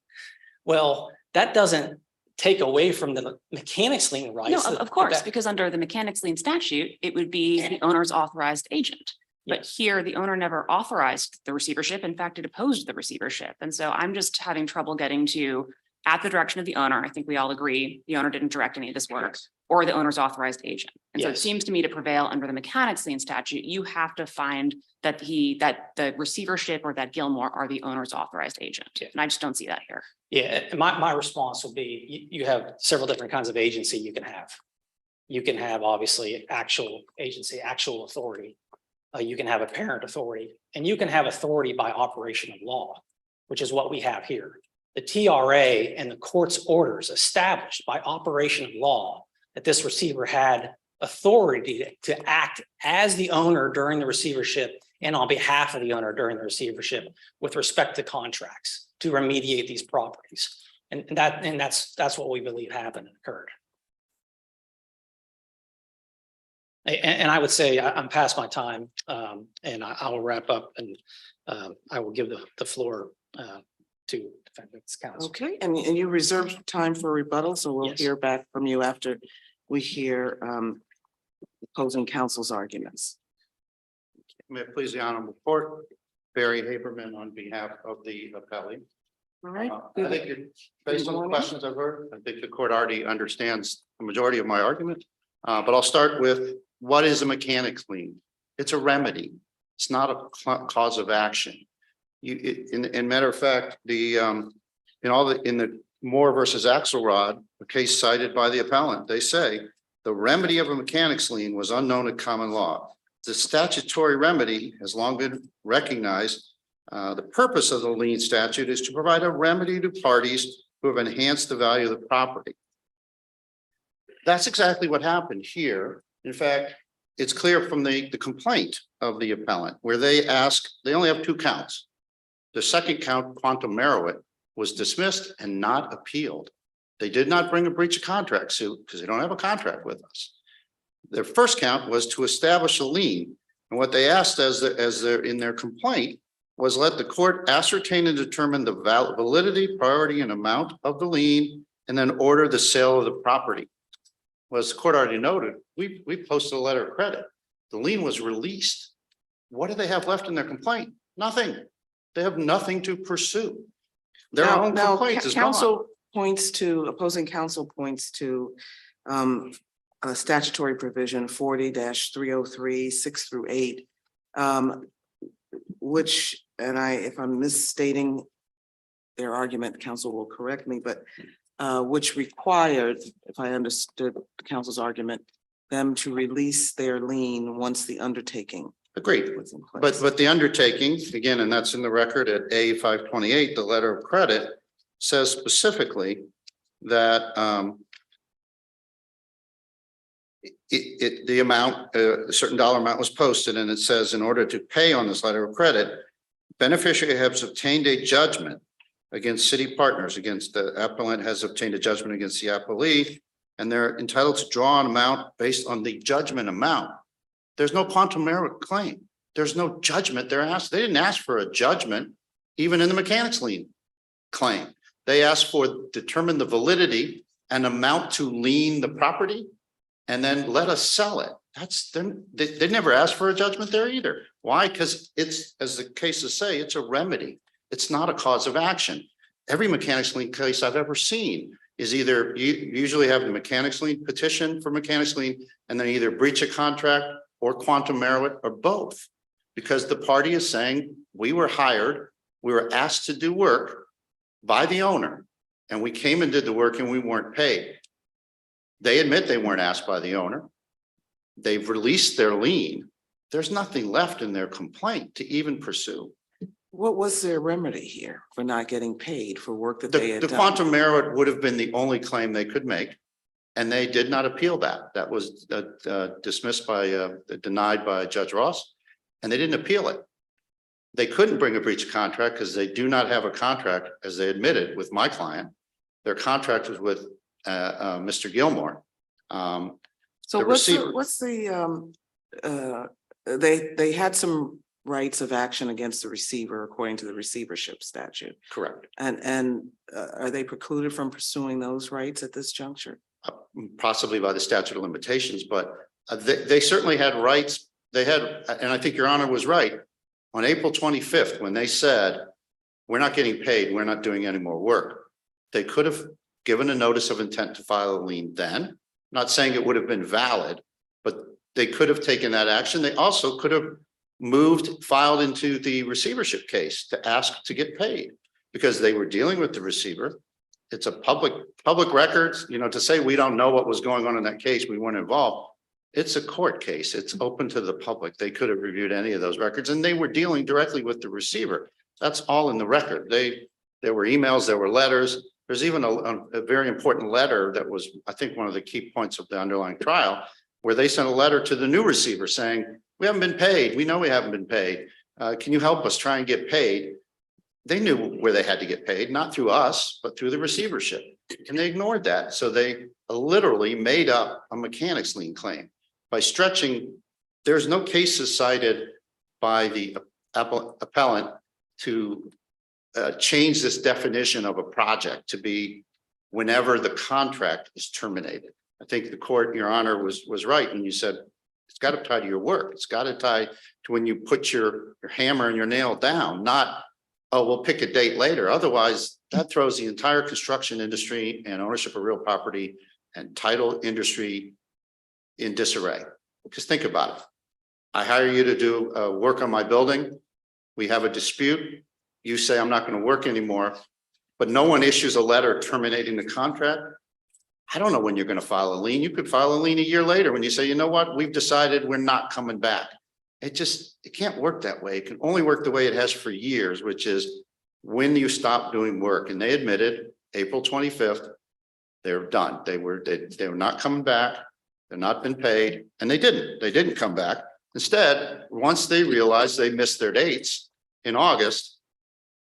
Speaker 9: Well, that doesn't take away from the mechanics lien rights.
Speaker 4: No, of course, because under the mechanics lien statute, it would be the owner's authorized agent. But here, the owner never authorized the receivership. In fact, it opposed the receivership. And so I'm just having trouble getting to, at the direction of the owner, I think we all agree, the owner didn't direct any of this work, or the owner's authorized agent. And so it seems to me to prevail under the mechanics lien statute, you have to find that the receivership or that Gilmore are the owner's authorized agent. And I just don't see that here.
Speaker 9: Yeah, and my response would be, you have several different kinds of agency you can have. You can have obviously actual agency, actual authority. You can have a parent authority, and you can have authority by operation of law, which is what we have here. The TRA and the court's orders established by operation of law that this receiver had authority to act as the owner during the receivership and on behalf of the owner during the receivership with respect to contracts to remediate these properties. And that's what we believe happened and occurred. And I would say I'm past my time, and I will wrap up and I will give the floor to defendant's counsel.
Speaker 2: Okay, and you reserved time for rebuttal, so we'll
Speaker 9: Yes.
Speaker 2: hear back from you after we hear opposing counsel's arguments.
Speaker 10: May it please the honorable court, Barry Haberman on behalf of the appellee.
Speaker 2: All right.
Speaker 10: I think based on the questions I've heard, I think the court already understands the majority of my argument. But I'll start with, what is a mechanics lien? It's a remedy. It's not a cause of action. In matter of fact, in the Moore versus Axelrod, a case cited by the appellant, they say the remedy of a mechanics lien was unknown in common law. The statutory remedy has long been recognized. The purpose of the lien statute is to provide a remedy to parties who have enhanced the value of the property. That's exactly what happened here. In fact, it's clear from the complaint of the appellant where they only have 2 counts. The second count, quantum merit, was dismissed and not appealed. They did not bring a breach of contract suit because they don't have a contract with us. Their first count was to establish a lien. And what they asked as they're in their complaint was let the court ascertain and determine the validity, priority, and amount of the lien, and then order the sale of the property. Well, as the court already noted, we posted a letter of credit. The lien was released. What do they have left in their complaint? Nothing. They have nothing to pursue. Their own complaint is gone.
Speaker 2: Opposing counsel points to a statutory provision 40-303, 6 through 8. Which, if I'm misstating their argument, counsel will correct me, but which required, if I understood the counsel's argument, them to release their lien once the undertaking.
Speaker 10: Agreed.
Speaker 2: Was in place.
Speaker 10: But the undertaking, again, and that's in the record at A528, the letter of credit says specifically that the amount, a certain dollar amount was posted, and it says in order to pay on this letter of credit, beneficiary has obtained a judgment against city partners, against the appellant has obtained a judgment against the appellee, and they're entitled to draw an amount based on the judgment amount. There's no quantum merit claim. There's no judgment they're asked. They didn't ask for a judgment, even in the mechanics lien claim. They asked for determine the validity and amount to lien the property, and then let us sell it. That's them. They never asked for a judgment there either. Why? Because it's, as the cases say, it's a remedy. It's not a cause of action. Every mechanics lien case I've ever seen is either you usually have the mechanics lien petition for mechanics lien, and then either breach of contract or quantum merit or both, because the party is saying we were hired, we were asked to do work by the owner, and we came and did the work and we weren't paid. They admit they weren't asked by the owner. They've released their lien. There's nothing left in their complaint to even pursue.
Speaker 2: What was their remedy here for not getting paid for work that they had
Speaker 10: The
Speaker 2: done?
Speaker 10: quantum merit would have been the only claim they could make, and they did not appeal that. That was dismissed by, denied by Judge Ross, and they didn't appeal it. They couldn't bring a breach of contract because they do not have a contract, as they admitted, with my client. Their contract was with Mr. Gilmore.
Speaker 2: So they had some rights of action against the receiver according to the receivership statute.
Speaker 10: Correct.
Speaker 2: And are they precluded from pursuing those rights at this juncture?
Speaker 10: Possibly by the statute of limitations, but they certainly had rights. They had, and I think Your Honor was right. On April 25th, when they said, we're not getting paid, we're not doing any more work, they could have given a notice of intent to file a lien then. Not saying it would have been valid, but they could have taken that action. They also could have filed into the receivership case to ask to get paid because they were dealing with the receiver. It's a public records, to say we don't know what was going on in that case, we weren't involved. It's a court case. It's open to the public. They could have reviewed any of those records, and they were dealing directly with the receiver. That's all in the record. There were emails, there were letters. There's even a very important letter that was, I think, one of the key points of the underlying trial, where they sent a letter to the new receiver saying, we haven't been paid. We know we haven't been paid. Can you help us try and get paid? They knew where they had to get paid, not through us, but through the receivership. And they ignored that. So they literally made up a mechanics lien claim by stretching. There's no cases cited by the appellant to change this definition of a project to be whenever the contract is terminated. I think the court, Your Honor, was right when you said it's got to tie to your work. It's got to tie to when you put your hammer and your nail down, not, oh, we'll pick a date later. Otherwise, that throws the entire construction industry and ownership of real property and title industry in disarray. Because think about it. I hire you to do work on my building. We have a dispute. You say, I'm not going to work anymore. but no one issues a letter terminating the contract. I don't know when you're going to file a lien. You could file a lien a year later when you say, you know what, we've decided we're not coming back. It can't work that way. It can only work the way it has for years, which is when you stop doing work. And they admitted April 25th, they're done. They were not coming back. They're not been paid, and they didn't come back. Instead, once they realized they missed their dates in August,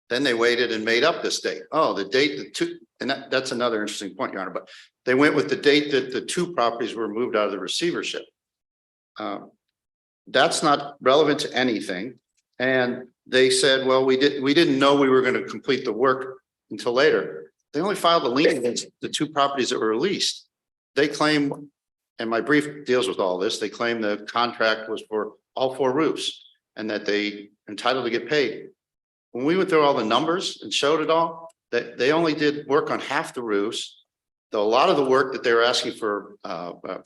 Speaker 10: then they waited and made up this date. Oh, the date, and that's another interesting point, Your Honor, but they went with the date that the two properties were moved out of the receivership. That's not relevant to anything. And they said, well, we didn't know we were going to complete the work until later. They only filed a lien against the two properties that were released. They claim, and my brief deals with all this, they claim the contract was for all 4 roofs and that they entitled to get paid. When we went through all the numbers and showed it all, that they only did work on half the roofs. Though a lot of the work that they were asking for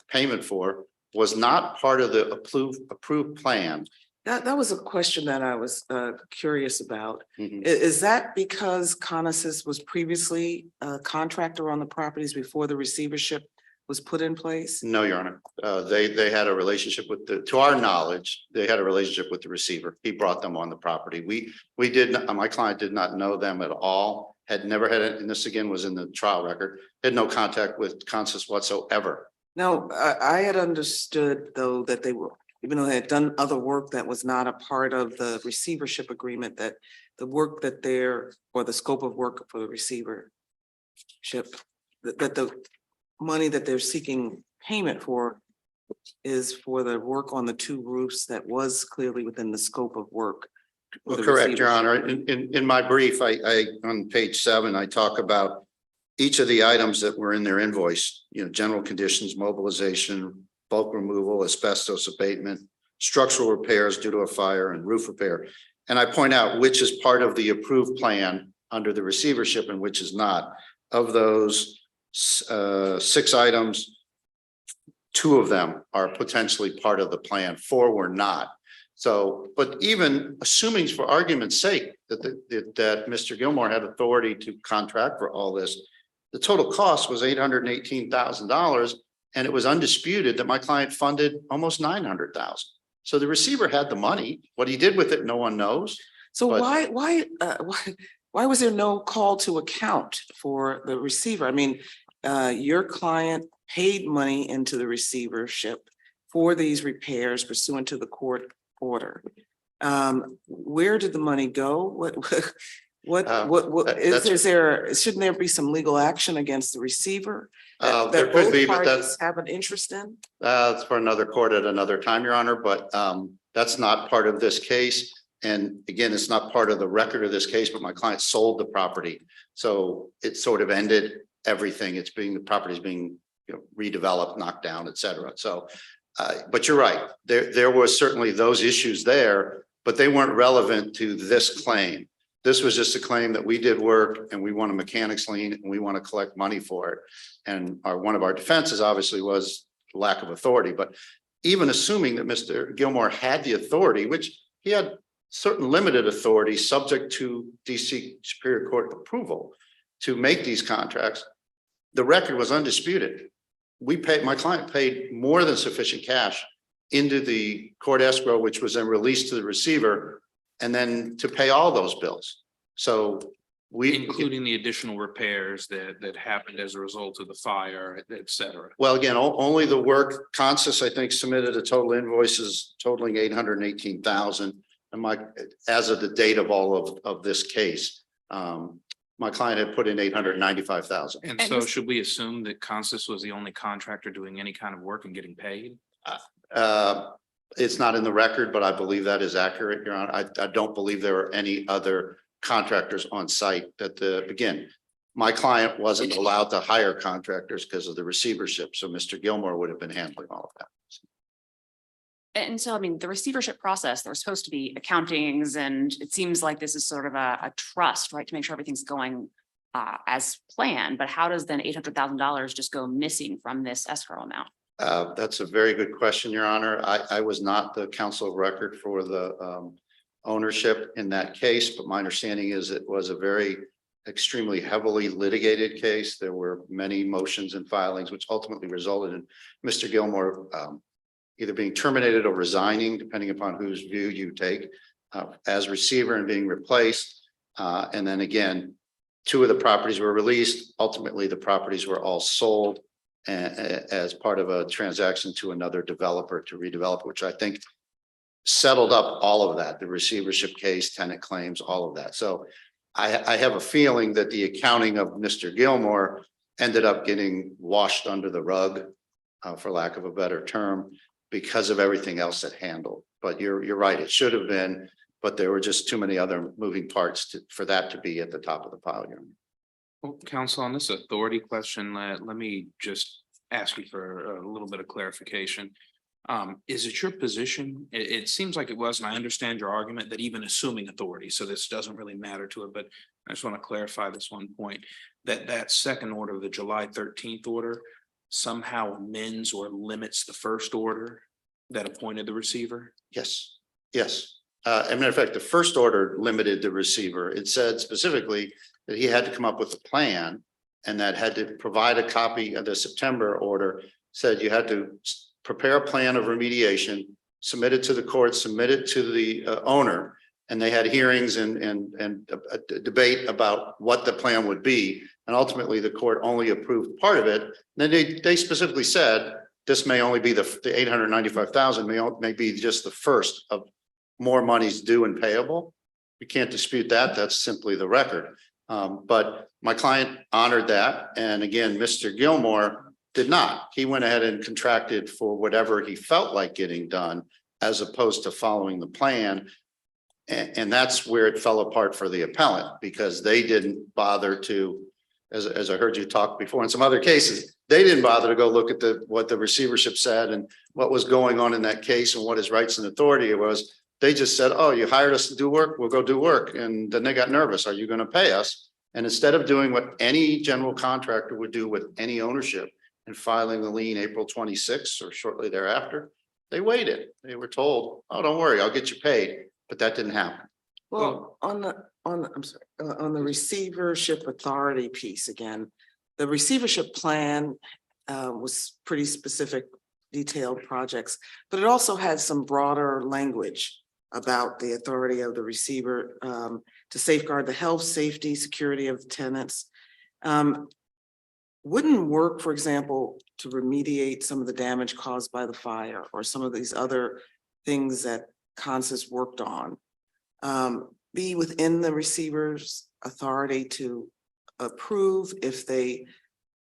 Speaker 10: payment for was not part of the approved plan.
Speaker 2: That was a question that I was curious about.
Speaker 10: Mhm.
Speaker 2: Is that because Conisys was previously a contractor on the properties before the receivership was put in place?
Speaker 10: No, Your Honor. They had a relationship with to our knowledge, they had a relationship with the receiver. He brought them on the property. We did not, my client did not know them at all, had never had it, and this again was in the trial record, had no contact with Conisys whatsoever.
Speaker 2: No, I had understood though that they were, even though they had done other work that was not a part of the receivership agreement, that the work that or the scope of work for the receivership, that the money that they're seeking payment for is for the work on the 2 roofs that was clearly within the scope of work.
Speaker 10: Well, correct, Your Honor. In my brief, I on page 7, I talk about each of the items that were in their invoice, general conditions, mobilization, bulk removal, asbestos abatement, structural repairs due to a fire, and roof repair. And I point out which is part of the approved plan under the receivership and which is not. Of those 6 items, 2 of them are potentially part of the plan, 4 were not. So, but even assuming for argument's sake that Mr. Gilmore had authority to contract for all this, the total cost was $818,000, and it was undisputed that my client funded almost $900,000. So the receiver had the money. What he did with it, no one knows.
Speaker 2: So
Speaker 10: But-
Speaker 2: why was there no call to account for the receiver? I mean, your client paid money into the receivership for these repairs pursuant to the court order. Where did the money go? Shouldn't there be some legal action against the receiver?
Speaker 10: There could be, but that's
Speaker 2: have an interest in?
Speaker 10: That's for another court at another time, Your Honor, but that's not part of this case. And again, it's not part of the record of this case, but my client sold the property. So it sort of ended everything. The property is being redeveloped, knocked down, et cetera. So, but you're right. There was certainly those issues there, but they weren't relevant to this claim. This was just a claim that we did work and we want a mechanics lien and we want to collect money for it. And one of our defenses obviously was lack of authority, but even assuming that Mr. Gilmore had the authority, which he had certain limited authority subject to DC Superior Court approval to make these contracts, the record was undisputed. My client paid more than sufficient cash into the court escrow, which was then released to the receiver, and then to pay all those bills. So
Speaker 5: including the additional repairs that happened as a result of the fire, et cetera.
Speaker 10: Well, again, only the work. Consus, I think, submitted a total invoices totaling $818,000. And as of the date of all of this case, my client had put in $895,000.
Speaker 5: And so should we assume that Consus was the only contractor doing any kind of work and getting paid?
Speaker 10: It's not in the record, but I believe that is accurate, Your Honor. I don't believe there are any other contractors on site again, my client wasn't allowed to hire contractors because of the receivership. So Mr. Gilmore would have been handling all of that.
Speaker 4: And so, I mean, the receivership process, there's supposed to be accountings, and it seems like this is sort of a trust, right? To make sure everything's going as planned, but how does then $800,000 just go missing from this escrow amount?
Speaker 10: That's a very good question, Your Honor. I was not the counsel of record for the ownership in that case, but my understanding is it was a very extremely heavily litigated case. There were many motions and filings, which ultimately resulted in Mr. Gilmore either being terminated or resigning, depending upon whose view you take, as receiver and being replaced. And then again, 2 of the properties were released. Ultimately, the properties were all sold as part of a transaction to another developer to redevelop, which I think settled up all of that, the receivership case, tenant claims, all of that. So I have a feeling that the accounting of Mr. Gilmore ended up getting washed under the rug, for lack of a better term, because of everything else it handled. But you're right, it should have been, but there were just too many other moving parts for that to be at the top of the pile here.
Speaker 5: Well, counsel, on this authority question, let me just ask you for a little bit of clarification. Is it your position? It seems like it was, and I understand your argument that even assuming authority, so this doesn't really matter to it, but I just want to clarify this one point, that second order, the July 13th order, somehow amends or limits the first order that appointed the receiver?
Speaker 10: Yes, yes. As a matter of fact, the first order limited the receiver. It said specifically that he had to come up with a plan and that had to provide a copy of the September order, said you had to prepare a plan of remediation, submit it to the court, submit it to the owner, and they had hearings and a debate about what the plan would be. And ultimately, the court only approved part of it. And then they specifically said, this may only be the 895,000 may be just the first of more monies due and payable. We can't dispute that. That's simply the record. But my client honored that. And again, Mr. Gilmore did not. He went ahead and contracted for whatever he felt like getting done, as opposed to following the plan. And that's where it fell apart for the appellant, because they didn't bother to, as I heard you talk before in some other cases, they didn't bother to go look at what the receivership said and what was going on in that case and what his rights and authority was. They just said, oh, you hired us to do work, we'll go do work. And then they got nervous. Are you going to pay us? And instead of doing what any general contractor would do with any ownership and filing the lien April 26th or shortly thereafter, they waited. They were told, oh, don't worry, I'll get you paid. But that didn't happen.
Speaker 2: Well, on the receivership authority piece again, the receivership plan was pretty specific, detailed projects, but it also had some broader language about the authority of the receiver to safeguard the health, safety, security of the tenants. Wouldn't work, for example, to remediate some of the damage caused by the fire or some of these other things that Consus worked on, be within the receiver's authority to approve if they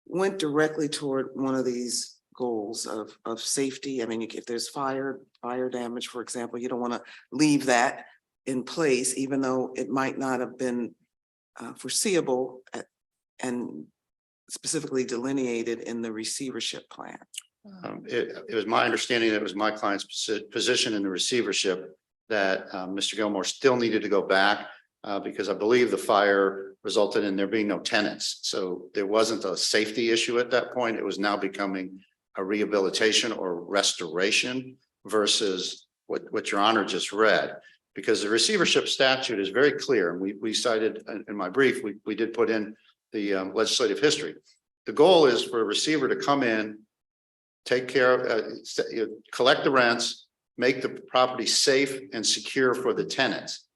Speaker 2: went directly toward one of these goals of safety? I mean, if there's fire damage, for example, you don't want to leave that in place, even though it might not have been foreseeable and specifically delineated in the receivership plan.
Speaker 10: It was my understanding that it was my client's position in the receivership that Mr. Gilmore still needed to go back because I believe the fire resulted in there being no tenants. So there wasn't a safety issue at that point. It was now becoming a rehabilitation or restoration versus what Your Honor just read. Because the receivership statute is very clear, and we cited in my brief, we did put in the legislative history. The goal is for a receiver to come in, take care of, collect the rents, make the property safe and secure for the tenants.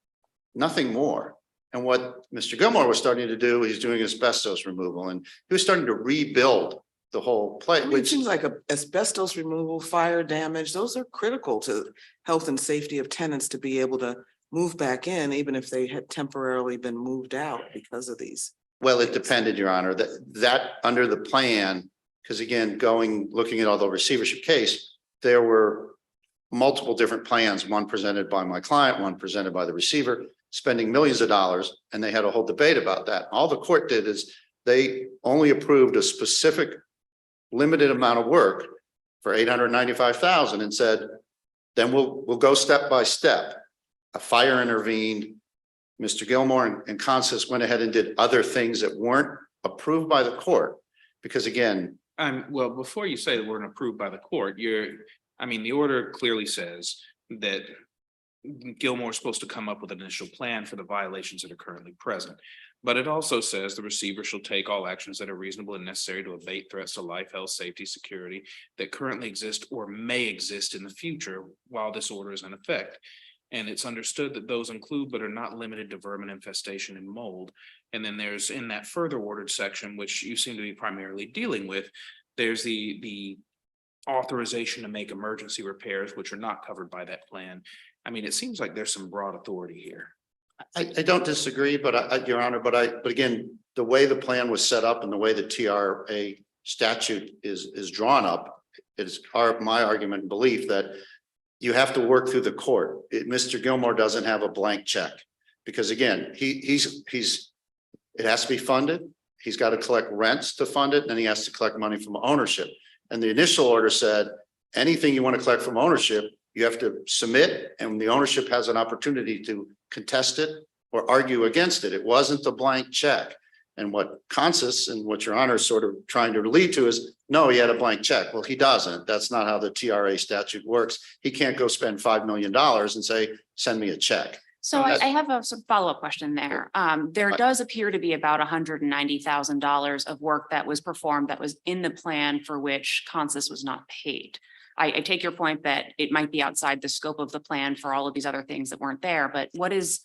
Speaker 10: Nothing more. And what Mr. Gilmore was starting to do, he's doing asbestos removal, and he was starting to rebuild the whole place.
Speaker 2: It seems like asbestos removal, fire damage, those are critical to health and safety of tenants to be able to move back in, even if they had temporarily been moved out because of these.
Speaker 10: Well, it depended, Your Honor, that under the plan, because again, looking at all the receivership case, there were multiple different plans, one presented by my client, one presented by the receiver, spending millions of dollars, and they had a whole debate about that. All the court did is they only approved a specific limited amount of work for 895,000 and said, then we'll go step by step. A fire intervened. Mr. Gilmore and Consus went ahead and did other things that weren't approved by the court. Because again,
Speaker 5: well, before you say that weren't approved by the court, the order clearly says that Gilmore is supposed to come up with an initial plan for the violations that are currently present. But it also says the receiver shall take all actions that are reasonable and necessary to abate threats to life, health, safety, security that currently exist or may exist in the future while this order is in effect. And it's understood that those include but are not limited to vermin infestation and mold. And then there's in that further ordered section, which you seem to be primarily dealing with, there's the authorization to make emergency repairs, which are not covered by that plan. I mean, it seems like there's some broad authority here.
Speaker 10: I don't disagree, but Your Honor, but again, the way the plan was set up and the way the TRA statute is drawn up, is my argument and belief that you have to work through the court. Mr. Gilmore doesn't have a blank check because again, it has to be funded. He's got to collect rents to fund it, and he has to collect money from ownership. And the initial order said, anything you want to collect from ownership, you have to submit, and the ownership has an opportunity to contest it or argue against it. It wasn't a blank check. And what Consus and what Your Honor is sort of trying to lead to is, no, he had a blank check. Well, he doesn't. That's not how the TRA statute works. He can't go spend $5 million and say, send me a check.
Speaker 4: So I have a sort of follow-up question there. There does appear to be about $190,000 of work that was performed that was in the plan for which Consus was not paid. I take your point that it might be outside the scope of the plan for all of these other things that weren't there, but what is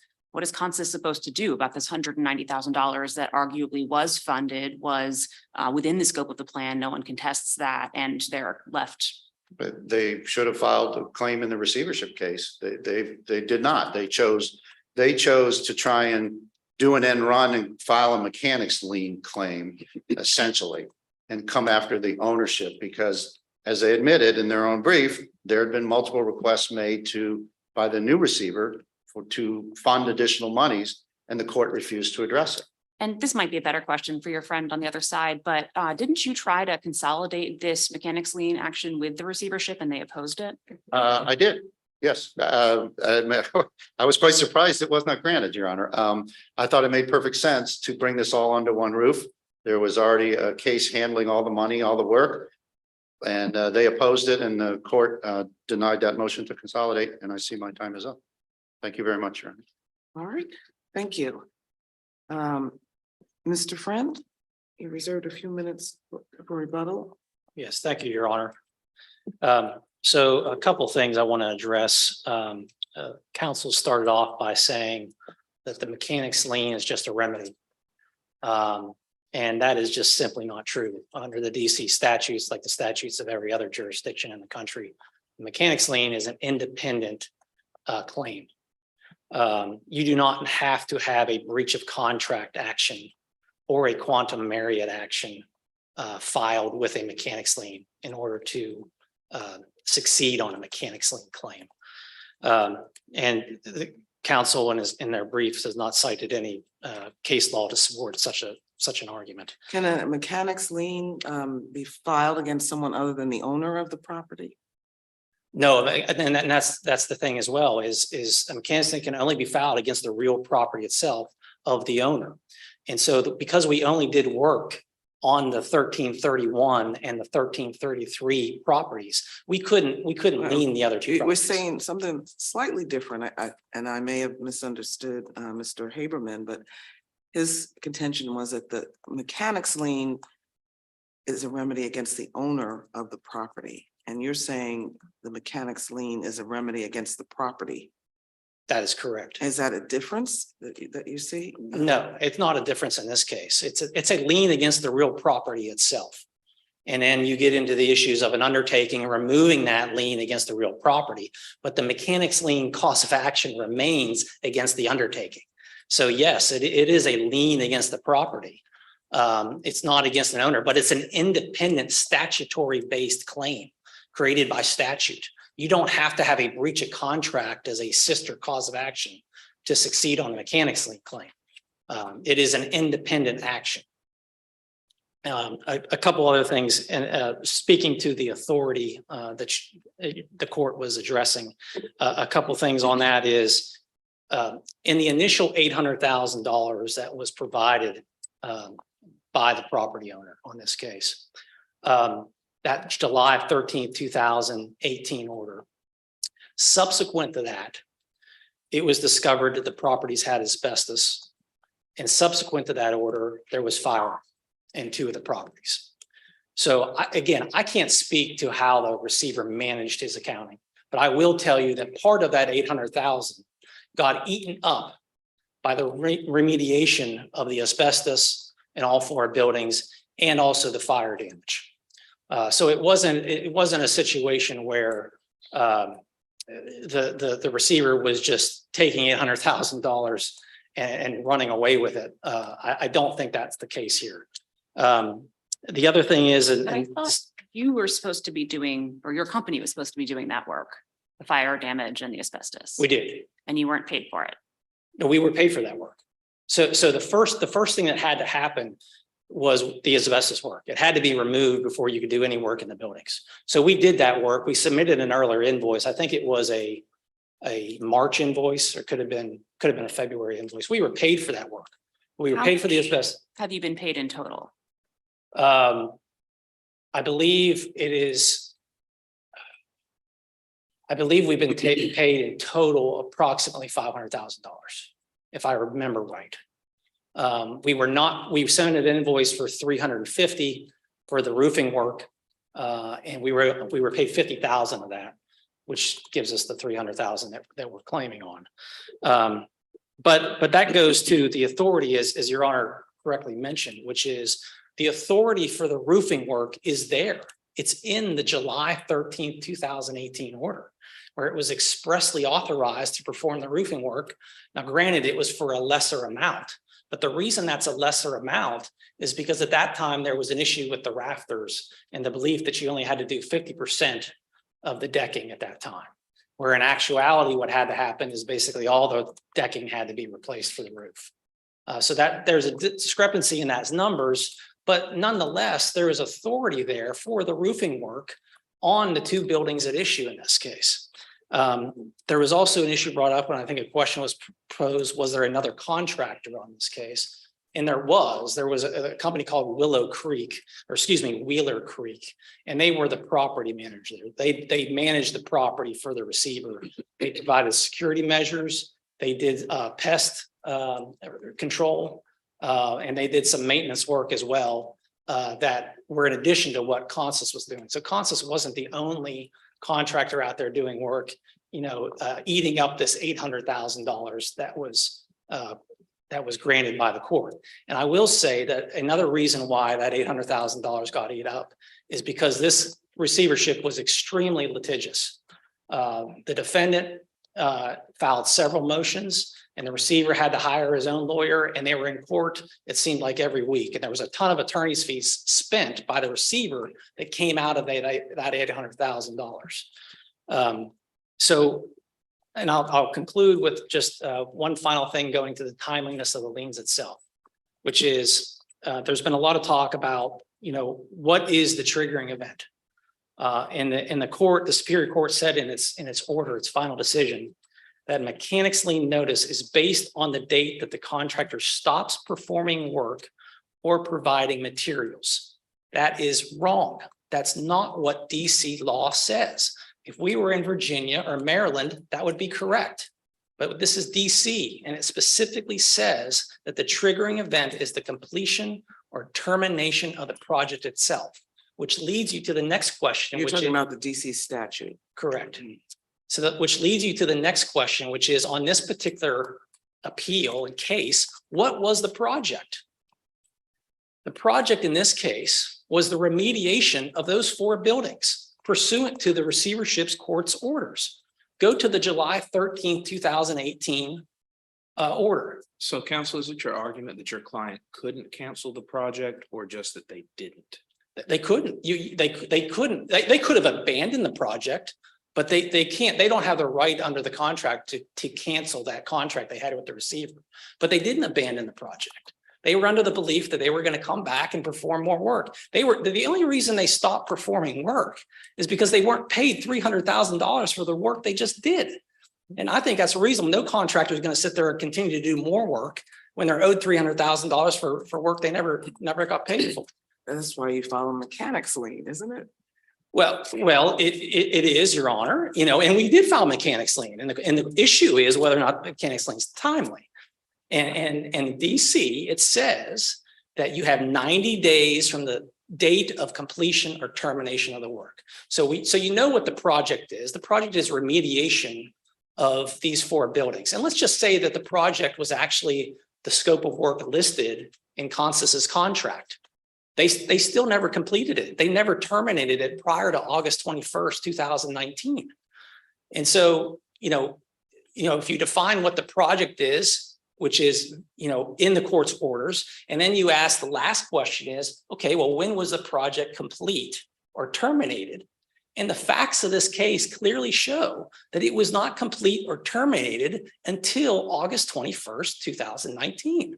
Speaker 4: Consus supposed to do about this $190,000 that arguably was funded, was within the scope of the plan? No one contests that, and they're left.
Speaker 10: But they should have filed a claim in the receivership case. They did not. They chose to try and do an end run and file a mechanics lien claim, essentially, and come after the ownership because, as they admitted in their own brief, there had been multiple requests made by the new receiver to fund additional monies, and the court refused to address it.
Speaker 4: And this might be a better question for your friend on the other side, but didn't you try to consolidate this mechanics lien action with the receivership and they opposed it?
Speaker 10: I did, yes. I was quite surprised it was not granted, Your Honor. I thought it made perfect sense to bring this all under one roof. There was already a case handling all the money, all the work. And they opposed it, and the court denied that motion to consolidate, and I see my time is up. Thank you very much, Your Honor.
Speaker 2: All right, thank you. Mr. Friend, you reserved a few minutes for rebuttal.
Speaker 9: Yes, thank you, Your Honor. So a couple things I want to address. Counsel started off by saying that the mechanics lien is just a remedy. And that is just simply not true. Under the DC statutes, like the statutes of every other jurisdiction in the country, the mechanics lien is an independent claim. You do not have to have a breach of contract action or a quantum merit action filed with a mechanics lien in order to succeed on a mechanics lien claim. And the counsel in their briefs has not cited any case law to support such an argument.
Speaker 2: Can a mechanics lien be filed against someone other than the owner of the property?
Speaker 9: No, and that's the thing as well, is a mechanics lien can only be filed against the real property itself of the owner. And so because we only did work on the 1331 and the 1333 properties, we couldn't lien the other two
Speaker 2: We're
Speaker 9: properties.
Speaker 2: saying something slightly different, and I may have misunderstood Mr. Haberman, but his contention was that the mechanics lien is a remedy against the owner of the property. And you're saying the mechanics lien is a remedy against the property.
Speaker 9: That is correct.
Speaker 2: Is that a difference that you see?
Speaker 9: No, it's not a difference in this case. It's a lien against the real property itself. And then you get into the issues of an undertaking, removing that lien against the real property, but the mechanics lien cause of action remains against the undertaking. So yes, it is a lien against the property. It's not against an owner, but it's an independent statutory based claim created by statute. You don't have to have a breach of contract as a sister cause of action to succeed on a mechanics lien claim. It is an independent action. A couple other things, and speaking to the authority that the court was addressing, a couple things on that is in the initial $800,000 that was provided by the property owner on this case, that July 13th, 2018 order. Subsequent to that, it was discovered that the properties had asbestos. And subsequent to that order, there was fire in 2 of the properties. So again, I can't speak to how the receiver managed his accounting, but I will tell you that part of that 800,000 got eaten up by the remediation of the asbestos in all 4 buildings and also the fire damage. So it wasn't a situation where the receiver was just taking $800,000 and running away with it. I don't think that's the case here. The other thing is,
Speaker 4: I thought you were supposed to be doing, or your company was supposed to be doing that work, the fire damage and the asbestos.
Speaker 9: we did.
Speaker 4: And you weren't paid for it.
Speaker 9: No, we were paid for that work. So the first thing that had to happen was the asbestos work. It had to be removed before you could do any work in the buildings. So we did that work. We submitted an earlier invoice. I think it was a March invoice, or could have been a February invoice. We were paid for that work. We were paid for the asbestos.
Speaker 4: Have you been paid in total?
Speaker 9: I believe it is. I believe we've been paid in total approximately $500,000, if I remember right. We sent an invoice for 350 for the roofing work. And we were paid 50,000 of that, which gives us the 300,000 that we're claiming on. But that goes to the authority, as Your Honor correctly mentioned, which is the authority for the roofing work is there. It's in the July 13th, 2018 order, where it was expressly authorized to perform the roofing work. Now, granted, it was for a lesser amount, but the reason that's a lesser amount is because at that time there was an issue with the rafters and the belief that you only had to do 50% of the decking at that time. Where in actuality, what had to happen is basically all the decking had to be replaced for the roof. So that there's a discrepancy in those numbers, but nonetheless, there is authority there for the roofing work on the 2 buildings at issue in this case. There was also an issue brought up, and I think a question was posed, was there another contractor on this case? And there was a company called Wheeler Creek, and they were the property manager. They managed the property for the receiver. They provided security measures. They did pest control, and they did some maintenance work as well that were in addition to what Consus was doing. So Consus wasn't the only contractor out there doing work, eating up this $800,000 that was granted by the court. And I will say that another reason why that $800,000 got eat up is because this receivership was extremely litigious. The defendant filed several motions, and the receiver had to hire his own lawyer, and they were in court, it seemed like every week. And there was a ton of attorney's fees spent by the receiver that came out of that $800,000. And I'll conclude with just one final thing going to the timeliness of the liens itself, which is there's been a lot of talk about, what is the triggering event? In the court, the Superior Court said in its order, its final decision, that mechanics lien notice is based on the date that the contractor stops performing work or providing materials. That is wrong. That's not what DC law says. If we were in Virginia or Maryland, that would be correct. But this is DC, and it specifically says that the triggering event is the completion or termination of the project itself, which leads you to the next question.
Speaker 2: You're
Speaker 9: which
Speaker 2: talking
Speaker 9: is,
Speaker 2: about the DC statute.
Speaker 9: correct. So that which leads you to the next question, which is on this particular appeal and case, what was the project? The project in this case was the remediation of those 4 buildings pursuant to the receivership's court's orders. Go to the July 13th, 2018 order.
Speaker 5: So counsel, is it your argument that your client couldn't cancel the project or just that they didn't?
Speaker 9: They couldn't. They couldn't. They could have abandoned the project, but they can't. They don't have the right under the contract to cancel that contract they had with the receiver. But they didn't abandon the project. They were under the belief that they were going to come back and perform more work. The only reason they stopped performing work is because they weren't paid $300,000 for the work they just did. And I think that's reasonable. No contractor is going to sit there and continue to do more work when they're owed $300,000 for work they never got paid for.
Speaker 2: That's why you file a mechanics lien, isn't it?
Speaker 9: Well, it is, Your Honor, and we did file mechanics lien, and the issue is whether or not mechanics lien is timely. And DC, it says that you have 90 days from the date of completion or termination of the work. So you know what the project is. The project is remediation of these 4 buildings. And let's just say that the project was actually the scope of work listed in Consis's contract. They still never completed it. They never terminated it prior to August 21st, 2019. And so, if you define what the project is, which is, in the court's orders, and then you ask the last question is, okay, well, when was the project complete or terminated? And the facts of this case clearly show that it was not complete or terminated until August 21st, 2019.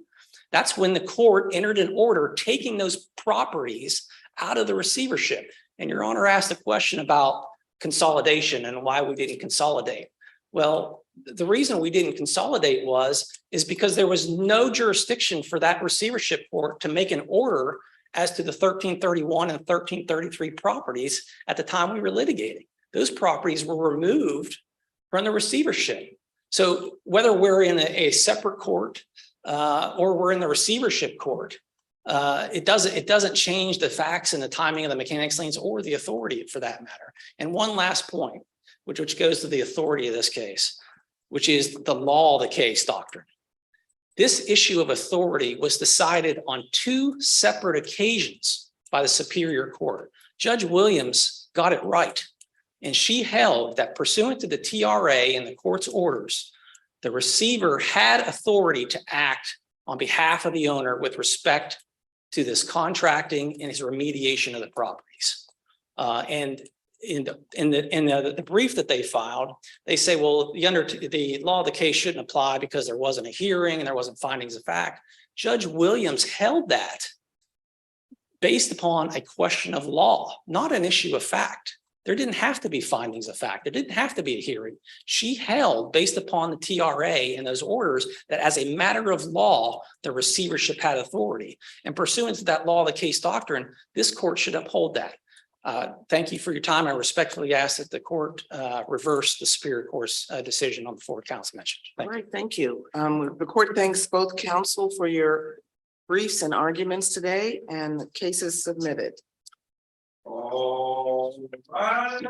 Speaker 9: That's when the court entered an order taking those properties out of the receivership. And Your Honor asked a question about consolidation and why we didn't consolidate. Well, the reason we didn't consolidate is because there was no jurisdiction for that receivership court to make an order as to the 1331 and 1333 properties at the time we were litigating. Those properties were removed from the receivership. So whether we're in a separate court or we're in the receivership court, it doesn't change the facts and the timing of the mechanics liens or the authority for that matter. And one last point, which goes to the authority of this case, which is the law of the case doctrine. This issue of authority was decided on 2 separate occasions by the Superior Court. Judge Williams got it right, and she held that pursuant to the TRA and the court's orders, the receiver had authority to act on behalf of the owner with respect to this contracting and his remediation of the properties. And in the brief that they filed, they say, well, the law of the case shouldn't apply because there wasn't a hearing and there wasn't findings of fact. Judge Williams held that based upon a question of law, not an issue of fact. There didn't have to be findings of fact. There didn't have to be a hearing. She held based upon the TRA and those orders that as a matter of law, the receivership had authority. And pursuant to that law of the case doctrine, this court should uphold that. Thank you for your time. I respectfully ask that the court reverse the Superior Court's decision on the 4 counts mentioned.
Speaker 2: All right, thank you. The court thanks both counsel for your briefs and arguments today, and the case is submitted.
Speaker 1: All right.